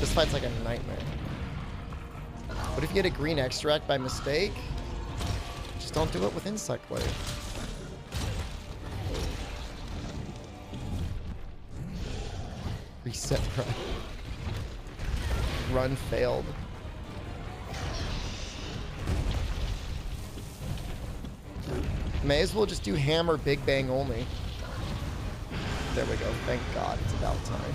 [SPEAKER 1] This fight's like a nightmare. What if you get a green extract by mistake? Just don't do it with Insect Blade. Reset run. Run failed. May as well just do hammer big bang only. There we go. Thank God. It's about time.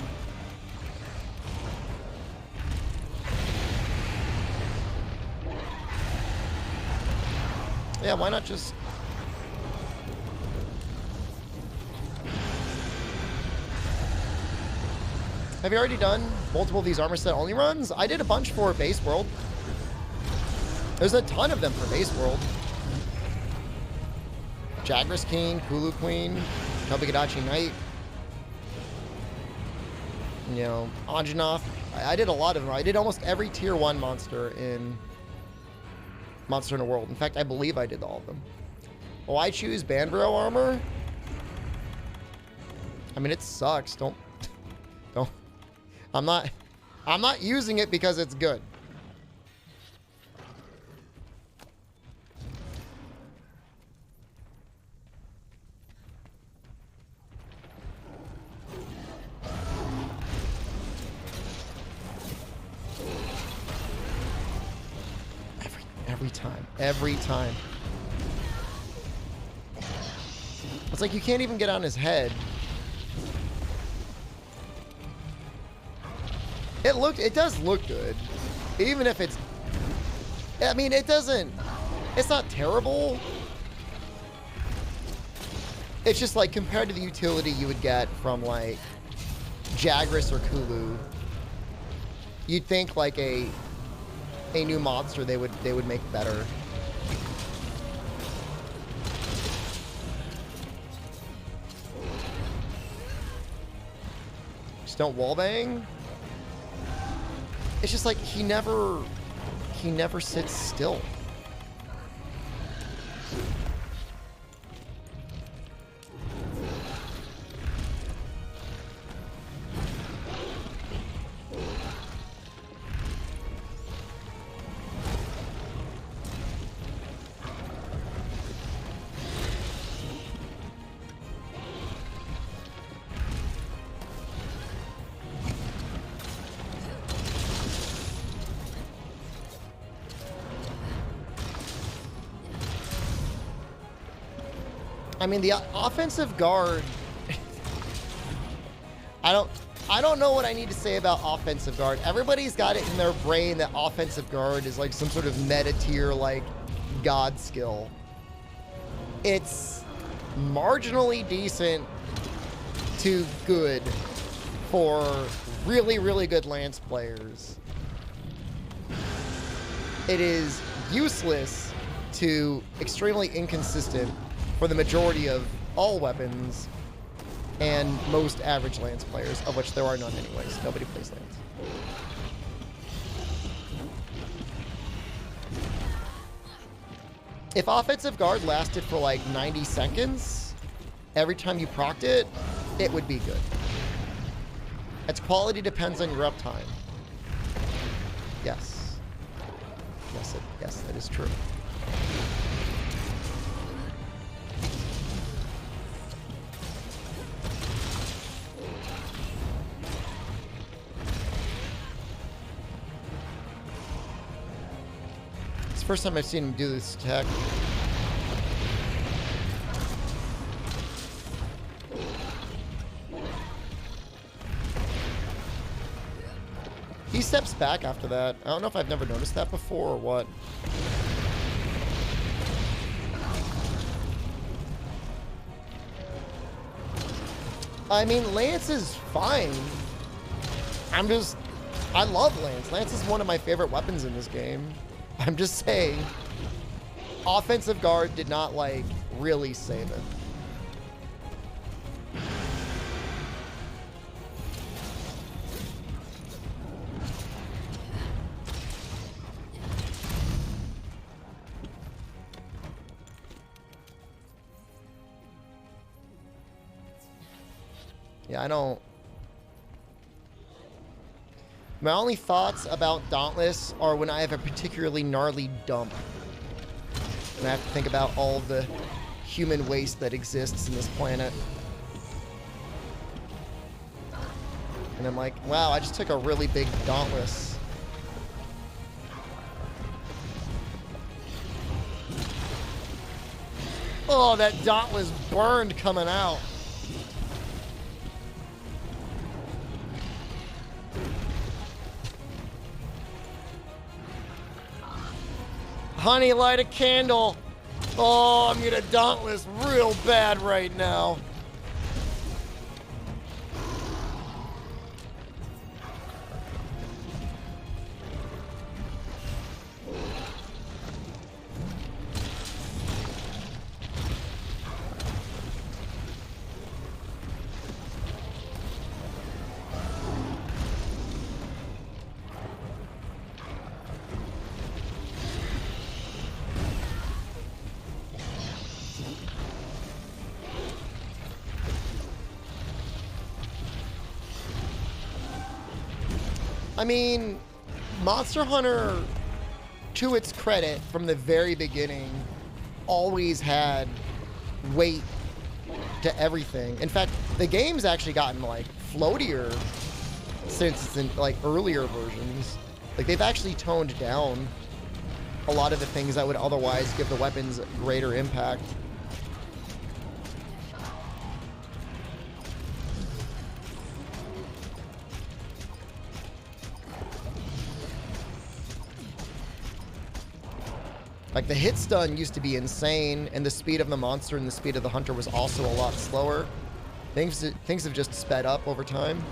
[SPEAKER 1] Yeah, why not just... Have you already done multiple of these armor set only runs? I did a bunch for base world. There's a ton of them for base world. Jagras King, Kulu Queen, Nobigadachi Knight. You know, Anjanath. I did a lot of them. I did almost every tier 1 monster in Monster Hunter World. In fact, I believe I did all of them. Why choose Banbaro armor? I mean, it sucks. Don't. I'm not using it because it's good. Every time. It's like you can't even get on his head. It does look good. Even if it's, I mean, it's not terrible. It's just like compared to the utility you would get from like Jagras or Kulu, you'd think like a new monster they would make better. Just don't wallbang. It's just like he never sits still. I mean, the offensive guard, I don't know what I need to say about offensive guard. Everybody's got it in their brain that offensive guard is like some sort of meta tier, like god skill. It's marginally decent to good for really, really good Lance players. It is useless to extremely inconsistent for the majority of all weapons and most average Lance players, of which there are none anyways. Nobody plays Lance. If offensive guard lasted for like 90 seconds, every time you procced it, it would be good. Its quality depends on your uptime. Yes. Yes, that is true. First time I've seen him do this attack. He steps back after that. I don't know if I've never noticed that before or what. I mean, Lance is fine. I love Lance. Lance is one of my favorite weapons in this game. I'm just saying, offensive guard did not, like, really save it. Yeah, I don't... My only thoughts about Dauntless are when I have a particularly gnarly dump. And I have to think about all the human waste that exists in this planet. And I'm like, wow, I just took a really big Dauntless. Oh, that Dauntless burned coming out. Honey, light a candle. Oh, I'm gonna Dauntless real bad right now. I mean, Monster Hunter, to its credit, from the very beginning, always had weight to everything. In fact, the game's actually gotten like floatier since it's in like earlier versions. Like they've actually toned down a lot of the things that would otherwise give the weapons greater impact. Like the hit stun used to be insane, and the speed of the monster and the speed of the hunter was also a lot slower. Things have just sped up over time.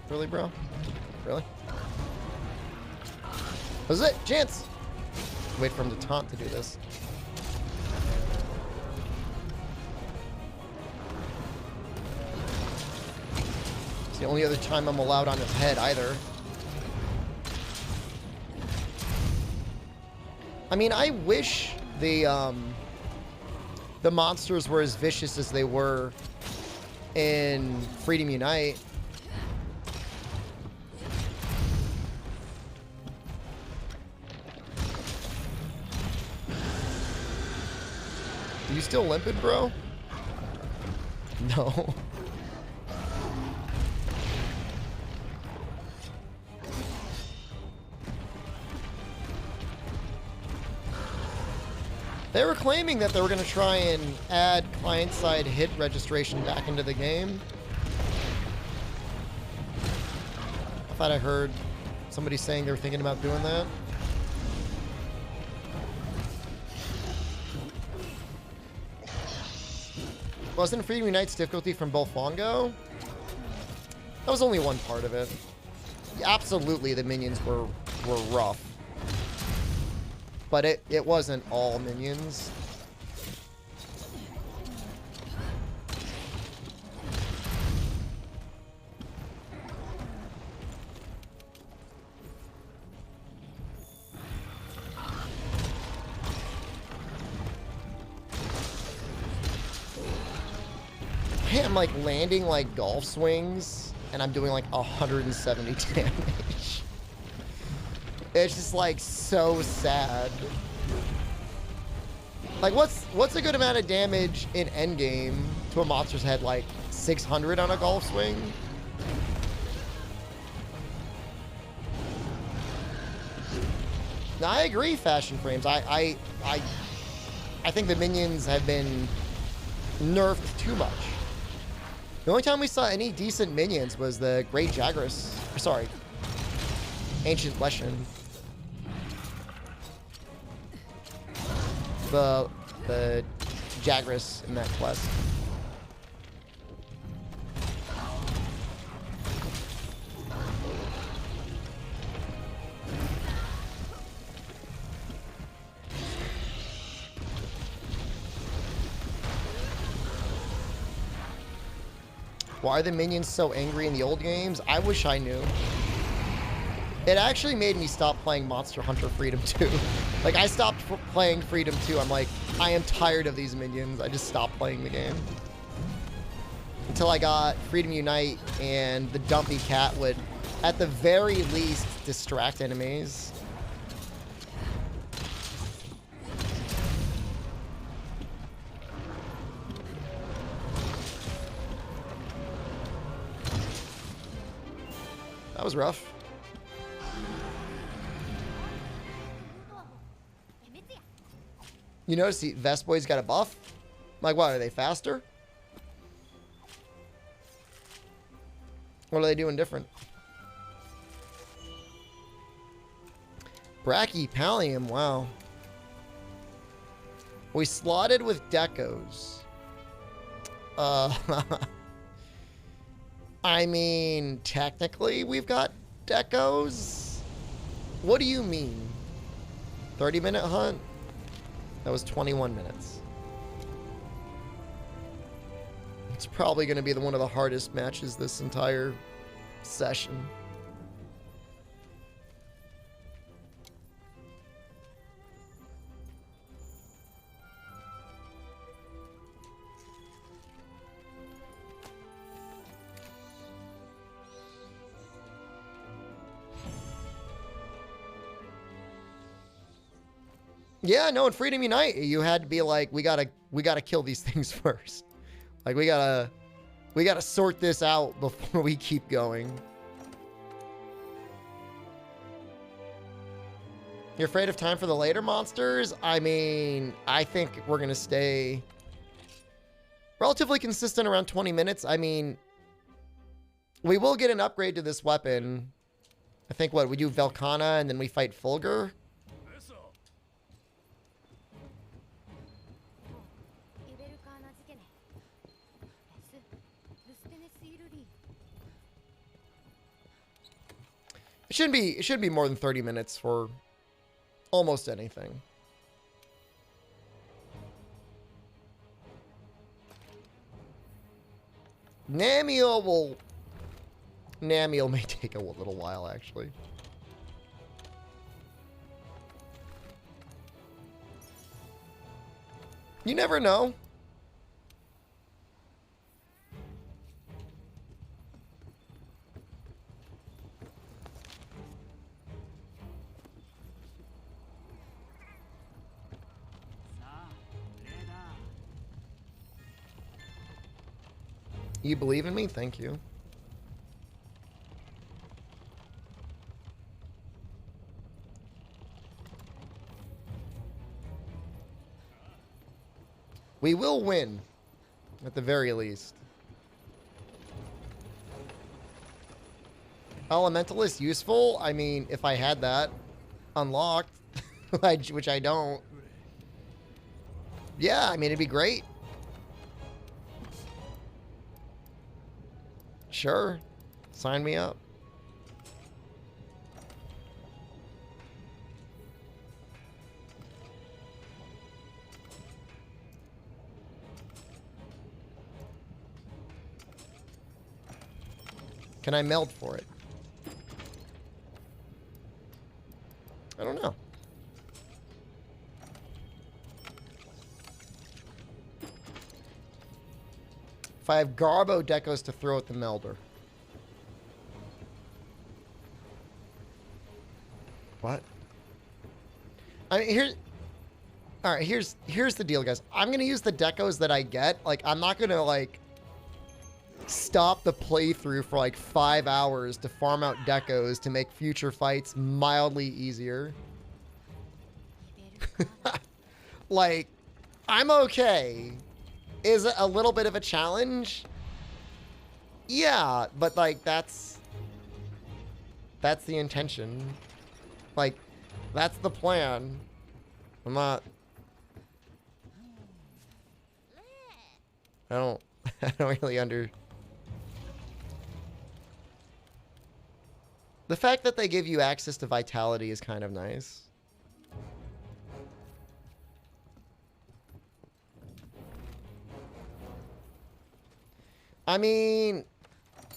[SPEAKER 1] Really, bro? Really? This is it! Chance! Wait for him to taunt to do this. It's the only other time I'm allowed on his head, either. I mean, I wish the monsters were as vicious as they were in Freedom Unite. You still limping, bro? No. They were claiming that they were going to try and add client-side hit registration back into the game. I thought I heard somebody saying they were thinking about doing that. Wasn't Freedom Unite's difficulty from both Bongo? That was only one part of it. Absolutely, the minions were rough. But it wasn't all minions. Hey, I'm like landing like golf swings and I'm doing like 170 damage. It's just like so sad. Like what's a good amount of damage in endgame to a monster's head? Like 600 on a golf swing? Now, I agree, Fashion Frames. I think the minions have been nerfed too much. The only time we saw any decent minions was the Great Jagras. Sorry, Ancient Leshen. The Jagras in that quest. Why are the minions so angry in the old games? I wish I knew. It actually made me stop playing Monster Hunter Freedom 2. Like, I stopped playing Freedom 2. I'm like, I am tired of these minions. I just stopped playing the game. Until I got Freedom Unite, and the dumpy cat would, at the very least, distract enemies. That was rough. You notice the Vest Boys got a buff? Like, what, are they faster? What are they doing different? Brachypallium, wow. We slotted with decos. I mean, technically we've got decos. What do you mean? 30-minute hunt? That was 21 minutes. It's probably going to be one of the hardest matches this entire session. Yeah, no, in Freedom Unite, you had to be like, we gotta kill these things first. Like, we gotta sort this out before we keep going. You're afraid of time for the later monsters? I mean, I think we're gonna stay relatively consistent around 20 minutes. I mean, we will get an upgrade to this weapon. I think what, we do Velkana and then we fight Fulgur? It shouldn't be more than 30 minutes for almost anything. Namiel may take a little while, actually. You never know. You believe in me? Thank you. We will win, at the very least. Elementalist useful? I mean, if I had that unlocked, which I don't. Yeah, I mean, it'd be great. Sure. Sign me up. Can I meld for it? I don't know. If I have Garbo Decos to throw at the melder. What? I mean, alright, here's the deal, guys. I'm gonna use the decos that I get. Like, I'm not gonna, like, stop the playthrough for, like, 5 hours to farm out decos to make future fights mildly easier. Like, I'm okay. Is it a little bit of a challenge? Yeah, but, like, that's the intention. Like, that's the plan. I'm not... I don't really The fact that they give you access to vitality is kind of nice. I mean,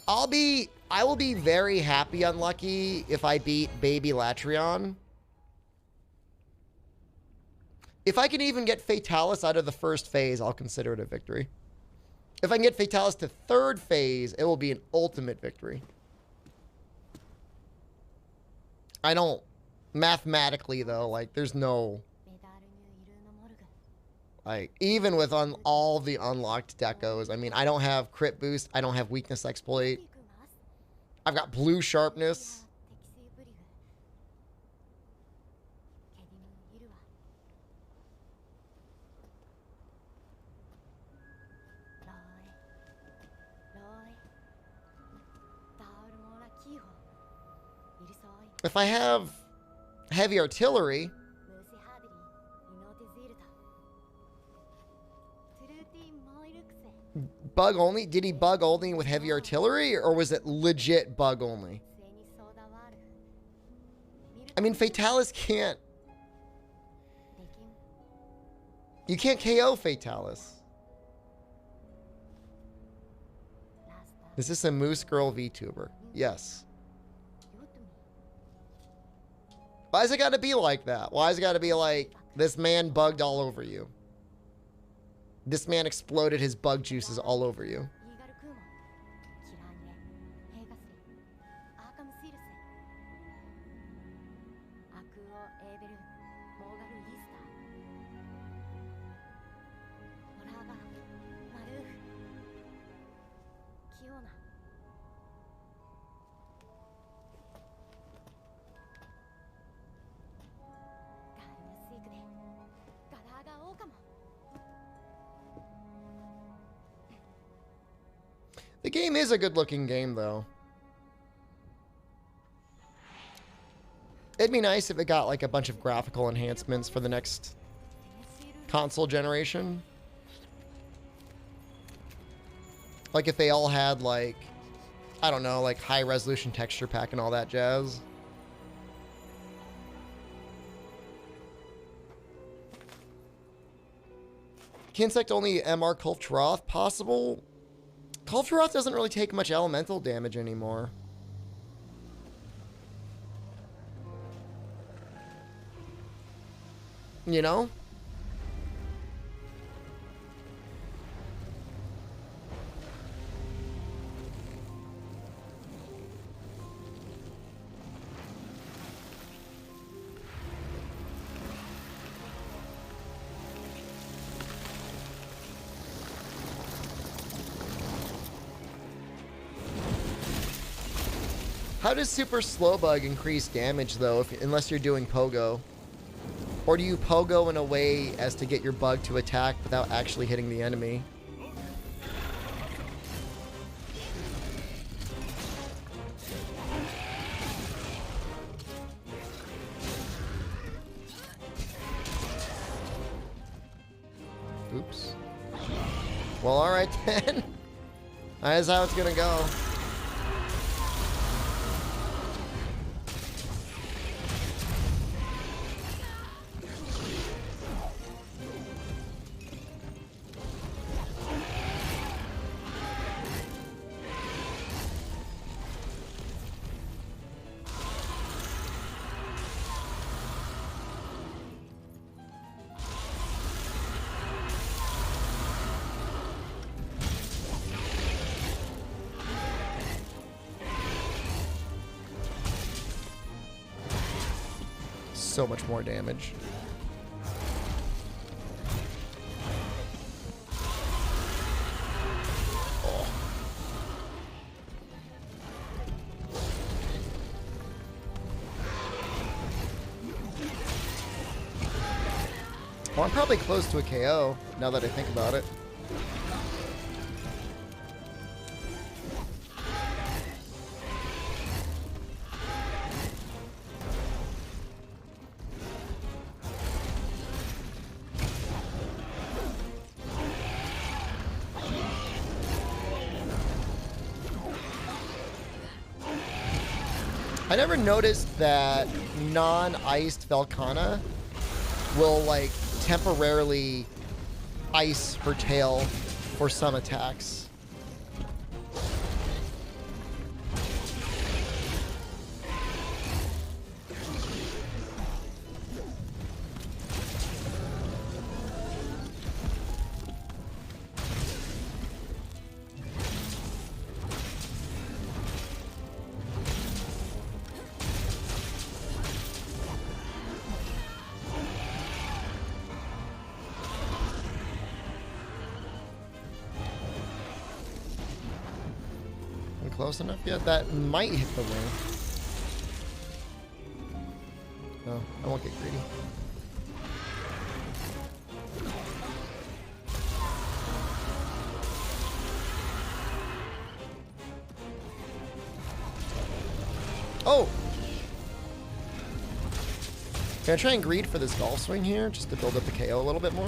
[SPEAKER 1] I will be very happy unlucky if I beat Baby Latrion. If I can even get Fatalis out of the first phase, I'll consider it a victory. If I can get Fatalis to third phase, it will be an ultimate victory. I don't... Mathematically, though, like, there's no... Like, even with all the unlocked decos, I mean, I don't have crit boost, I don't have weakness exploit. I've got blue sharpness. If I have heavy artillery... Bug only? Did he bug only with heavy artillery, or was it legit bug only? I mean, Fatalis can't... You can't KO Fatalis. Is this a Moose Girl VTuber? Yes. Why has it got to be like that? Why has it got to be like, this man bugged all over you? This man exploded his bug juices all over you. The game is a good-looking game, though. It'd be nice if it got, like, a bunch of graphical enhancements for the next console generation. Like, if they all had, like, I don't know, like, high-resolution texture pack and all that jazz. Kinsect only MR Kulftaroth possible? Kulftaroth doesn't really take much elemental damage anymore. You know? How does Super Slow Bug increase damage, though, unless you're doing Pogo? Or do you Pogo in a way as to get your bug to attack without actually hitting the enemy? Oops. Well, alright then. That's how it's gonna go. So much more damage. Oh. Well, I'm probably close to a KO now that I think about it. I never noticed that non-iced Velkhana will, like, temporarily ice her tail for some attacks. Close enough yet? That might hit the wing. No, I won't get greedy. Oh! Can I try and greed for this golf swing here, just to build up the KO a little bit more?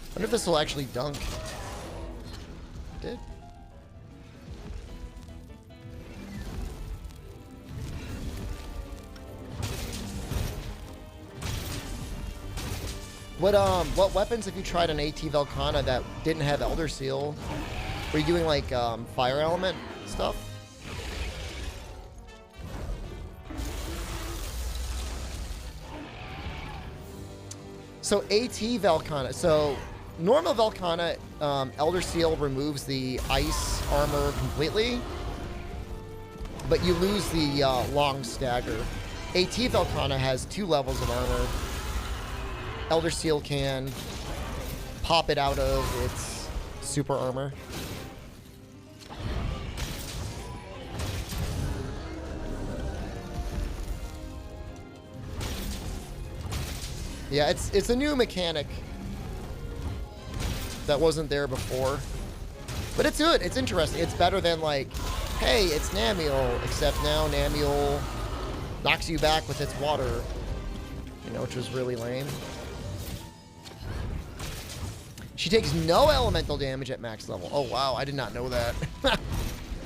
[SPEAKER 1] I wonder if this will actually dunk. It did. What weapons have you tried on AT Velkhana that didn't have Elder Seal? Were you doing like fire element stuff? So AT Velkhana, so normal Velkhana, Elder Seal removes the ice armor completely, but you lose the long stagger. AT Velkhana has 2 levels of armor. Elder Seal can pop it out of its super armor. Yeah, it's a new mechanic that wasn't there before. But it's good. It's interesting. It's better than like, hey, it's Namiel, except now Namiel knocks you back with its water. You know, which was really lame. She takes no elemental damage at max level. Oh, wow. I did not know that.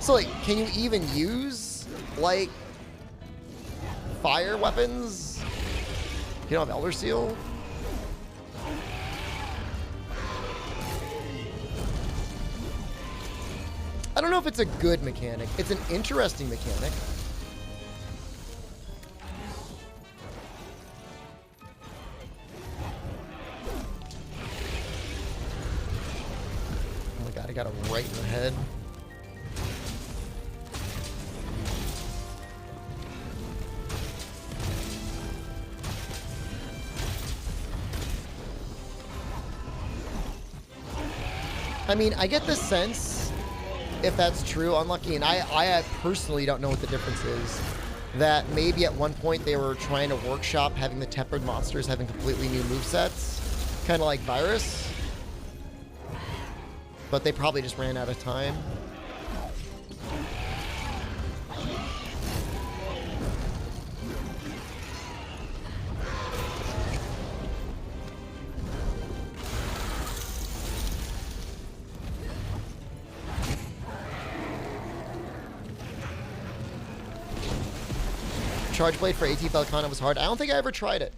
[SPEAKER 1] So, like, can you even use, like, fire weapons? You don't have Elder Seal? I don't know if it's a good mechanic. It's an interesting mechanic. Oh my god, I got him right in the head. I mean, I get the sense, if that's true, Unlucky, and I personally don't know what the difference is, that maybe at one point they were trying to workshop having the tempered monsters having completely new movesets, kind of like Virus, but they probably just ran out of time. Charge Blade for AT Falcona was hard. I don't think I ever tried it.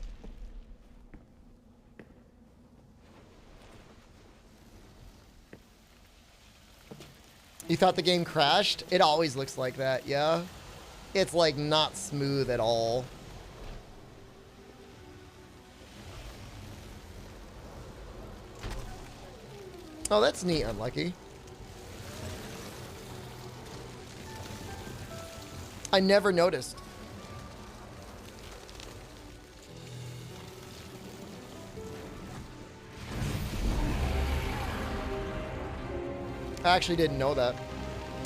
[SPEAKER 1] You thought the game crashed? It always looks like that, yeah? It's like not smooth at all. Oh, that's neat, Unlucky. I never noticed. I actually didn't know that.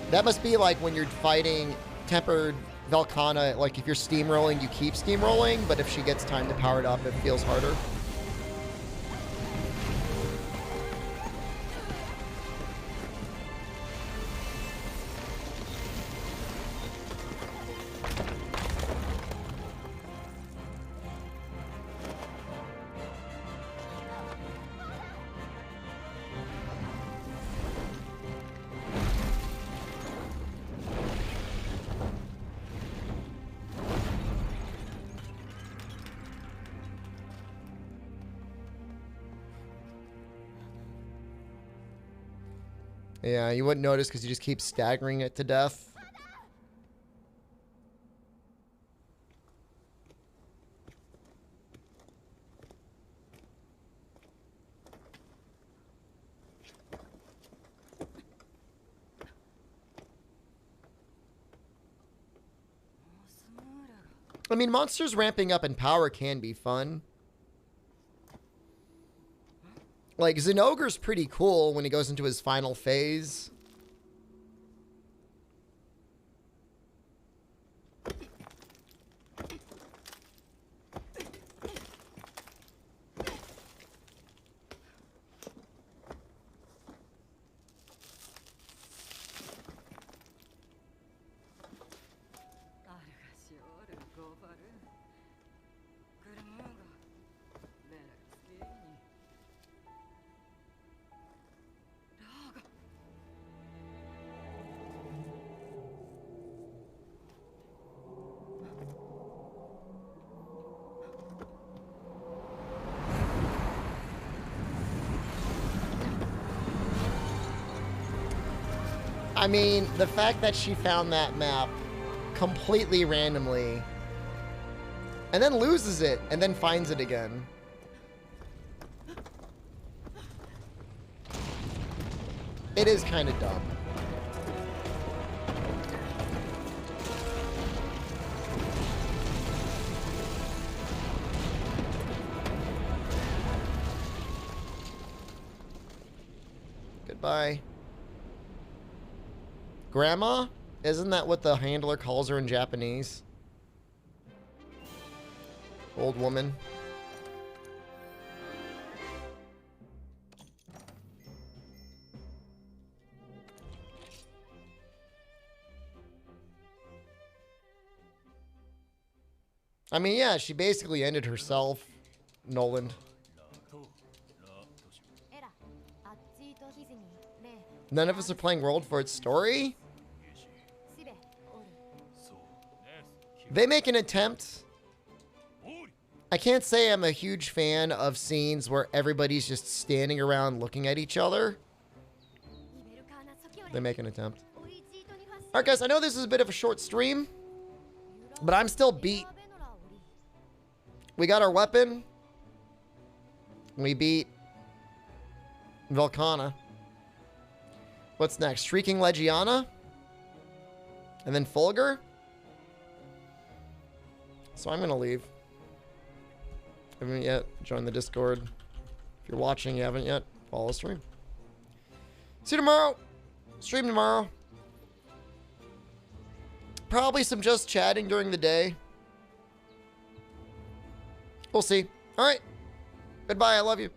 [SPEAKER 1] That must be like when you're fighting tempered Velkhana, like if you're steamrolling, you keep steamrolling, but if she gets time to power it up, it feels harder. Yeah, you wouldn't notice because you just keep staggering it to death. I mean, monsters ramping up in power can be fun. Like, Zinogre's pretty cool when he goes into his final phase. I mean, the fact that she found that map completely randomly and then loses it and then finds it again. It is kind of dumb. Good. Bye. Grandma? Isn't that what the handler calls her in Japanese? Old woman. I mean, yeah, she basically ended herself, Noland. None of us are playing World for its story? They make an attempt. I can't say I'm a huge fan of scenes where everybody's just standing around looking at each other. They make an attempt. Alright guys, I know this is a bit of a short stream, but I'm still beat. We got our weapon. We beat Velkana. What's next? Shrieking Legiana? And then Fulgur? So I'm gonna leave. Haven't yet joined the Discord. If you're watching, you haven't yet, follow the stream. See you tomorrow. Stream tomorrow. Probably some just chatting during the day. We'll see. All right. Goodbye. I love you.